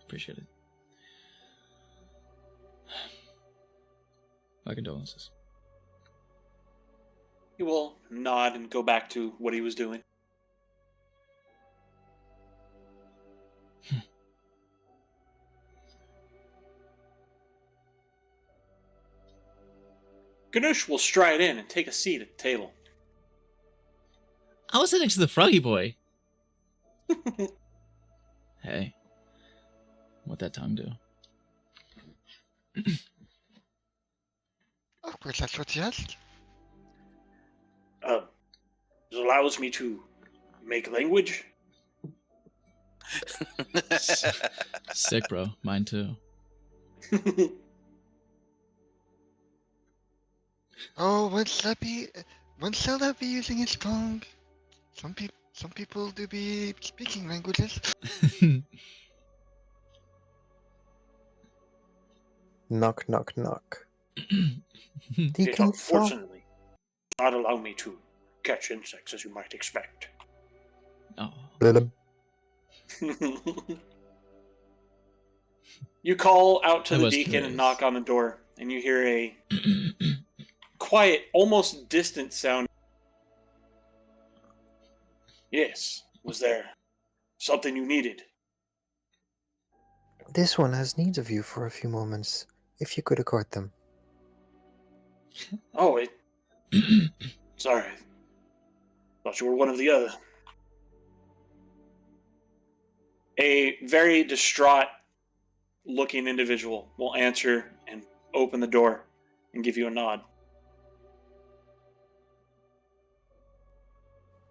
Appreciate it. My condolences. He will nod and go back to what he was doing. Ganush will stride in and take a seat at the table. I was sitting next to the froggy boy. Hey. What that tongue do? Of course, that's what you asked. It allows me to make language. Sick, bro. Mine too. Oh, won't Zelda be using his tongue? Some people do be speaking languages. Knock, knock, knock. It Deacon Frog. unfortunately does not allow me to catch insects as you might expect. Oh. You call out to I the was deacon and curious. knock on the door, and you hear a quiet, almost distant sound. Yes, was there something you needed? This one has needs of you for a few moments, if you could accord them. Oh, sorry. Thought you were one of the other. A very distraught looking individual will answer and open the door and give you a nod.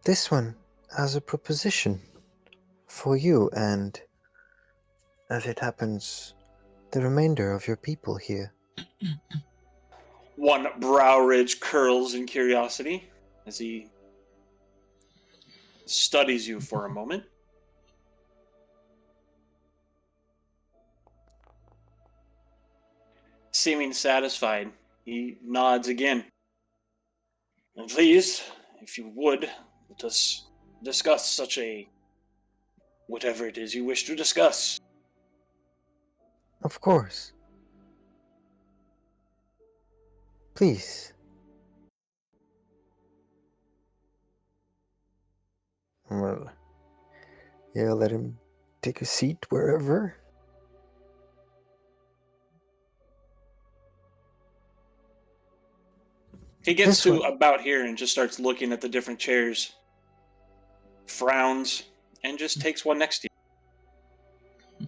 This one has a proposition for you and, as it happens, the remainder of your people here. One brow ridge curls in curiosity as he studies you for a moment. Seeming satisfied, he nods again. And please, if you would, let us discuss such a whatever it is you wish to discuss. Of course. Please. Well, yeah, let him take a seat wherever. He gets This to one. about here and just starts looking at the different chairs, frowns, and just takes one next to you.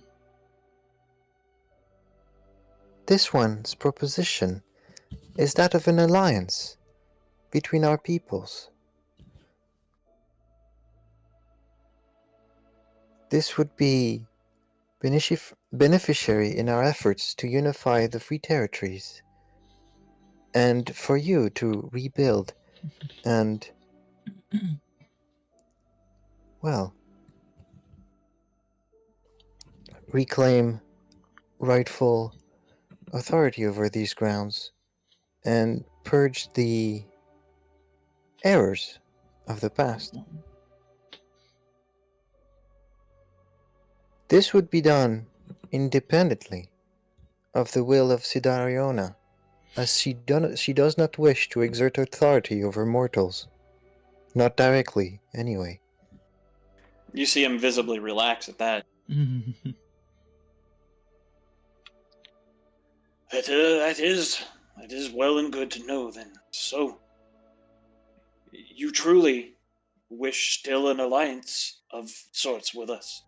This one's proposition is that of an alliance between our peoples. This would be beneficiary in our efforts to unify the Free Territories, and for you to rebuild and, well, reclaim rightful authority over these grounds and purge the errors of the past. This would be done independently of the will of Sidariona, as she does not wish to exert authority over mortals. Not directly, anyway. You see him visibly relax at that. That is well and good to know then. So, you truly wish still an alliance of sorts with us.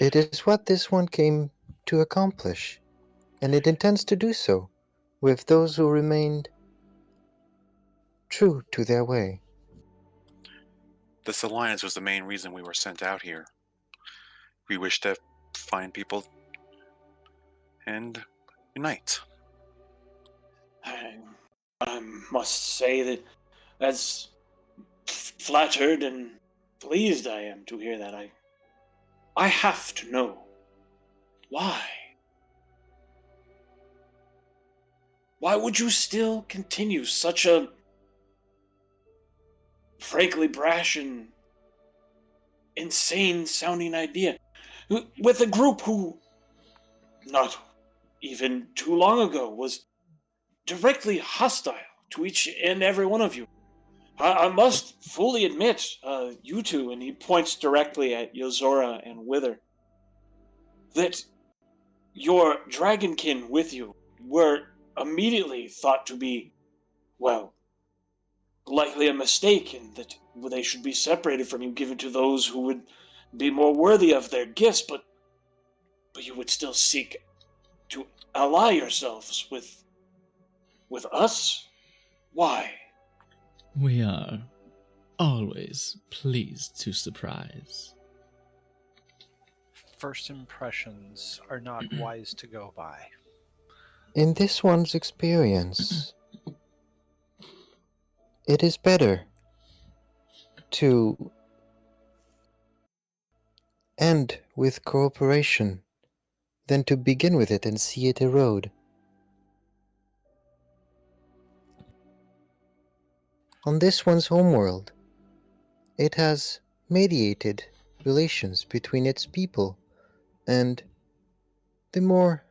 It is what this one came to accomplish, and it intends to do so with those who remained true to their way. This alliance was the main reason we were sent out here. We wish to find people and unite. I must say that as flattered and pleased I am to hear that. I have to know why. Why would you still continue such a frankly brash and insane sounding idea with a group who not even too long ago was directly hostile to each and every one of you? I must fully admit, you two, and he points directly at Yozora and Wither, that your dragonkin with you were immediately thought to be, well, likely a mistake, and that they should be separated from you, given to those who would be more worthy of their gifts, but you would still seek to ally yourselves with us? Why? We are always pleased to surprise. First impressions are not wise to go by. In this one's experience, it is better to end with cooperation than to begin with it and see it erode. On this one's homeworld, it has mediated relations between its people and the more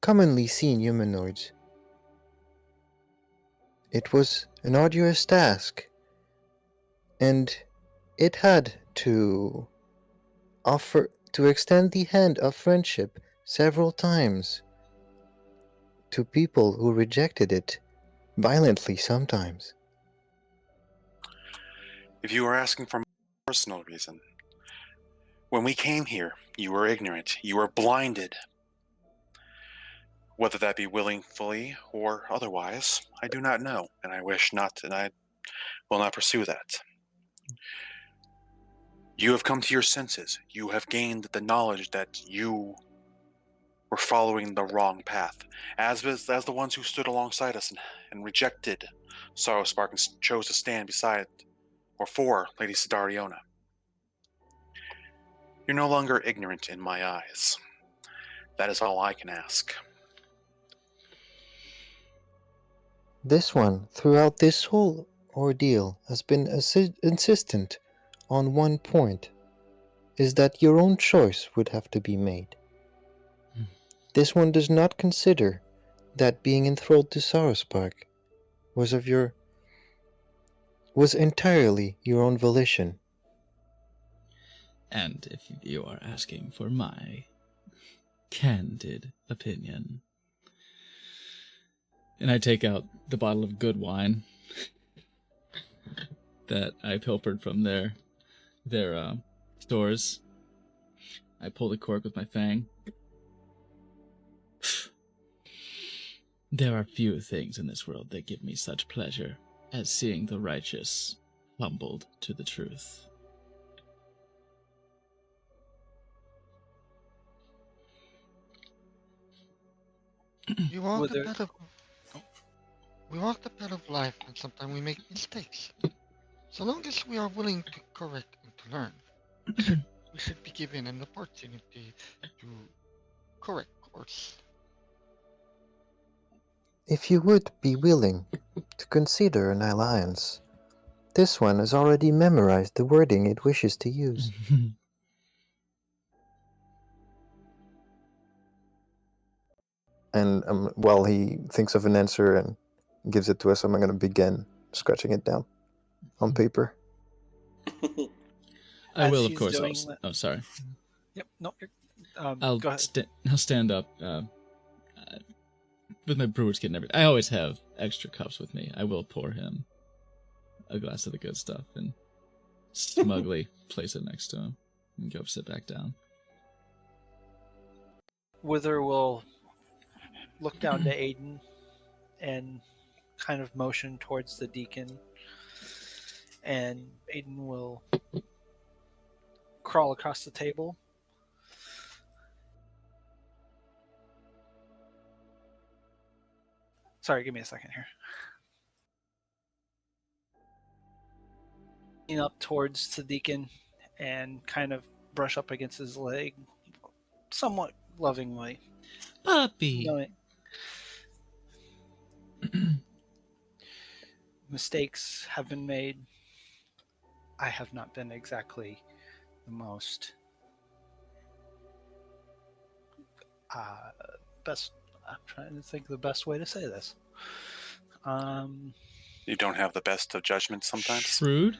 commonly seen humanoids. It was an arduous task, and it had to extend the hand of friendship several times to people who rejected it violently sometimes. If you are asking for a personal reason, when we came here, you were ignorant, you were blinded. Whether that be willingly or otherwise, I do not know, and I wish not, and I will not pursue that. You have come to your senses. You have gained the knowledge that you were following the wrong path, as the ones who stood alongside us and rejected Sorrowspark and chose to stand beside or for Lady Sidariona. You're no longer ignorant in my eyes. That is all I can ask. This one, throughout this whole ordeal, has been insistent on one point, is that your own choice would have to be made. This one does not consider that being enthralled to Sorrowspark was entirely your own volition. And if you are asking for my candid opinion, and I take out the bottle of good wine that I pilfered from their stores. I pull the cork with my fang. There are few things in this world that give me such pleasure as seeing the righteous humbled to the truth. We walk Whether- the path of life, and sometimes we make mistakes. So long as we are willing to correct and to learn, We should be given an opportunity to correct course. If you would be willing to consider an alliance, this one has already memorized the wording it wishes to use. And while he thinks of an answer and gives it to us, I'm going to begin scratching it down on paper. I As will, of he's course. doing Also, that- oh, sorry. Yep. No. I'll Go ahead. I'll stand up with my brewer's kit and everything. I always have extra cups with me. I will pour him a glass of the good stuff and smugly place it next to him and go sit back down. Wither will look down to Aiden and kind of motion towards the deacon, and Aiden will crawl across the table. Sorry, give me a second here. Up towards the deacon and kind of brush up against his leg, somewhat lovingly. Puppy. Knowing mistakes have been made. I have not been exactly the most best. I'm trying to think of the best way to say this. You don't have the best of judgment sometimes. Shrewd.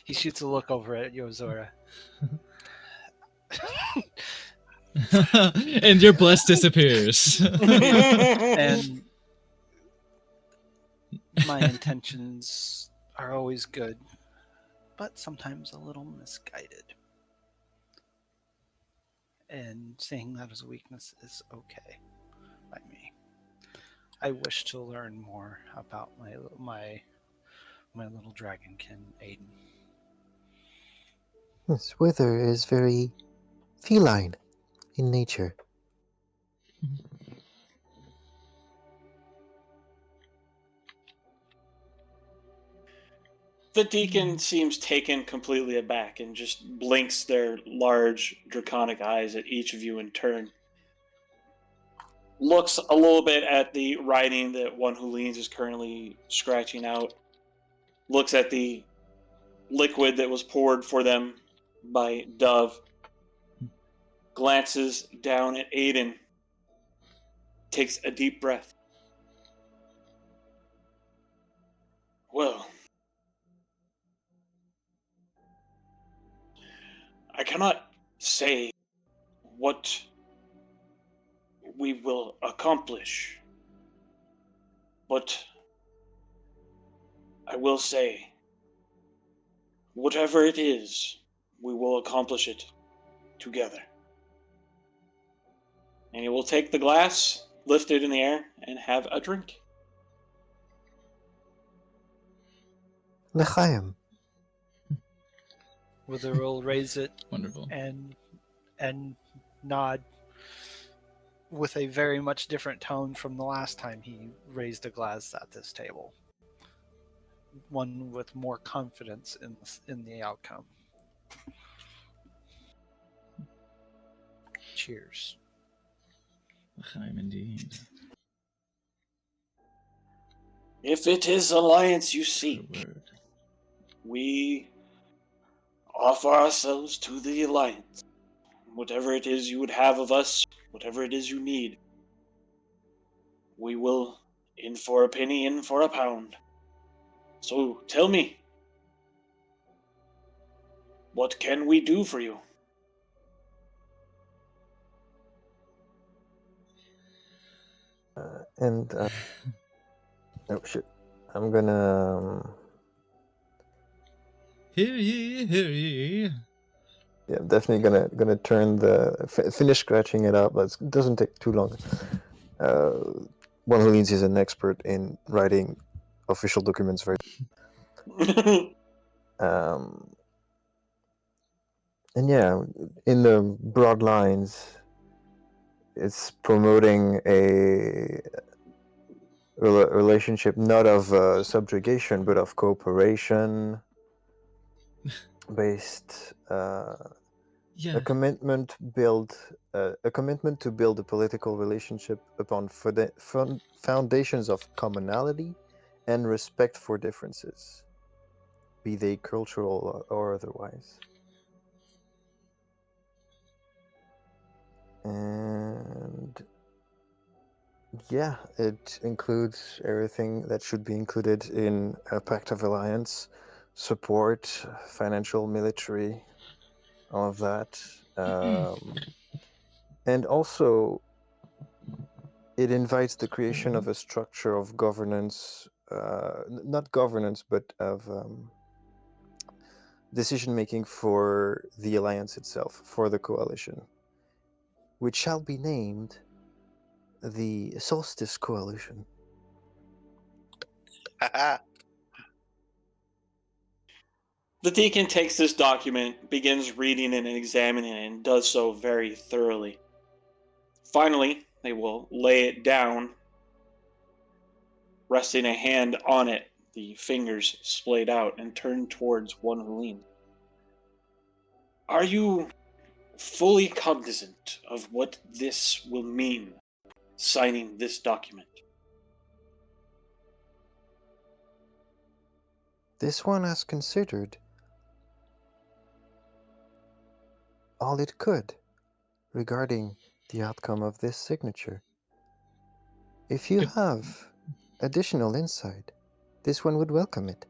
He shoots a look over at Yozora. And your bless disappears. And my intentions are always good, but sometimes a little misguided. And seeing that as a weakness is okay by me. I wish to learn more about my little dragonkin, Aiden. This Wither is very feline in nature. The deacon seems taken completely aback and just blinks their large draconic eyes at each of you in turn. Looks a little bit at the writing that one who leans is currently scratching out. Looks at the liquid that was poured for them by Dove. Glances down at Aiden. Takes a deep breath. Well, I cannot say what we will accomplish, but I will say, whatever it is, we will accomplish it together. And he will take the glass, lift it in the air, and have a drink. L'chaim. Wither will raise it Wonderful. and nod with a very much different tone from the last time he raised a glass at this table. One with more confidence in the outcome. Cheers. I'm indeed. If it is alliance you Good seek, word. we offer ourselves to the alliance. Whatever it is you would have of us, whatever it is you need, we will in for a penny, in for a pound. So tell me, what can we do for you? Oh shit. I'm gonna. Hear ye, hear ye. Yeah, I'm definitely gonna turn finish scratching it up. It doesn't take too long. One who leans is an expert in writing official documents. And yeah, in the broad lines, it's promoting a relationship not of subjugation but of cooperation, based Yeah. a commitment to build a political relationship upon foundations of commonality and respect for differences, be they cultural or otherwise. And yeah, it includes everything that should be included in a pact of alliance: support, financial, military, all of that. And also, it invites the creation of a structure of governance, not governance, but of decision making for the alliance itself, for the coalition, which shall be named the Solstice Coalition. The deacon takes this document, begins reading it and examining it, and does so very thoroughly. Finally, they will lay it down, resting a hand on it, the fingers splayed out, and turn towards one Helene. Are you fully cognizant of what this will mean, signing this document? This one has considered all it could regarding the outcome of this signature. If you Good. have additional insight, this one would welcome it.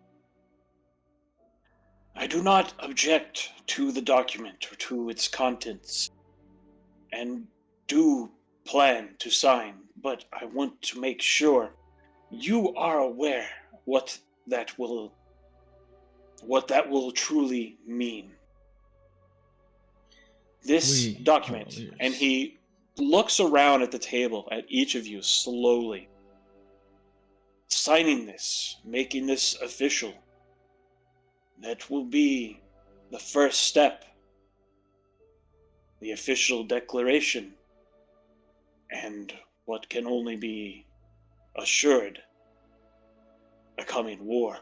I do not object to the document or to its contents, and do plan to sign, but I want to make sure you are aware what that will truly mean. This We are document, all ears. and he looks around at the table at each of you slowly. Signing this, making this official, that will be the first step, the official declaration, and what can only be assured a coming war.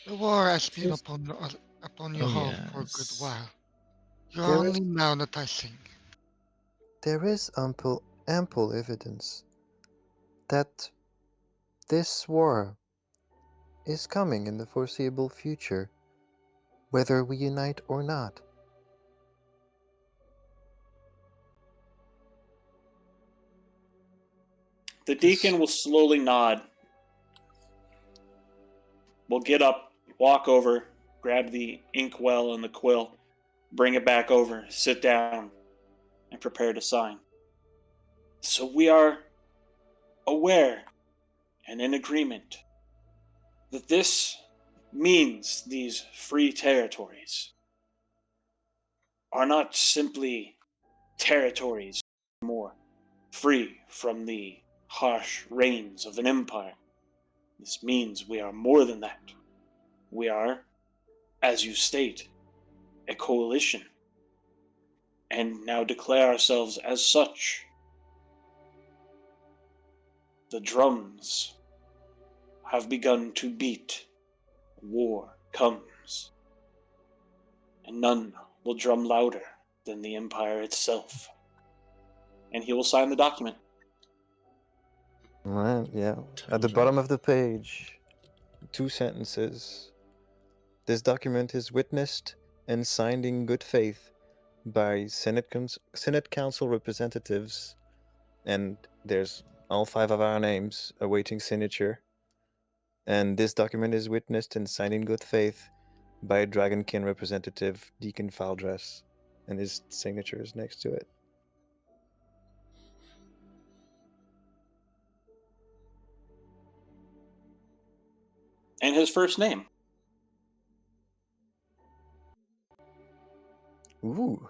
The war has been Yes. upon your Oh, home for a good yes. while. You're There is only now noticing. there is ample evidence that this war is coming in the foreseeable future, whether we unite or not. The deacon will slowly nod, will get up, walk over, grab the inkwell and the quill, bring it back over, sit down, and prepare to sign. So we are aware and in agreement that this means these free territories are not simply territories anymore, free from the harsh reigns of an empire. This means we are more than that. We are, as you state, a coalition, and now declare ourselves as such. The drums have begun to beat. War comes, and none will drum louder than the Empire itself. And he will sign the document. Right, yeah. At the Totally. bottom of the page, 2 sentences. This document is witnessed and signed in good faith by Senate Council representatives, and there's all 5 of our names awaiting signature. And this document is witnessed and signed in good faith by Dragonkin representative Deacon Faldress, and his signature is next to it. And his first name. Ooh.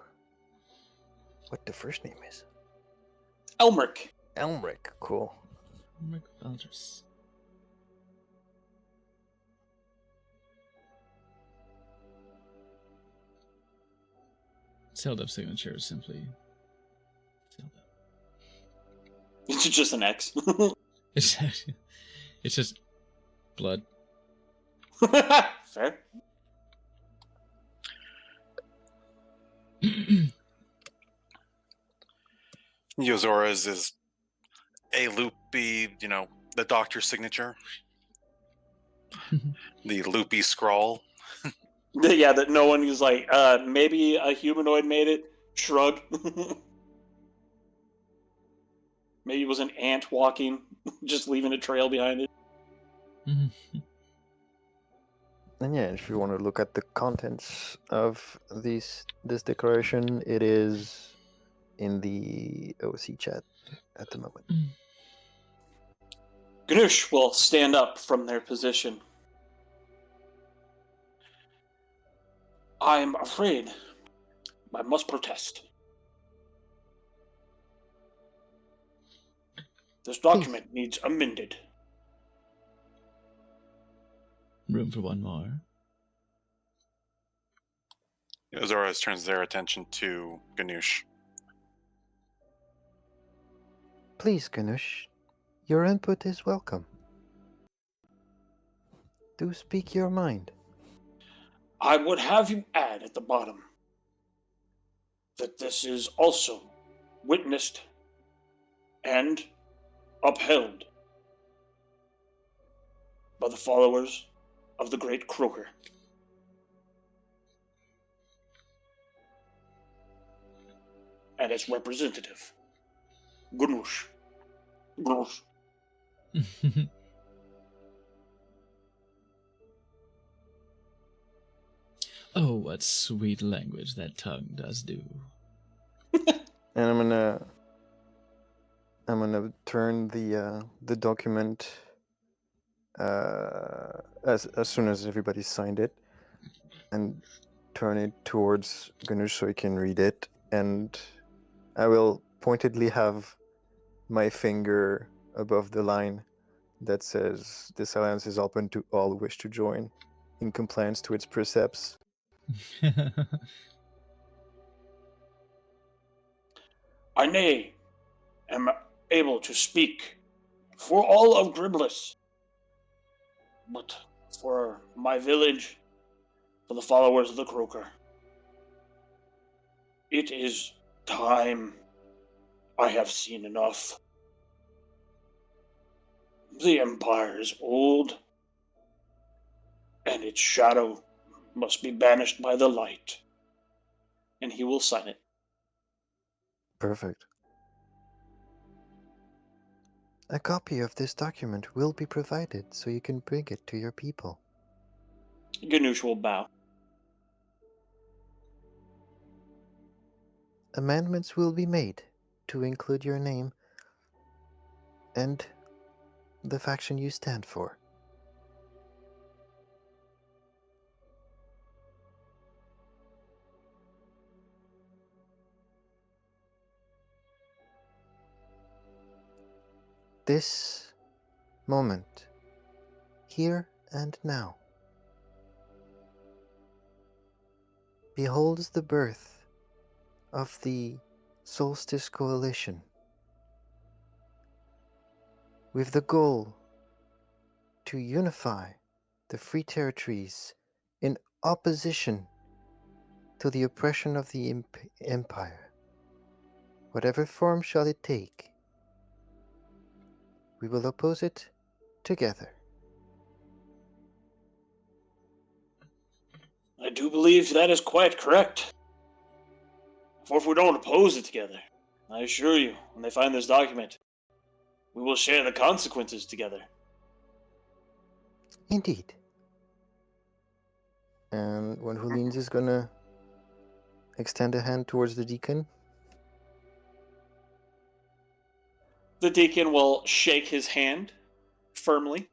What the first name is? Elmeric. Elmeric. Cool. Rick Valdres. Sealed up signature is simply sealed up. It's just an X. It's just blood. Fair. Yozora's is a loopy, the doctor's signature. The loopy scrawl. Yeah, that no one is like, maybe a humanoid made it. Shrug. Maybe it was an ant walking, just leaving a trail behind it. And yeah, if you want to look at the contents of this declaration, it is in the OC chat at the moment. Ganush will stand up from their position. I'm afraid I must protest. This document needs amended. Room for one more. Yozora turns their attention to Ganush. Please, Ganush, your input is welcome. Do speak your mind. I would have you add at the bottom that this is also witnessed and upheld by the followers of the great Croker. And its representative, Ganush. Ganush. Oh, what sweet language that tongue does do. And I'm gonna turn the document as soon as everybody signed it, and turn it towards Ganush so he can read it, and I will pointedly have my finger above the line that says this alliance is open to all who wish to join in compliance to its precepts. I nay am able to speak for all of Griblis, but for my village, for the followers of the Croker. It is time. I have seen enough. The Empire is old, and its shadow must be banished by the light. And he will sign it. Perfect. A copy of this document will be provided so you can bring it to your people. Ganush will bow. Amendments will be made to include your name and the faction you stand for. This moment, here and now, beholds the birth of the Solstice Coalition, with the goal to unify the free territories in opposition to the oppression of the Empire. Whatever form shall it take, we will oppose it together. I do believe that is quite correct. For if we don't oppose it together, I assure you, when they find this document, we will share the consequences together. Indeed. And when Hulins is gonna extend a hand towards the deacon. The deacon will shake his hand firmly.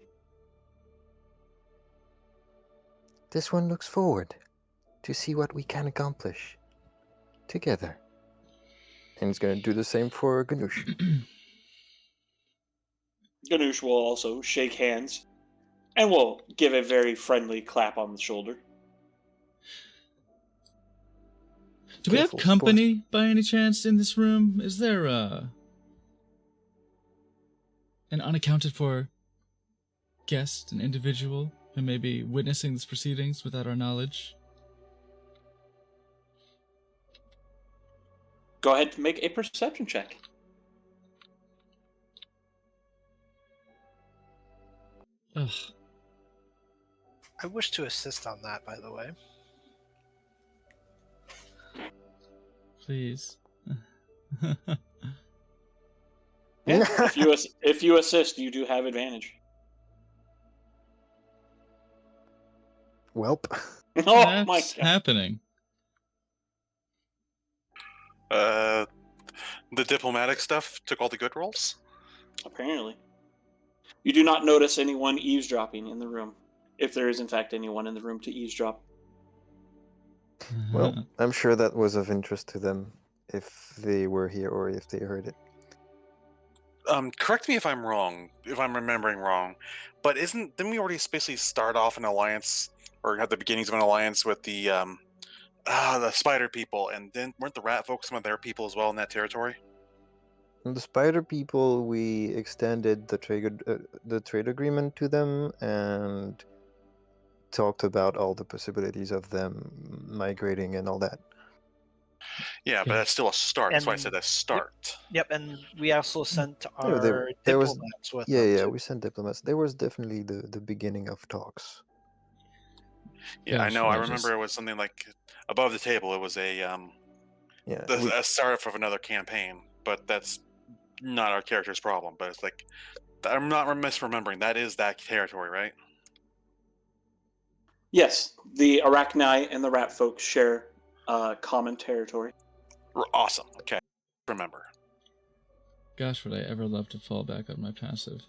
This one looks forward to see what we can accomplish together. And he's gonna do the same for Ganush. Ganush will also shake hands and will give a very friendly clap on the shoulder. Do we have Careful, company by any chance in this room? Is there an unaccounted for guest, an individual who may be witnessing these proceedings without our knowledge? Go ahead and make a perception check. Ugh. I wish to assist on that, by the way. Please. Yeah, if you assist, you do have advantage. Welp. Oh That's my god! happening. The diplomatic stuff took all the good rolls. Apparently, you do not notice anyone eavesdropping in the room. If there is, in fact, anyone in the room to eavesdrop. Well, I'm sure that was of interest to them if they were here or if they heard it. Correct me if I'm wrong, if I'm remembering wrong, but didn't we already basically start off an alliance or have the beginnings of an alliance with the spider people, and then weren't the rat folks some of their people as well in that territory? And the spider people, we extended the trade agreement to them and talked about all the possibilities of them migrating and all that. Yeah, but that's still a start. That's why I And- said a start. Yep, and we also sent Yeah, our there was- diplomats with Yeah, them. yeah, too. we sent diplomats. There was definitely the beginning of talks. Yeah, I Gosh, know. I I remember just- it was something like above the table. It was Yeah, a startup of another campaign, but that's not our character's problem. But it's like I'm not misremembering. That is that territory, right? Yes, the Arachni and the rat folks share common territory. Awesome. Okay, remember. Gosh, would I ever love to fall back on my passive.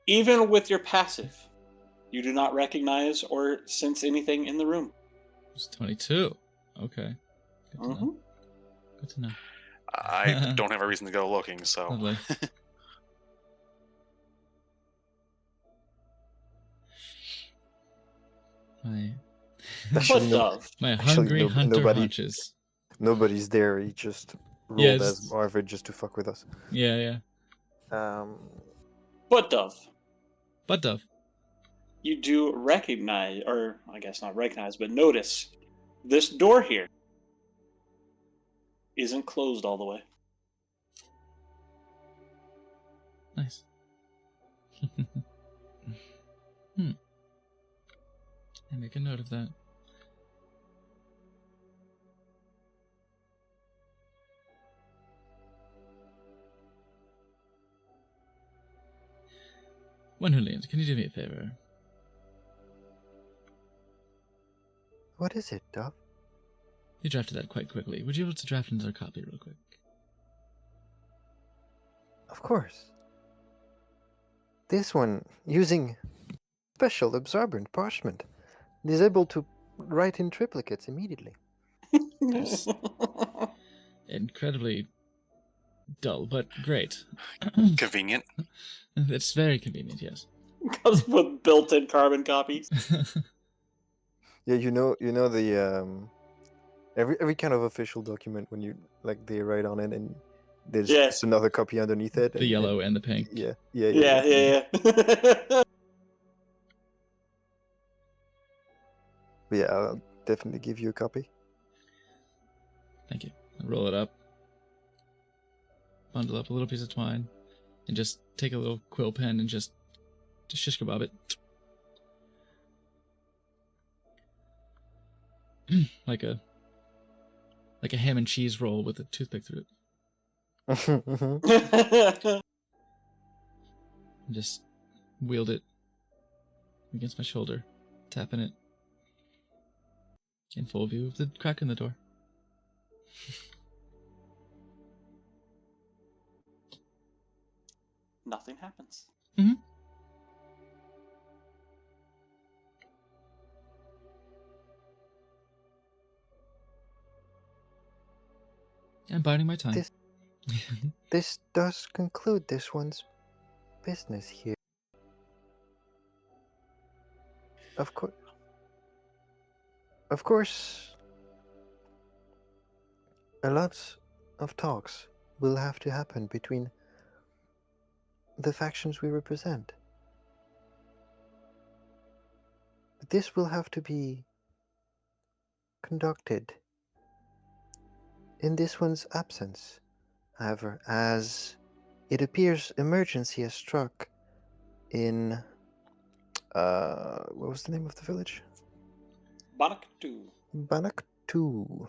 Even with your passive, you do not recognize or sense anything in the room. It's 22. Okay. Good to Mm-hmm. know. Good to know. I don't have a reason to go looking, so Lovely. My Actually, But no- Dove, my Actually, hungry hunter nobody- hunches. nobody's there. He just rolled Yeah, as just- Marvid just to fuck with us. Yeah, yeah. but Dove, But Dove. you do recognize, or I guess not recognize, but notice this door here isn't closed all the way. Nice. I make a note of that. One Julian, can you do me a favor? What is it, Dove? You drafted that quite quickly. Would you be able to draft another copy real quick? Of course. This one, using special absorbent parchment, is able to write in triplicates immediately. Yes. Incredibly dull, but great. convenient. It's very convenient, yes. Comes with built-in carbon copies. Yeah, you know the every kind of official document when you like they write on it and there's Yeah. just another copy underneath it. The yellow and the pink. Yeah. Yeah. But yeah, I'll definitely give you a copy. Thank you. I roll it up. Bundle up a little piece of twine. And just take a little quill pen and just shish kebab it. like a ham and cheese roll with a toothpick through it. And just wield it against my shoulder, tapping it in full view of the crack in the door. Nothing happens. I'm biding my time. This- This does conclude this one's business here. Of course, a lot of talks will have to happen between the factions we represent. This will have to be conducted in this one's absence. However, as it appears emergency has struck in what was the name of the village? Bannock 2. Bannock 2.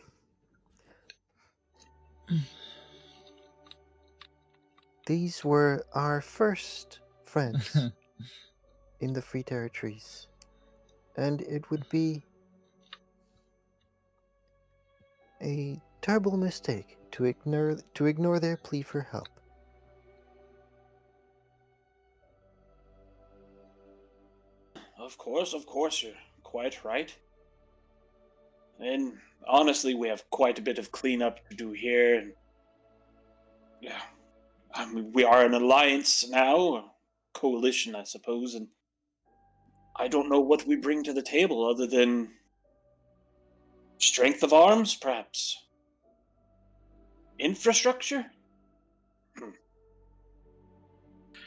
These were our first friends in the Free Territories, and it would be a terrible mistake to ignore their plea for help. Of course, you're quite right. And honestly, we have quite a bit of cleanup to do here. And yeah, I mean, we are an alliance now, a coalition, I suppose, and I don't know what we bring to the table other than strength of arms, perhaps. Infrastructure?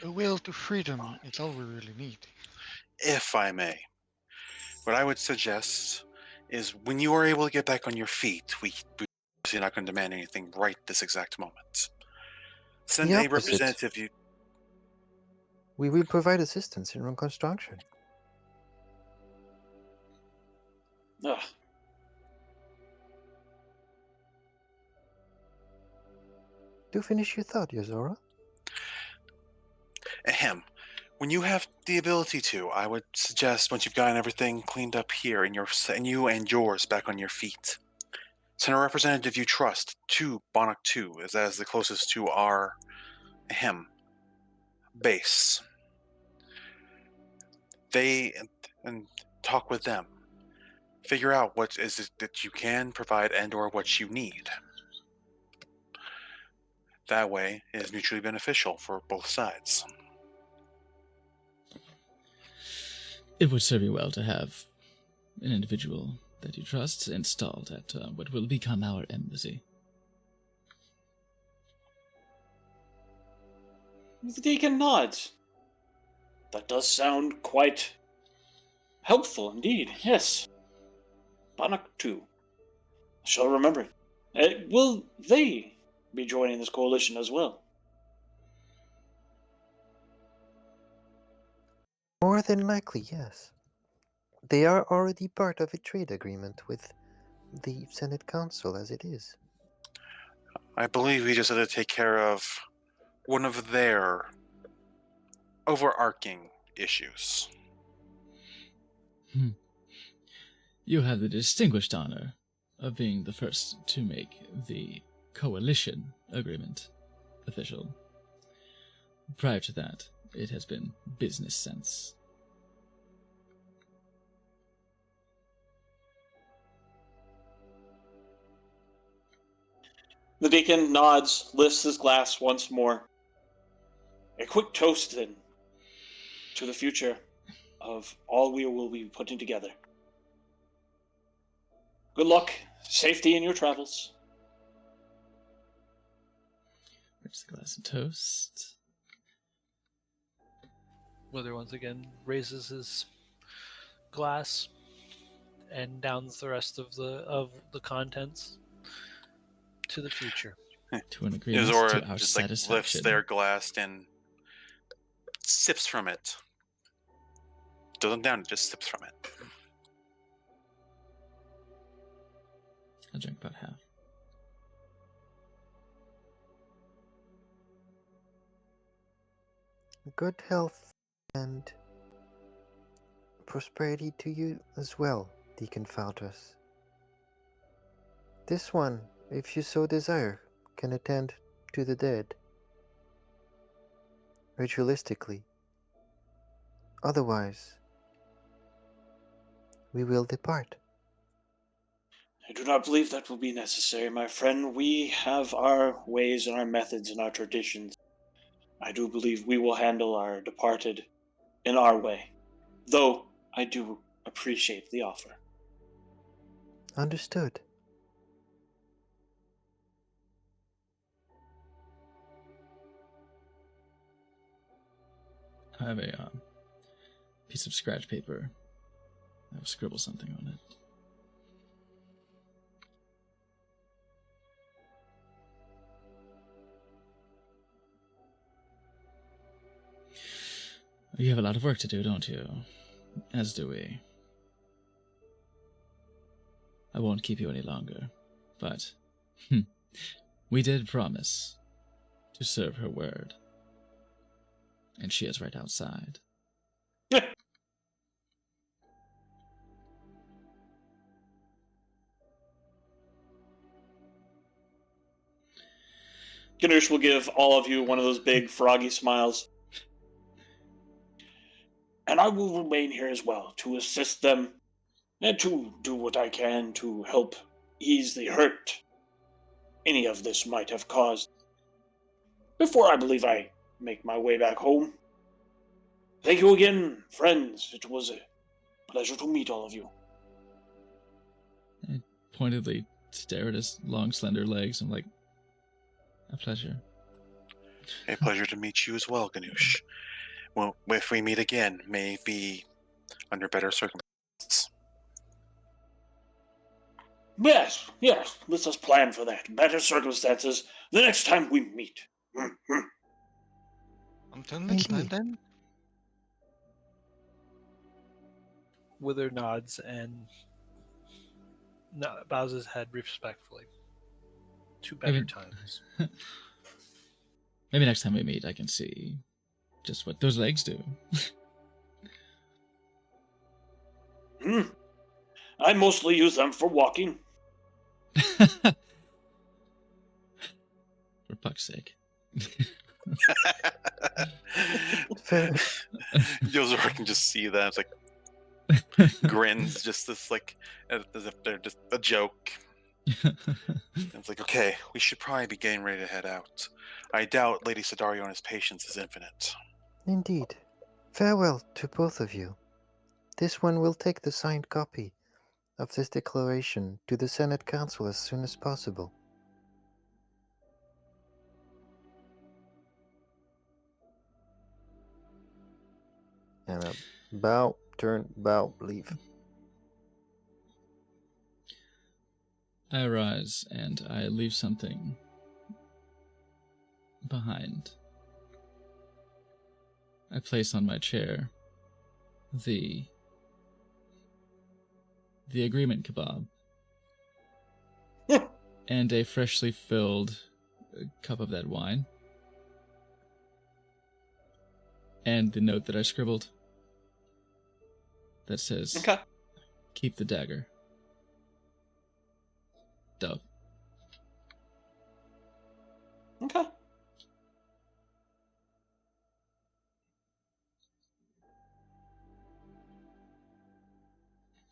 A will to freedom is all we really need. If I may, what I would suggest is when you are able to get back on your feet, we're not going to demand anything right this exact moment. Send The a opposite. representative. We will provide assistance in reconstruction. Ugh. Do finish your thought, Yozora. Ahem. When you have the ability to, I would suggest once you've gotten everything cleaned up here and you and yours back on your feet, send a representative you trust to Bannock 2, as that is the closest to our base. And talk with them. Figure out what is it that you can provide and or what you need. That way, it is mutually beneficial for both sides. It would serve you well to have an individual that you trust installed at what will become our embassy. The deacon nods. That does sound quite helpful indeed, yes. Bannock 2. I shall remember. Will they be joining this coalition as well? More than likely, yes. They are already part of a trade agreement with the Senate Council as it is. I believe we just had to take care of one of their overarching issues. You have the distinguished honor of being the first to make the coalition agreement official. Prior to that, it has been business sense. The deacon nods, lifts his glass once more. A quick toast, then, to the future of all we will be putting together. Good luck, safety in your travels. Raise the glass and toast. Wither once again raises his glass and downs the rest of the contents to the future. To an agreement Yozora to our just satisfaction. lifts their glass and sips from it. Doesn't down it, just sips from it. I drank about half. Good health and prosperity to you as well, Deacon Faltras. This one, if you so desire, can attend to the dead. Ritualistically. Otherwise, we will depart. I do not believe that will be necessary, my friend. We have our ways and our methods and our traditions. I do believe we will handle our departed in our way, though I do appreciate the offer. Understood. have a piece of scratch paper. I will scribble something on it. You have a lot of work to do, don't you? As do we. I won't keep you any longer, but we did promise to serve her word. And she is right outside. Ganush will give all of you one of those big froggy smiles. And I will remain here as well to assist them and to do what I can to help ease the hurt any of this might have caused before I believe I make my way back home. Thank you again, friends. It was a pleasure to meet all of you. I pointedly stare at his long, slender legs. I'm like, a pleasure. A pleasure to meet you as well, Ganush. Well, if we meet again, maybe under better circumstances. Yes, let's just plan for that. Better circumstances the next time we meet. Until next time, Indeed. then. Wither nods and bows his head respectfully. To better times. Maybe next time we meet, I can see just what those legs do. I mostly use them for walking. For fuck's sake. Yozor can just see that. It's like grins, just this like as if they're just a joke. It's like, okay, we should probably be getting ready to head out. I doubt Lady Sidariona's patience is infinite. Indeed. Farewell to both of you. This one will take the signed copy of this declaration to the Senate Council as soon as possible. And a bow, turn, bow, leave. I arise and I leave something behind. I place on my chair the agreement kebab and a freshly filled cup of that wine and the note that I scribbled that says, Okay. keep the dagger. Dove. Okay.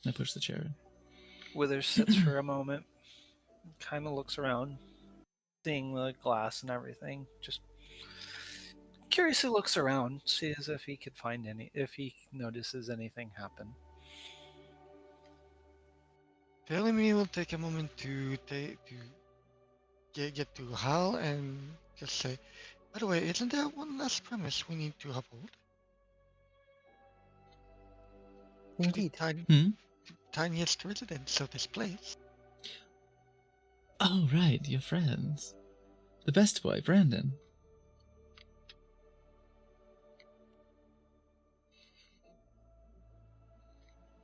I push the chair in. Wither sits for a moment, kind of looks around, seeing the glass and everything. Just curiously looks around, sees if he could find if he notices anything happen. Bellamy will take a moment to get to Hal and just say, by the way, isn't there one last premise we need to uphold? Indeed. Tiniest residents of this place. Oh, right, your friends. The best boy, Brandon.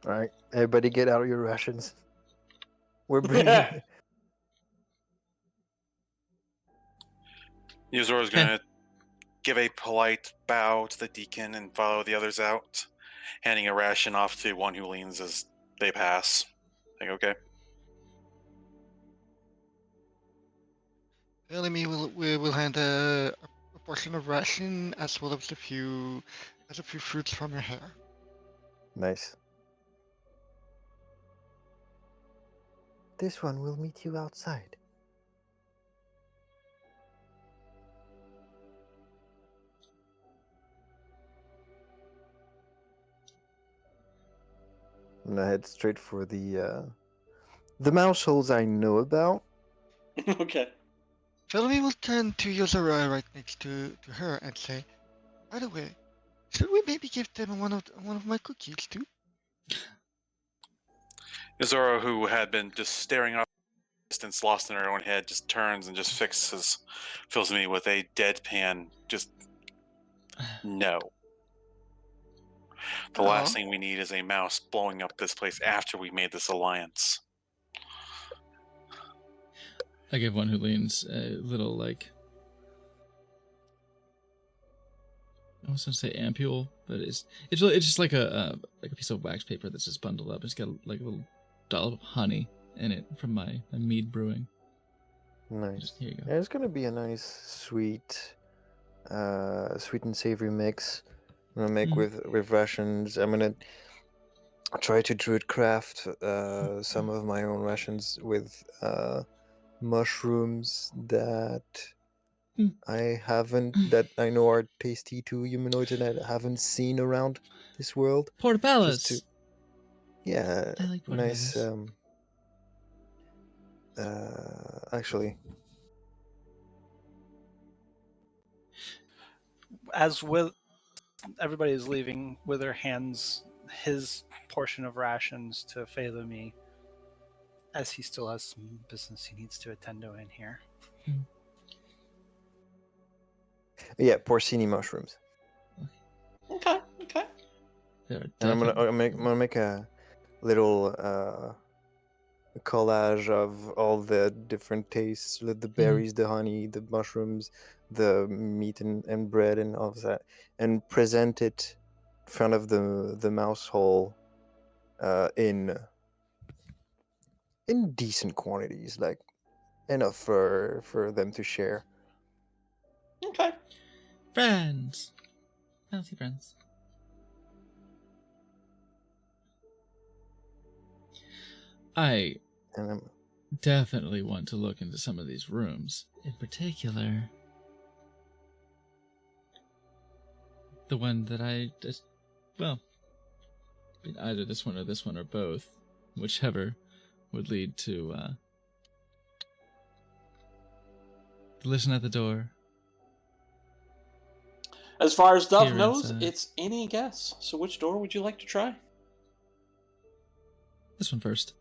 Alright, everybody get out your rations. We're bringing... Yozor is gonna give a polite bow to the deacon and follow the others out, handing a ration off to one who leans as they pass. Like, okay. Bellamy will hand a portion of ration as well as a few fruits from her hair. Nice. This one will meet you outside. I'm gonna head straight for the mouse holes I know about. Okay. Bellamy will turn to Yozora right next to her and say, by the way, Should we maybe give them one of my cookies too? Izora, who had been just staring off distance, lost in her own head, just turns and just fills me with a deadpan, just no. The last thing we need is a mouse blowing up this place after we made this alliance. I give one who leans a little, like, I was gonna say ampule, but it's just like a piece of wax paper that's just bundled up. It's got like a little dollop of honey in it from my mead brewing. Nice. Here you go. Yeah, it's gonna be a nice sweet and savory mix. I'm gonna make with rations. I'm gonna try to druid craft some of my own rations with mushrooms that that I know are tasty to humanoids and I haven't seen around this world. Portobellos. Yeah, I like nice. portobellos. Actually, As with everybody is leaving, Wither hands his portion of rations to Phalumi, as he still has some business he needs to attend to in here. yeah, porcini mushrooms. Okay. And I'm gonna make a little collage of all the different tastes, the berries, the honey, the mushrooms, the meat and bread and all of that, and present it in front of the mouse hole in decent quantities, like enough for them to share. Okay. Friends. Fancy friends. I And definitely want to look into some of these rooms. In particular, the one that I just, well, either this one or both, whichever would lead to listen at the door. As far as Duff Here knows, inside. it's any guess. So which door would you like to try? This one first.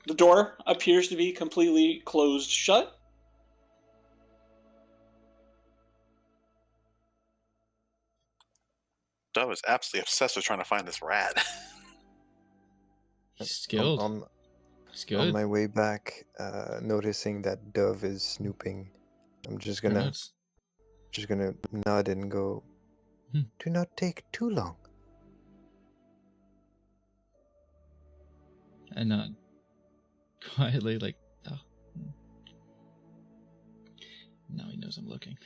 The door appears to be completely closed shut. Dove is absolutely obsessed with trying to find this rat. He's skilled. He's good. On my way back, noticing that Dove is snooping, I'm just gonna nod and go. Do not take too long. And not quietly, like, oh. Now he knows I'm looking.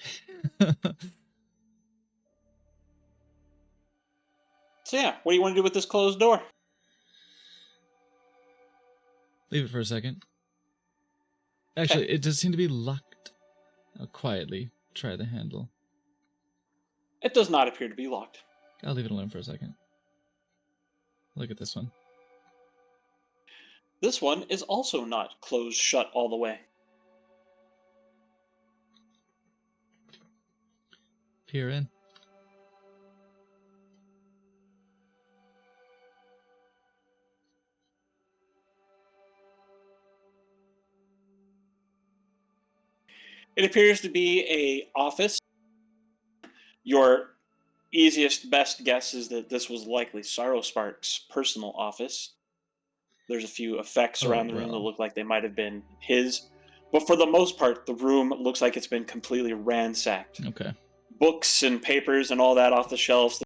So yeah, what do you want to do with this closed door? Leave it for a second. Actually, it does seem to be locked. I'll quietly try the handle. It does not appear to be locked. I'll leave it alone for a second. Look at this one. This one is also not closed shut all the way. Peer in. It appears to be a office. Your easiest, best guess is that this was likely Sorrowspark's personal office. There's a few effects around the room that look like they might have been his. But for the most part, the room looks like it's been completely ransacked. Okay. Books and papers and all that off the shelves, the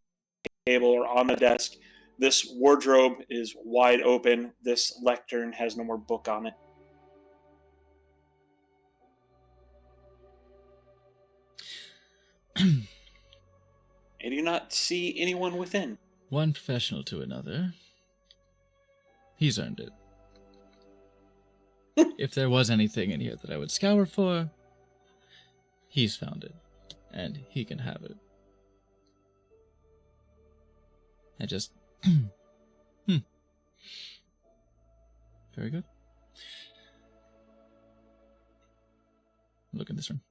table or on the desk. This wardrobe is wide open. This lectern has no more book on it. I do not see anyone within. One professional to another. He's earned it. If there was anything in here that I would scour for, he's found it. And he can have it. I just... Very good. Look in this room.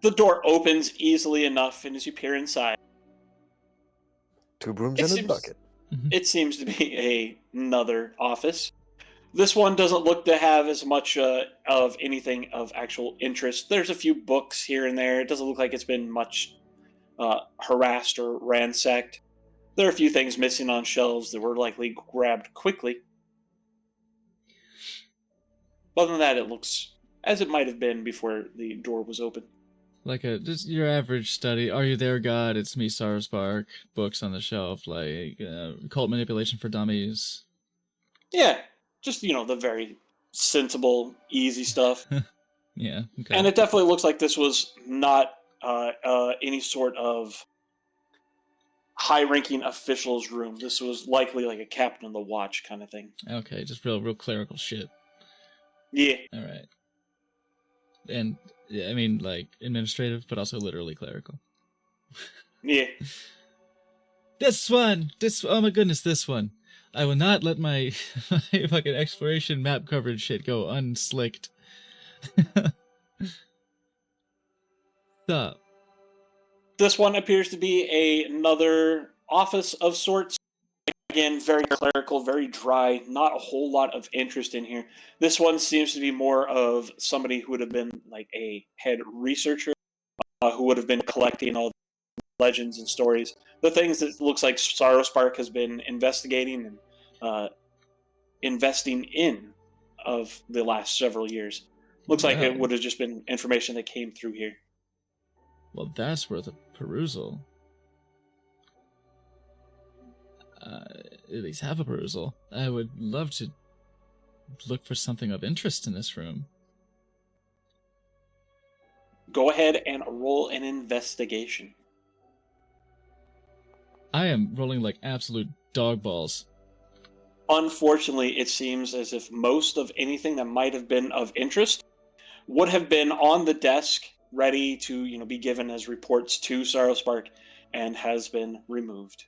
The door opens easily enough, and as you peer inside, 2 brooms It and a seems- bucket. it seems to be another office. This one doesn't look to have as much of anything of actual interest. There's a few books here and there. It doesn't look like it's been much harassed or ransacked. There are a few things missing on shelves that were likely grabbed quickly. Other than that, it looks as it might have been before the door was open. Like just your average study. Are you there, God? It's me, Sarspark. Books on the shelf, like cult manipulation for dummies. Yeah, just, the very sensible, easy stuff. Yeah. Okay. And it definitely looks like this was not any sort of high-ranking official's room. This was likely like a captain of the watch kind of thing. Okay, just real clerical shit. Yeah. All right. And yeah, I mean, like administrative, but also literally clerical. Yeah. This one. Oh my goodness, this one. I will not let my fucking exploration map coverage shit go unslicked. So, This one appears to be another office of sorts. Again, very clerical, very dry, not a whole lot of interest in here. This one seems to be more of somebody who would have been like a head researcher, who would have been collecting all the legends and stories, the things that looks like Sorrowspark has been investigating and investing in of the last several years. Looks like it Wow. would have just been information that came through here. well, that's worth a perusal. At least have a perusal. I would love to look for something of interest in this room. Go ahead and roll an investigation. I am rolling like absolute dog balls. Unfortunately, it seems as if most of anything that might have been of interest would have been on the desk, ready to be given as reports to Sorrowspark, and has been removed.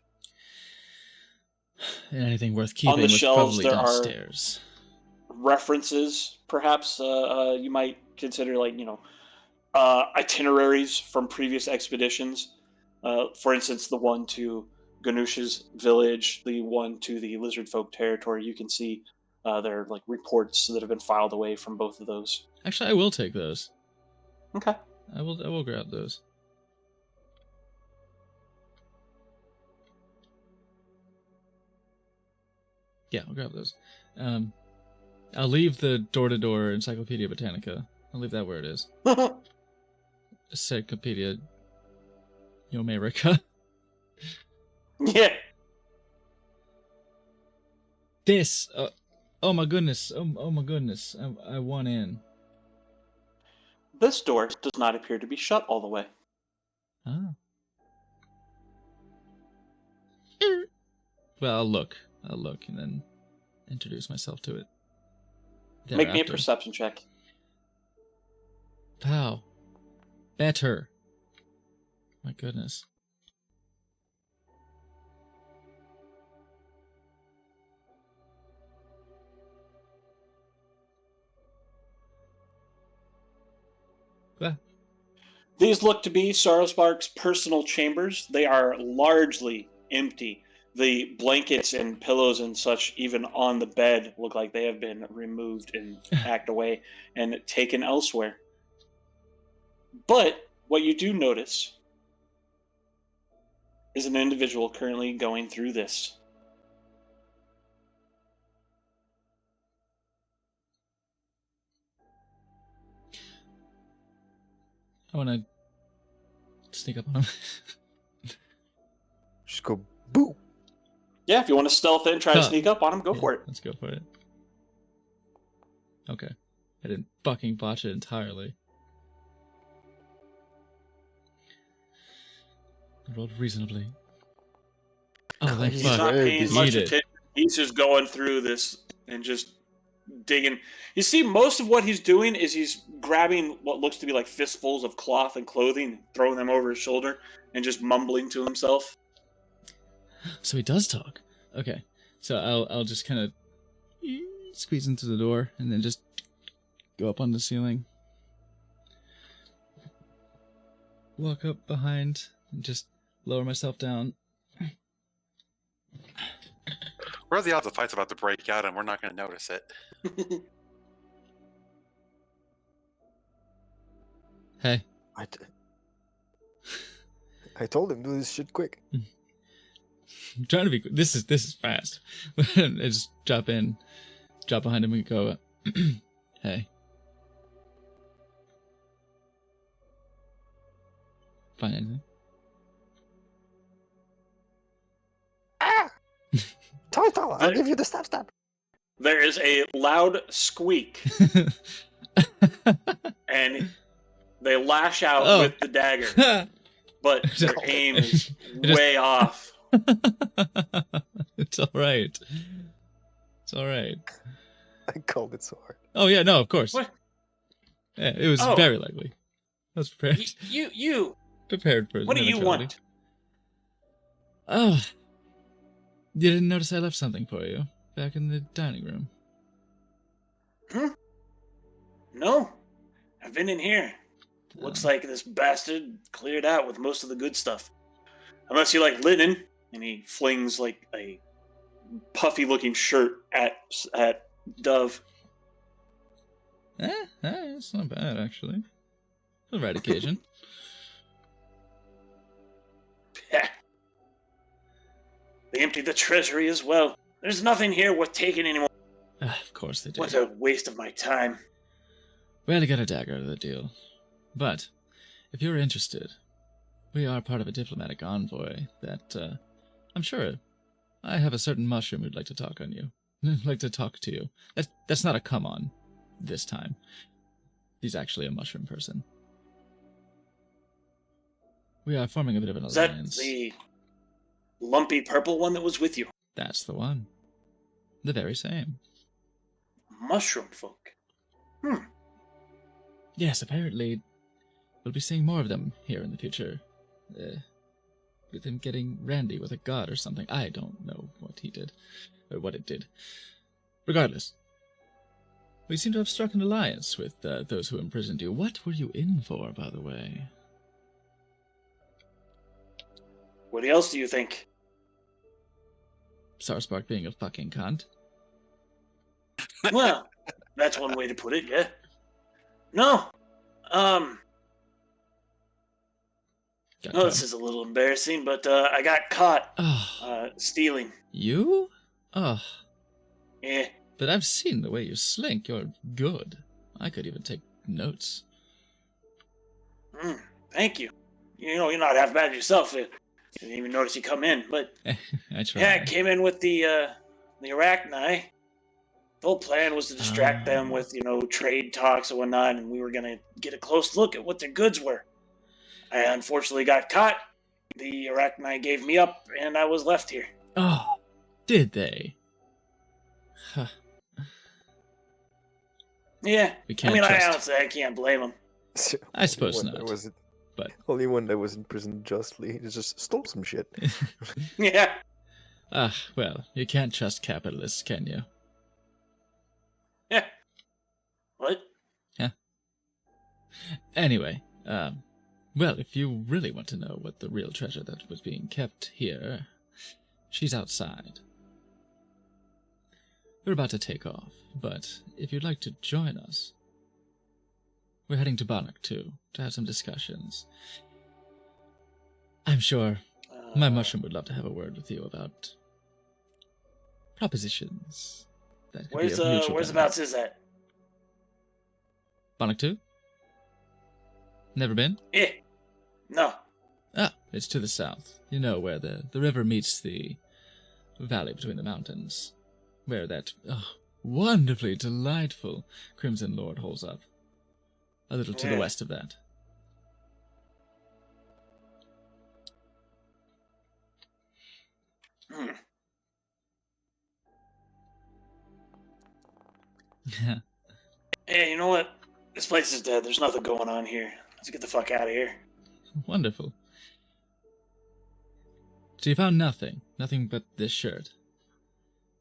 And anything worth keeping the was shelves, probably there are- downstairs. References, perhaps you might consider, like itineraries from previous expeditions. For instance, the one to Ganoush's village, the one to the Lizard Folk territory. You can see there are like reports that have been filed away from both of those. Actually, I will take those. Okay. I will grab those. Yeah, I'll grab those. I'll leave the door-to-door Encyclopedia Britannica. I'll leave that where it is. Encyclopedia America. Yeah. This. Oh my goodness. Oh my goodness. I want in. This door does not appear to be shut all the way. Ah. Well, I'll look and then introduce myself to it. Make me a Thereafter. perception check. How? Better. My goodness. Well, These look to be Sorrowspark's personal chambers. They are largely empty. The blankets and pillows and such, even on the bed, look like they have been removed and packed away and taken elsewhere. But what you do notice is an individual currently going through this. I want to sneak up on him. Just go boo. Yeah, if you want to stealth in, try to Huh. sneak up on him, go Yeah, for it. Let's go for it. Okay. I didn't fucking botch it entirely. I rolled reasonably. Oh, thank He's He's fuck. not very paying busy. much Eat it. attention. He's just going through this and just digging. You see, most of what he's doing is he's grabbing what looks to be like fistfuls of cloth and clothing, throwing them over his shoulder, and just mumbling to himself. So he does talk. Okay. So I'll just kind of squeeze into the door and then just go up on the ceiling. walk up behind and just lower myself down. What are the odds the fight's about to break out and we're not going to notice it? Hey. I told him do this shit quick. I'm trying to be quick. This is fast. I just drop behind him and go, hey. Find anything? Toto, I'll give you the stab. There is a loud squeak, and they lash out with the dagger, but their aim is way off. It's all right. It's all right. I called it so hard. Oh yeah, no, of course. What? Yeah, it was very likely. I was prepared. You. Prepared for. What do you want? Oh, you didn't notice I left something for you back in the dining room. No, I've been in here. Looks like this bastard cleared out with most of the good stuff. Unless you like linen, and he flings like a puffy-looking shirt at Dove. It's not bad actually. For the right occasion. They emptied the treasury as well. There's nothing here worth taking anymore. Of course they did. What a waste of my time. We had to get a dagger out of the deal. But, if you're interested, we are part of a diplomatic envoy that, I'm sure I have a certain mushroom who'd like to talk on you. Like to talk to you. That's not a come on this time. He's actually a mushroom person. We are forming a bit of an alliance. Is that the lumpy purple one that was with you? That's the one. The very same. Mushroom folk. Yes, apparently we'll be seeing more of them here in the future. With him getting randy with a god or something. I don't know what he did. Or what it did. Regardless. We seem to have struck an alliance with those who imprisoned you. What were you in for, by the way? What else do you think? Sarspark being a fucking cunt. Well, that's one way to put it, yeah. No. This is a little embarrassing, but I got caught stealing. You? Oh. Yeah. But I've seen the way you slink. You're good. I could even take notes. Thank you. You know, you're not half bad yourself. I didn't even notice you come in, but I tried. yeah, I came in with the Arachni. The whole plan was to distract them with, trade talks and whatnot, and we were gonna get a close look at what their goods were. I unfortunately got caught. The Arachni gave me up, and I was left here. Oh, did they? Huh. Yeah. We can't I can't blame them. I suppose not. But only one that was in prison justly. He just stole some shit. Yeah. Well, you can't trust capitalists, can you? Yeah. What? Yeah. Anyway, well, if you really want to know what the real treasure that was being kept here, she's outside. We're about to take off, but if you'd like to join us, we're heading to Bannock too, to have some discussions. I'm sure my mushroom would love to have a word with you about propositions. That could be of mutual whereabouts is that? Bannock 2? Never been? Yeah. No. It's to the south. You know where the river meets the valley between the mountains. Where that wonderfully delightful Crimson Lord holds up. A little to the west of that. Hey, you know what? This place is dead. There's nothing going on here. Let's get the fuck out of here. Wonderful. So you found nothing? Nothing but this shirt?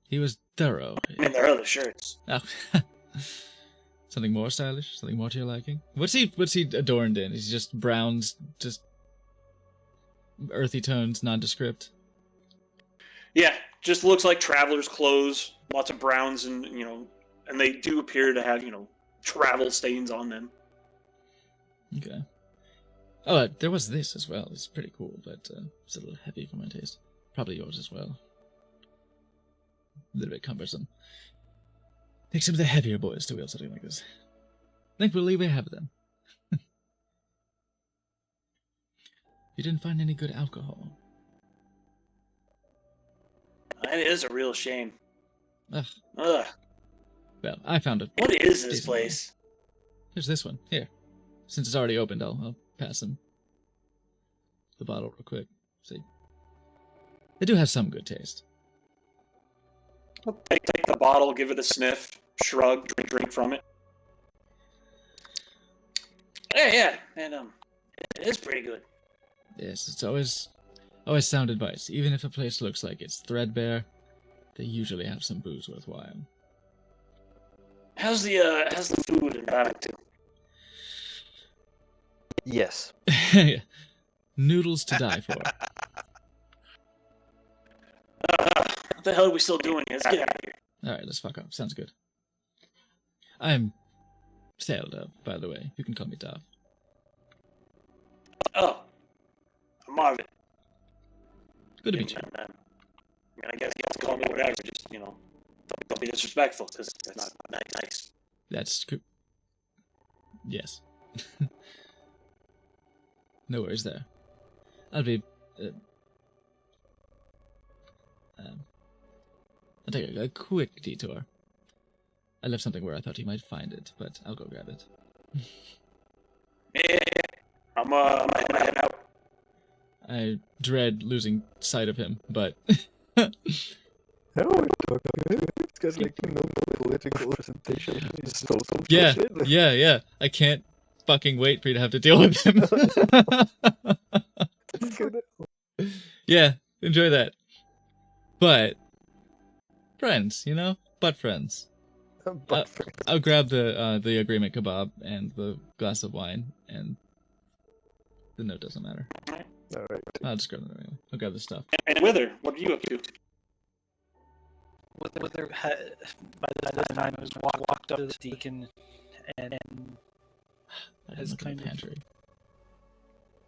He was thorough. I mean, there are other shirts. Oh. Something more stylish? Something more to your liking? What's he adorned in? He's just browns, just earthy tones, nondescript. Yeah, just looks like traveler's clothes, lots of browns, and and they do appear to have travel stains on them. Okay. Oh, there was this as well. It's pretty cool, but it's a little heavy for my taste. Probably yours as well. A little bit cumbersome. Take some of the heavier boys to wield something like this. Thankfully, we have them. You didn't find any good alcohol. That is a real shame. Ugh. Ugh. Well, I found it. What is this Decent. place? Here's this one. Here. Since it's already opened, I'll pass him the bottle real quick. See. They do have some good taste. Take the bottle, give it a sniff, shrug, drink from it. Yeah, and it is pretty good. Yes, it's always sound advice. Even if a place looks like it's threadbare, they usually have some booze worthwhile. How's the food in Babington? Yes. Noodles to die for. What the hell are we still doing here? Let's get out of here. Alright, let's fuck off. Sounds good. I'm Sail Dove, by the way. You can call me Dove. Oh, I'm Marvin. Good to meet you. I guess you have to call me whatever. Just don't be disrespectful, because that's not nice. That's cool. Yes. No worries there. I'll be... I'll take a quick detour. I left something where I thought you might find it, but I'll go grab it. Yeah, I'm heading out. I dread losing sight of him, but... How are we talking? It's got like no political representation. It's so Yeah, bullshit. yeah. I can't fucking wait for you to have to deal with him. It's good. Yeah, enjoy that. But friends, butt friends. But I'll grab the agreement kebab and the glass of wine, and the note doesn't matter. all right. I'll just grab them anyway. I'll grab the stuff. And Wither, what are you up to? Wither had, by this time, was walked up to the deacon and I Has didn't look in the kind of- pantry.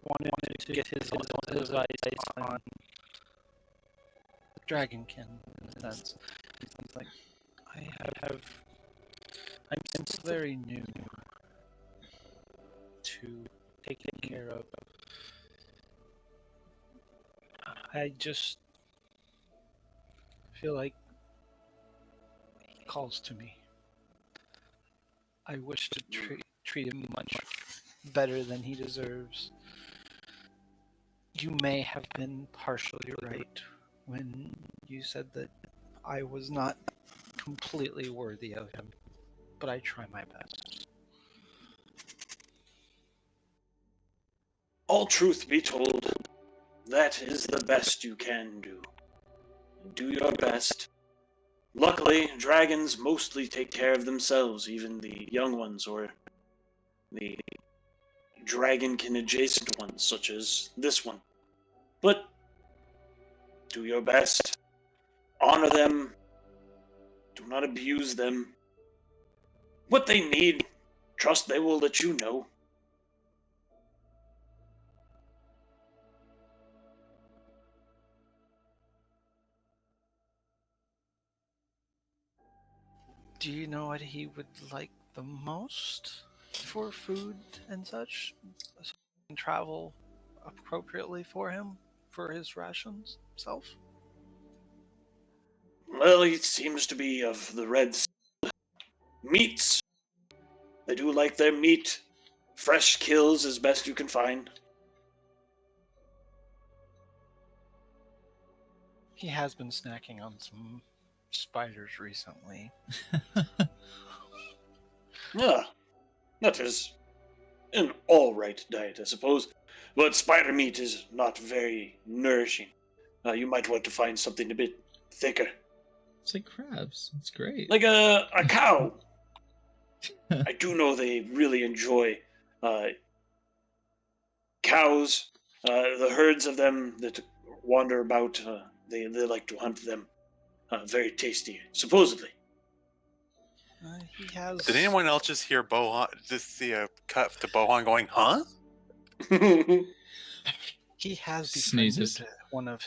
wanted to get his eyes on Dragonkin, in a sense. It's like, I'm still very new to taking care of. I just feel like he calls to me. I wish to treat him much better than he deserves. You may have been partially right when you said that I was not completely worthy of him, but I try my best. All truth be told, that is the best you can do. Do your best. Luckily, dragons mostly take care of themselves, even the young ones or the dragonkin adjacent ones, such as this one. But do your best. Honor them. Do not abuse them. What they need, trust they will let you know. Do you know what he would like the most for food and such? So we can travel appropriately for him, for his rations himself? Well, he seems to be of the red meats. They do like their meat. Fresh kills as best you can find. He has been snacking on some spiders recently. Ah, that is an all-right diet, I suppose. But spider meat is not very nourishing. You might want to find something a bit thicker. It's like crabs. It's great. Like a cow. I do know they really enjoy cows, The herds of them that wander about, they like to hunt them. Very tasty, supposedly. He has. Did anyone else just hear Bohan? Just see a cut to Bohan going, huh? He has Sneezes. befriended one of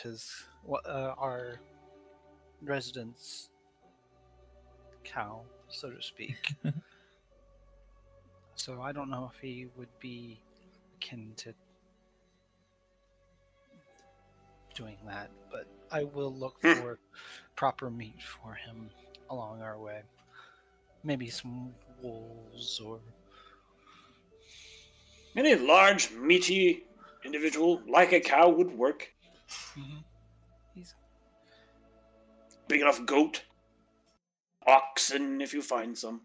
our residents' cow, so to speak. So I don't know if he would be akin to doing that, but I will look for proper meat for him along our way. Maybe some wolves or... Any large, meaty individual, like a cow, would work. Mhm. He's Big enough goat. Oxen, if you find some.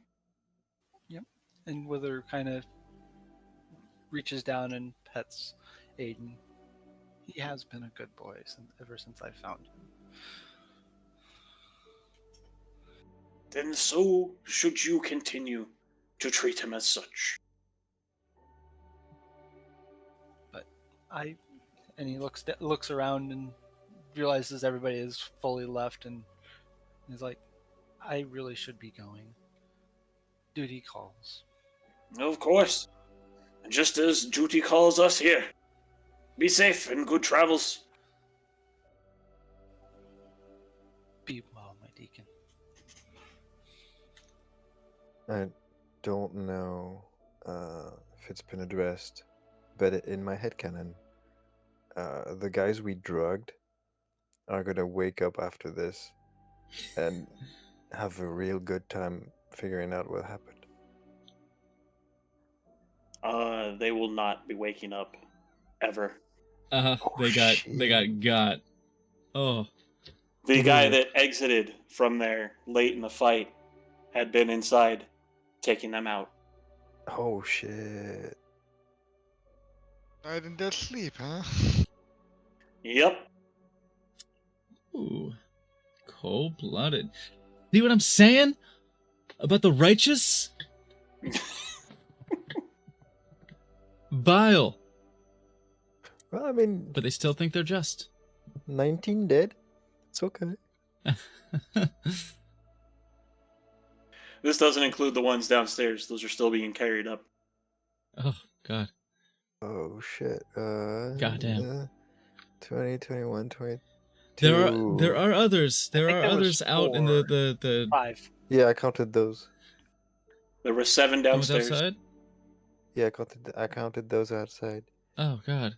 and Wither kind of reaches down and pets Aiden. He has been a good boy ever since I found him. Then so should you continue to treat him as such. And he looks around and realizes everybody is fully left, and he's like, I really should be going. Duty calls. Of course. Just as duty calls us here. Be safe and good travels. Be well, my deacon. I don't know if it's been addressed, but in my headcanon, the guys we drugged are gonna wake up after this and have a real good time figuring out what happened. They will not be waking up. Ever. Oh, they got. Oh, The guy that exited from there late in the fight had been inside, taking them out. Oh shit. Died in their sleep, huh? Yep. ooh, cold-blooded. See what I'm saying about the righteous? Vile, Well, I mean, but they still think they're just. 19 dead. It's okay. This doesn't include the ones downstairs. Those are still being carried up. Oh God. Oh shit. Goddamn. 20, 21, 22. There are others. There think are there was others out in the 5. Yeah, I counted those. There were 7 ones downstairs. outside. Yeah, I counted those outside. Oh God.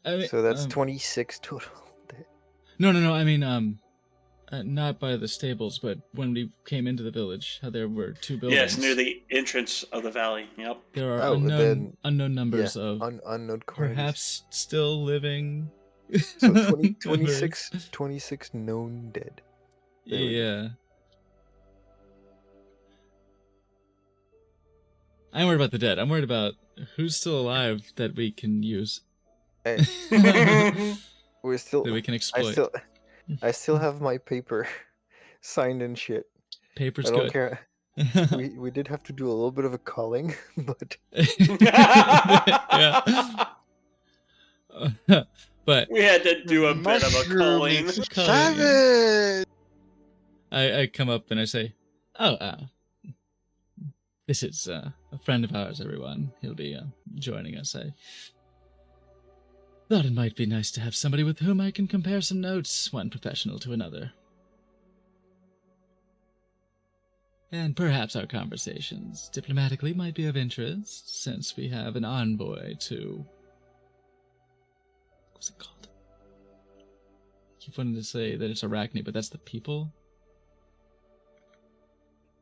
I mean, So that's 26 total dead. No. I mean, not by the stables, but when we came into the village, how there were 2 buildings. Yes, near the entrance of the valley. Yep. There are Oh, then- unknown numbers of Unknown quantities. perhaps still living. So 20, members. 26 known dead. There we go. Yeah. I ain't worried about the dead. I'm worried about who's still alive that we can use. Hey, we're still. That we can exploit. I still have my paper signed and shit. Paper's I don't good. care. We did have to do a little bit of a culling, but yeah. But We had to do a bit of a culling. Savage! I come up and I say, "Oh, this is a friend of ours, everyone. He'll be joining us. I thought it might be nice to have somebody with whom I can compare some notes, one professional to another. And perhaps our conversations diplomatically might be of interest, since we have an envoy to... What's it called? I keep wanting to say that it's Arachne, but that's the people?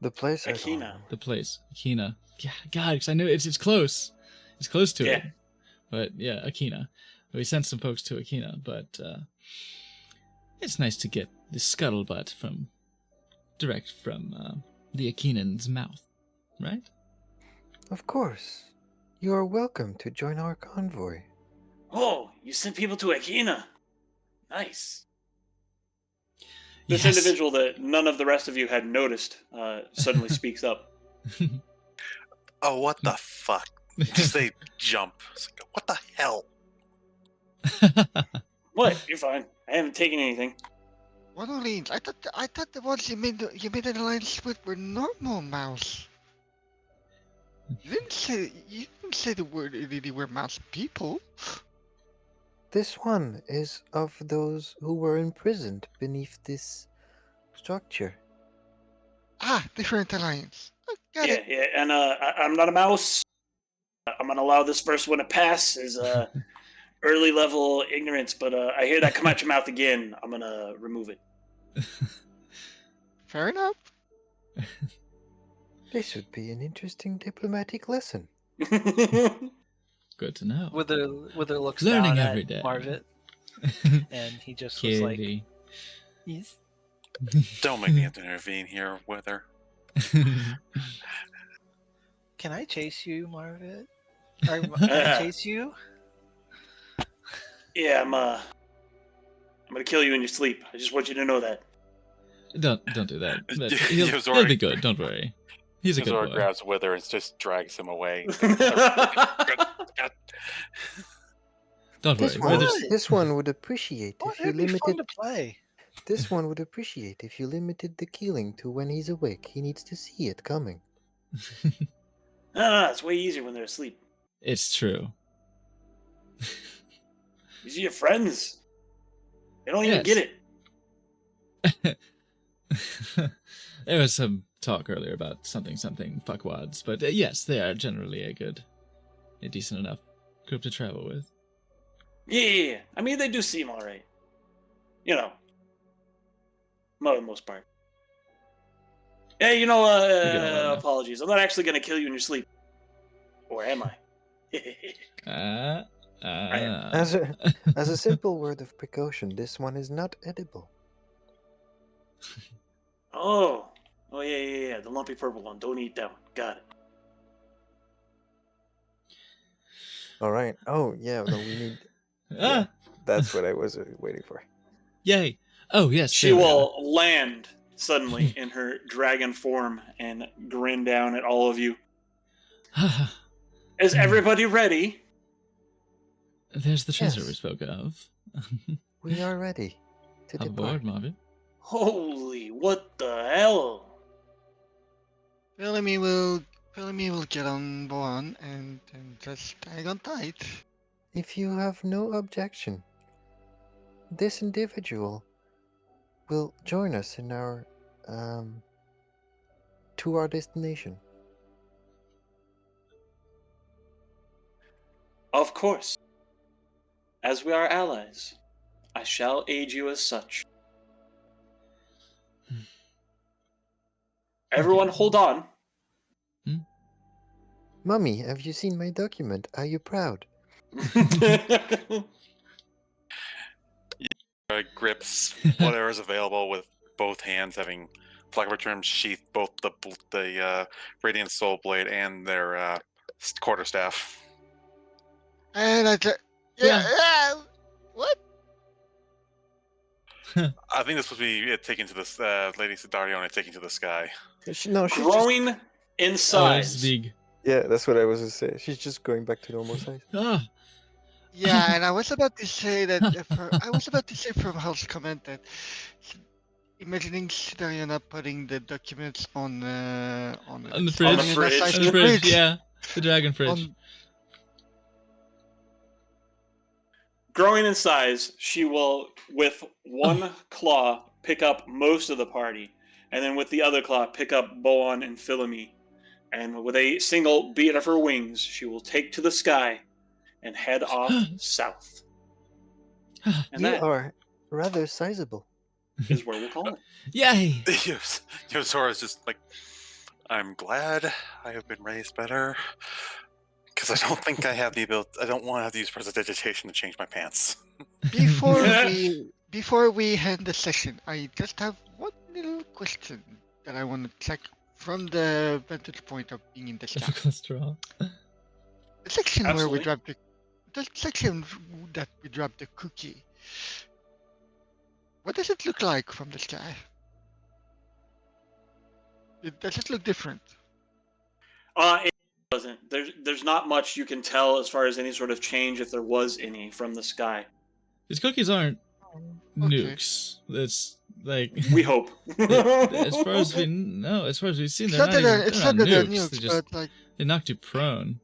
the place. I don't Akina. know. The place. Akina. Yeah, God, because I knew it's close. It's close to it. Yeah. But yeah, Akina. We sent some folks to Akina, but it's nice to get the scuttlebutt direct from the Akinan's mouth, right? Of course. You are welcome to join our convoy. Oh, you sent people to Akina. Nice. This Yes. individual that none of the rest of you had noticed suddenly speaks up. Oh, what the fuck? Just they jump. It's like, what the hell? What? You're fine. I haven't taken anything. One who leans. I thought the ones you made an alliance with were normal mouse. You didn't say the word they were mouse people. This one is of those who were imprisoned beneath this structure. Ah, different alliance. Oh, got Yeah, it. yeah, and I'm not a mouse. I'm gonna allow this first one to pass as early level ignorance, but I hear that come out your mouth again. I'm gonna remove it. Fair enough. This would be an interesting diplomatic lesson. Good to know. Wither looks Learning down every at day. Marvit, and he just was like, Kitty. "Yes." Don't make me have to intervene here, Wither. Can I chase you, Marvit? Or, can I chase you? Yeah, I'm gonna kill you in your sleep. I just want you to know that. Don't do that. He was He'll already- be good. Don't worry. He's a good Zora boy. grabs Wither and just drags him away. Don't worry. This We're one, just- this one would appreciate Oh, if you it'd be fun limited. to play. This one would appreciate if you limited the killing to when he's awake. He needs to see it coming. No, it's way easier when they're asleep. It's true. These are your friends. They don't even Yes. get it. There was some talk earlier about something fuckwads, but yes, they are generally a decent enough group to travel with. Yeah. I mean, they do seem alright. You know, for the most part. Hey, get on well enough. apologies. I'm not actually gonna kill you in your sleep. Or am I? As a simple word of precaution, this one is not edible. Oh, yeah. The lumpy purple one. Don't eat that one. Got it. All right. Oh yeah. No, we need. Ah, That's what I was waiting for. yay! Oh yes, She there we are. will land suddenly in her dragon form and grin down at all of you. Is everybody ready? There's the treasure Yes. we spoke of. We are ready to Hop depart. aboard, Marvin. Holy, what the hell? Bellamy will get on board and just hang on tight. If you have no objection, this individual will join us in our to our destination. Of course. As we are allies, I shall aid you as such. Everyone, hold on. Mummy, have you seen my document? Are you proud? Grips whatever is available with both hands, having, for lack of a term, sheathed both the Radiant Soul Blade and their quarterstaff. And I just what? I think this would be it taken to the Lady Sidariona taking to the sky. No, she's just, Growing in Oh, size. that's big. yeah, that's what I was gonna say. She's just going back to normal size. Ah, Yeah, and I was about to say that from Hell's comment that imagining Sidariana putting the documents on the on the On the fridge. fridge. On the fridge, yeah. The dragon fridge. On, Growing in size, she will, with one claw, pick up most of the party, and then with the other claw, pick up Boan and Philomene. And with a single beat of her wings, she will take to the sky and head off south. And You that are rather sizable. is where we'll call it. Yay! Yozora's just like, I'm glad I have been raised better, because I don't think I have the ability. I don't want to have to use prestidigitation to change my pants. before we end the session, I just have one little question that I want to check from the vantage point of being in the sky. Cholesterol. The section where we Absolutely. dropped the section that we dropped the cookie. What does it look like from the sky? Does it look different? It doesn't. There's not much you can tell as far as any sort of change, if there was any, from the sky. These cookies aren't Okay. nukes. That's like We hope. as far as we know, as far as we've seen, It's they're not not, that even, they're, it's they're not not that they're nukes. They nukes, just but like, they knocked you prone.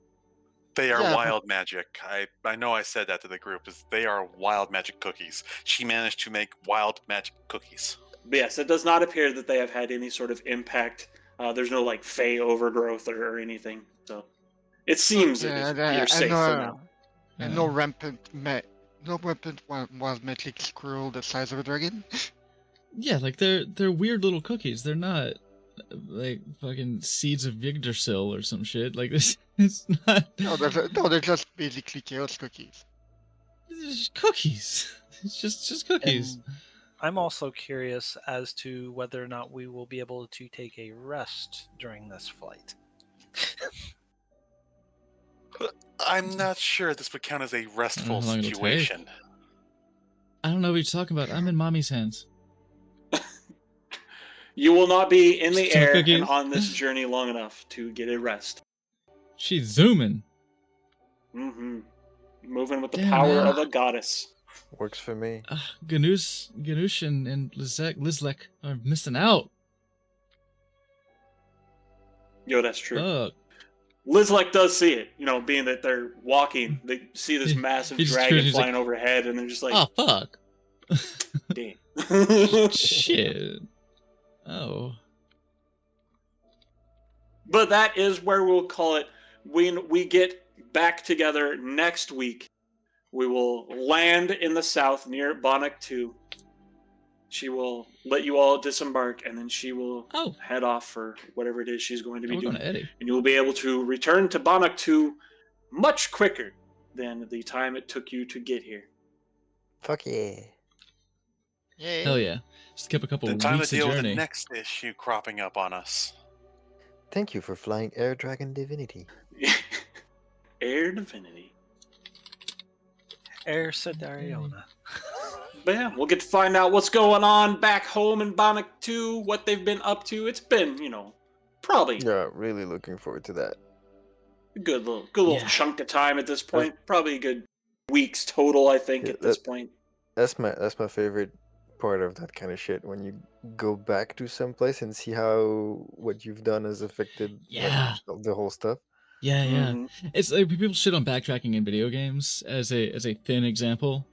They are Yeah, but- wild magic. I know I said that to the group. Is they are wild magic cookies. She managed to make wild magic cookies. But yes, it does not appear that they have had any sort of impact. There's no like fey overgrowth or anything. So it seems yeah, that you're safe for now. and no rampant wild metallic squirrel the size of a dragon. Yeah, like they're weird little cookies. They're not like fucking seeds of Yggdrasil or some shit. Like this, it's not. No, they're just basically chaos cookies. It's just cookies. It's just cookies. And I'm also curious as to whether or not we will be able to take a rest during this flight. I'm not sure this would count as a restful how long it'll take. situation. I don't know what you're talking about. I'm in mommy's hands. You will not be in the Some air cookies. and on this journey long enough to get a rest. She's zooming. Mm-hmm. Moving with the Damn, power man. of a goddess. Works for me. Ganoush and Lizlek are missing out. Yo, that's true. Fuck. Lizlek does see it, being that they're walking. They see this massive He's dragon true, he's like, flying overhead, and they're just like, Oh fuck. damn. Shit. Oh. But that is where we'll call it. When we get back together next week, we will land in the south near Bonnock 2. She will let you all disembark, and then she will Oh. head off for whatever it is she's going to be We're doing. going to Eddie. And you will be able to return to Bonnock 2 much quicker than the time it took you to get here. Fuck yeah. Yay. Hell yeah. Skip a couple The time to weeks of deal with the journey. next issue cropping up on us. Thank you for flying Air Dragon Divinity. Air Divinity. Air Sedariona. But yeah, we'll get to find out what's going on back home in Bonnock 2, what they've been up to. It's been, probably Yeah, really looking forward to that. a good little Yeah. chunk of time at this point. Probably a good weeks total, I think, Yeah, at this point. That's my favorite part of that kind of shit, when you go back to some place and see how what you've done has affected like, Yeah. the whole stuff. Yeah, yeah. Mhm. It's like people shit on backtracking in video games as a thin example.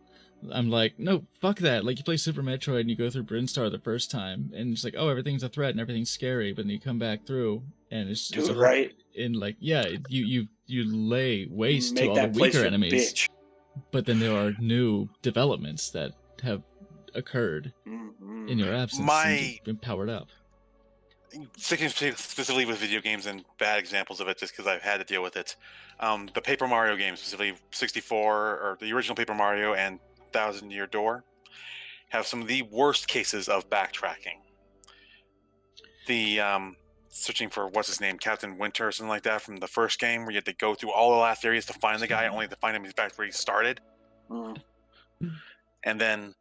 I'm like, no, fuck that. Like you play Super Metroid and you go through Brinstar the first time, and it's like, oh, everything's a threat and everything's scary, but then you come back through and it's Dude, a- right? in like, yeah, you lay waste Make to all that the place weaker your enemies, bitch. but then there are new developments that have occurred Mhm. in your absence and My- just been powered up. Sticking specifically with video games and bad examples of it, just because I've had to deal with it. The Paper Mario games, specifically 64 or the original Paper Mario and Thousand Year Door, have some of the worst cases of backtracking. The searching for what's his name, Captain Winter or something like that from the first game, where you had to go through all the last areas to find the guy, only to find him back where he started. Mhm. And then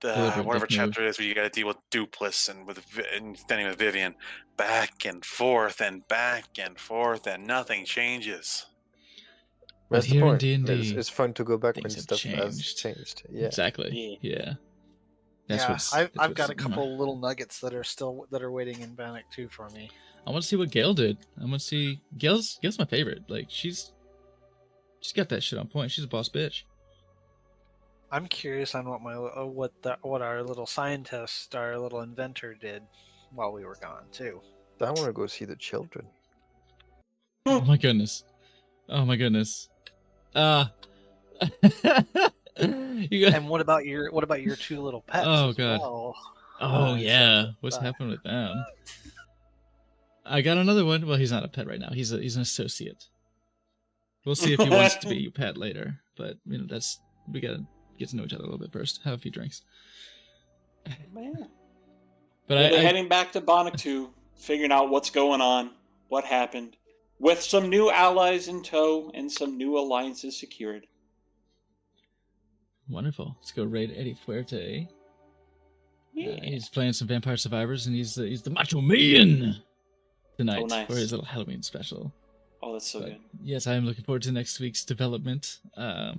Deliberate whatever dick move. chapter it is where you got to deal with Dupless and and standing with Vivian, back and forth and back and forth, and nothing changes. But That's the here in point. D&D, It's fun to go back when things have stuff has changed. changed. Yeah. Exactly. Yeah. That's Yeah, what's. I've that's got a what's- couple little nuggets that are waiting in Bannock 2 for me. I want to see what Gail did. I want to see Gail's my favorite. Like she's got that shit on point. She's a boss bitch. I'm curious on what our little scientist, our little inventor did while we were gone too. I want to go see the children. Oh my goodness. Oh my goodness. You got. And what about your two little pets? Oh, as God. well? Oh I'm yeah. excited What's about that. happened with them? I got another one. Well, he's not a pet right now. He's an associate. We'll see if he wants to be your pet later. But that's we gotta get to know each other a little bit first. Have a few drinks. Man. But Well, they're I heading back to Bonnock 2, figuring out what's going on, what happened, with some new allies in tow and some new alliances secured. wonderful. Let's go raid Eddie Fuerte. Yeah. He's playing some Vampire Survivors, and he's the Macho Man tonight Oh, nice. for his little Halloween special. Oh, that's so But good. yes, I am looking forward to next week's development. Yeah,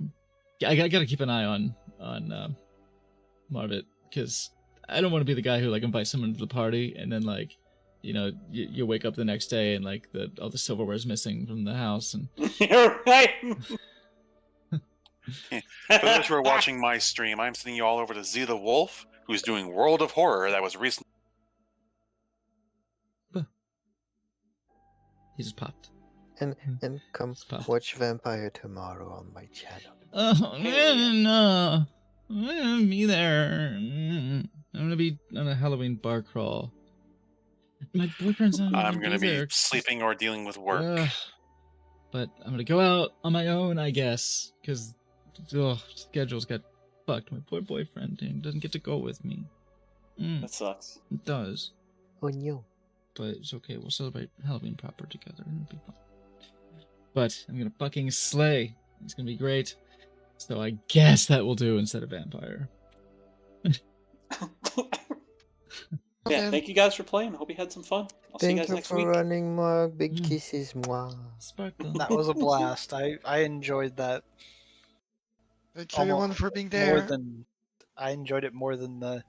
I gotta keep an eye on Marvit, because I don't want to be the guy who like invites someone to the party and then like, you wake up the next day and like all the silverware is missing from the house and You're right. For those who are watching my stream, I'm sending you all over to Z the Wolf, who's doing World of Horror. That was recently. he just popped. And come Spot. watch Vampire tomorrow on my channel. Oh no, I'm gonna be there. I'm gonna be on a Halloween bar crawl. My boyfriend's not. I'm going to be there. sleeping or dealing with work. But I'm gonna go out on my own, I guess, because schedules got fucked. My poor boyfriend doesn't get to go with me. That sucks. It does, Oh no. but it's okay. We'll celebrate Halloween proper together. It'll be fun. But I'm gonna fucking slay. It's gonna be great. So I guess that will do instead of vampire. Yeah, thank you guys for playing. Hope you had some fun. I'll see you Thank guys you next for week. running, Mark. Big Mm. kisses, mwah. Sparkle. That was a blast. I enjoyed that Thanks everyone for being there. I enjoyed it more than the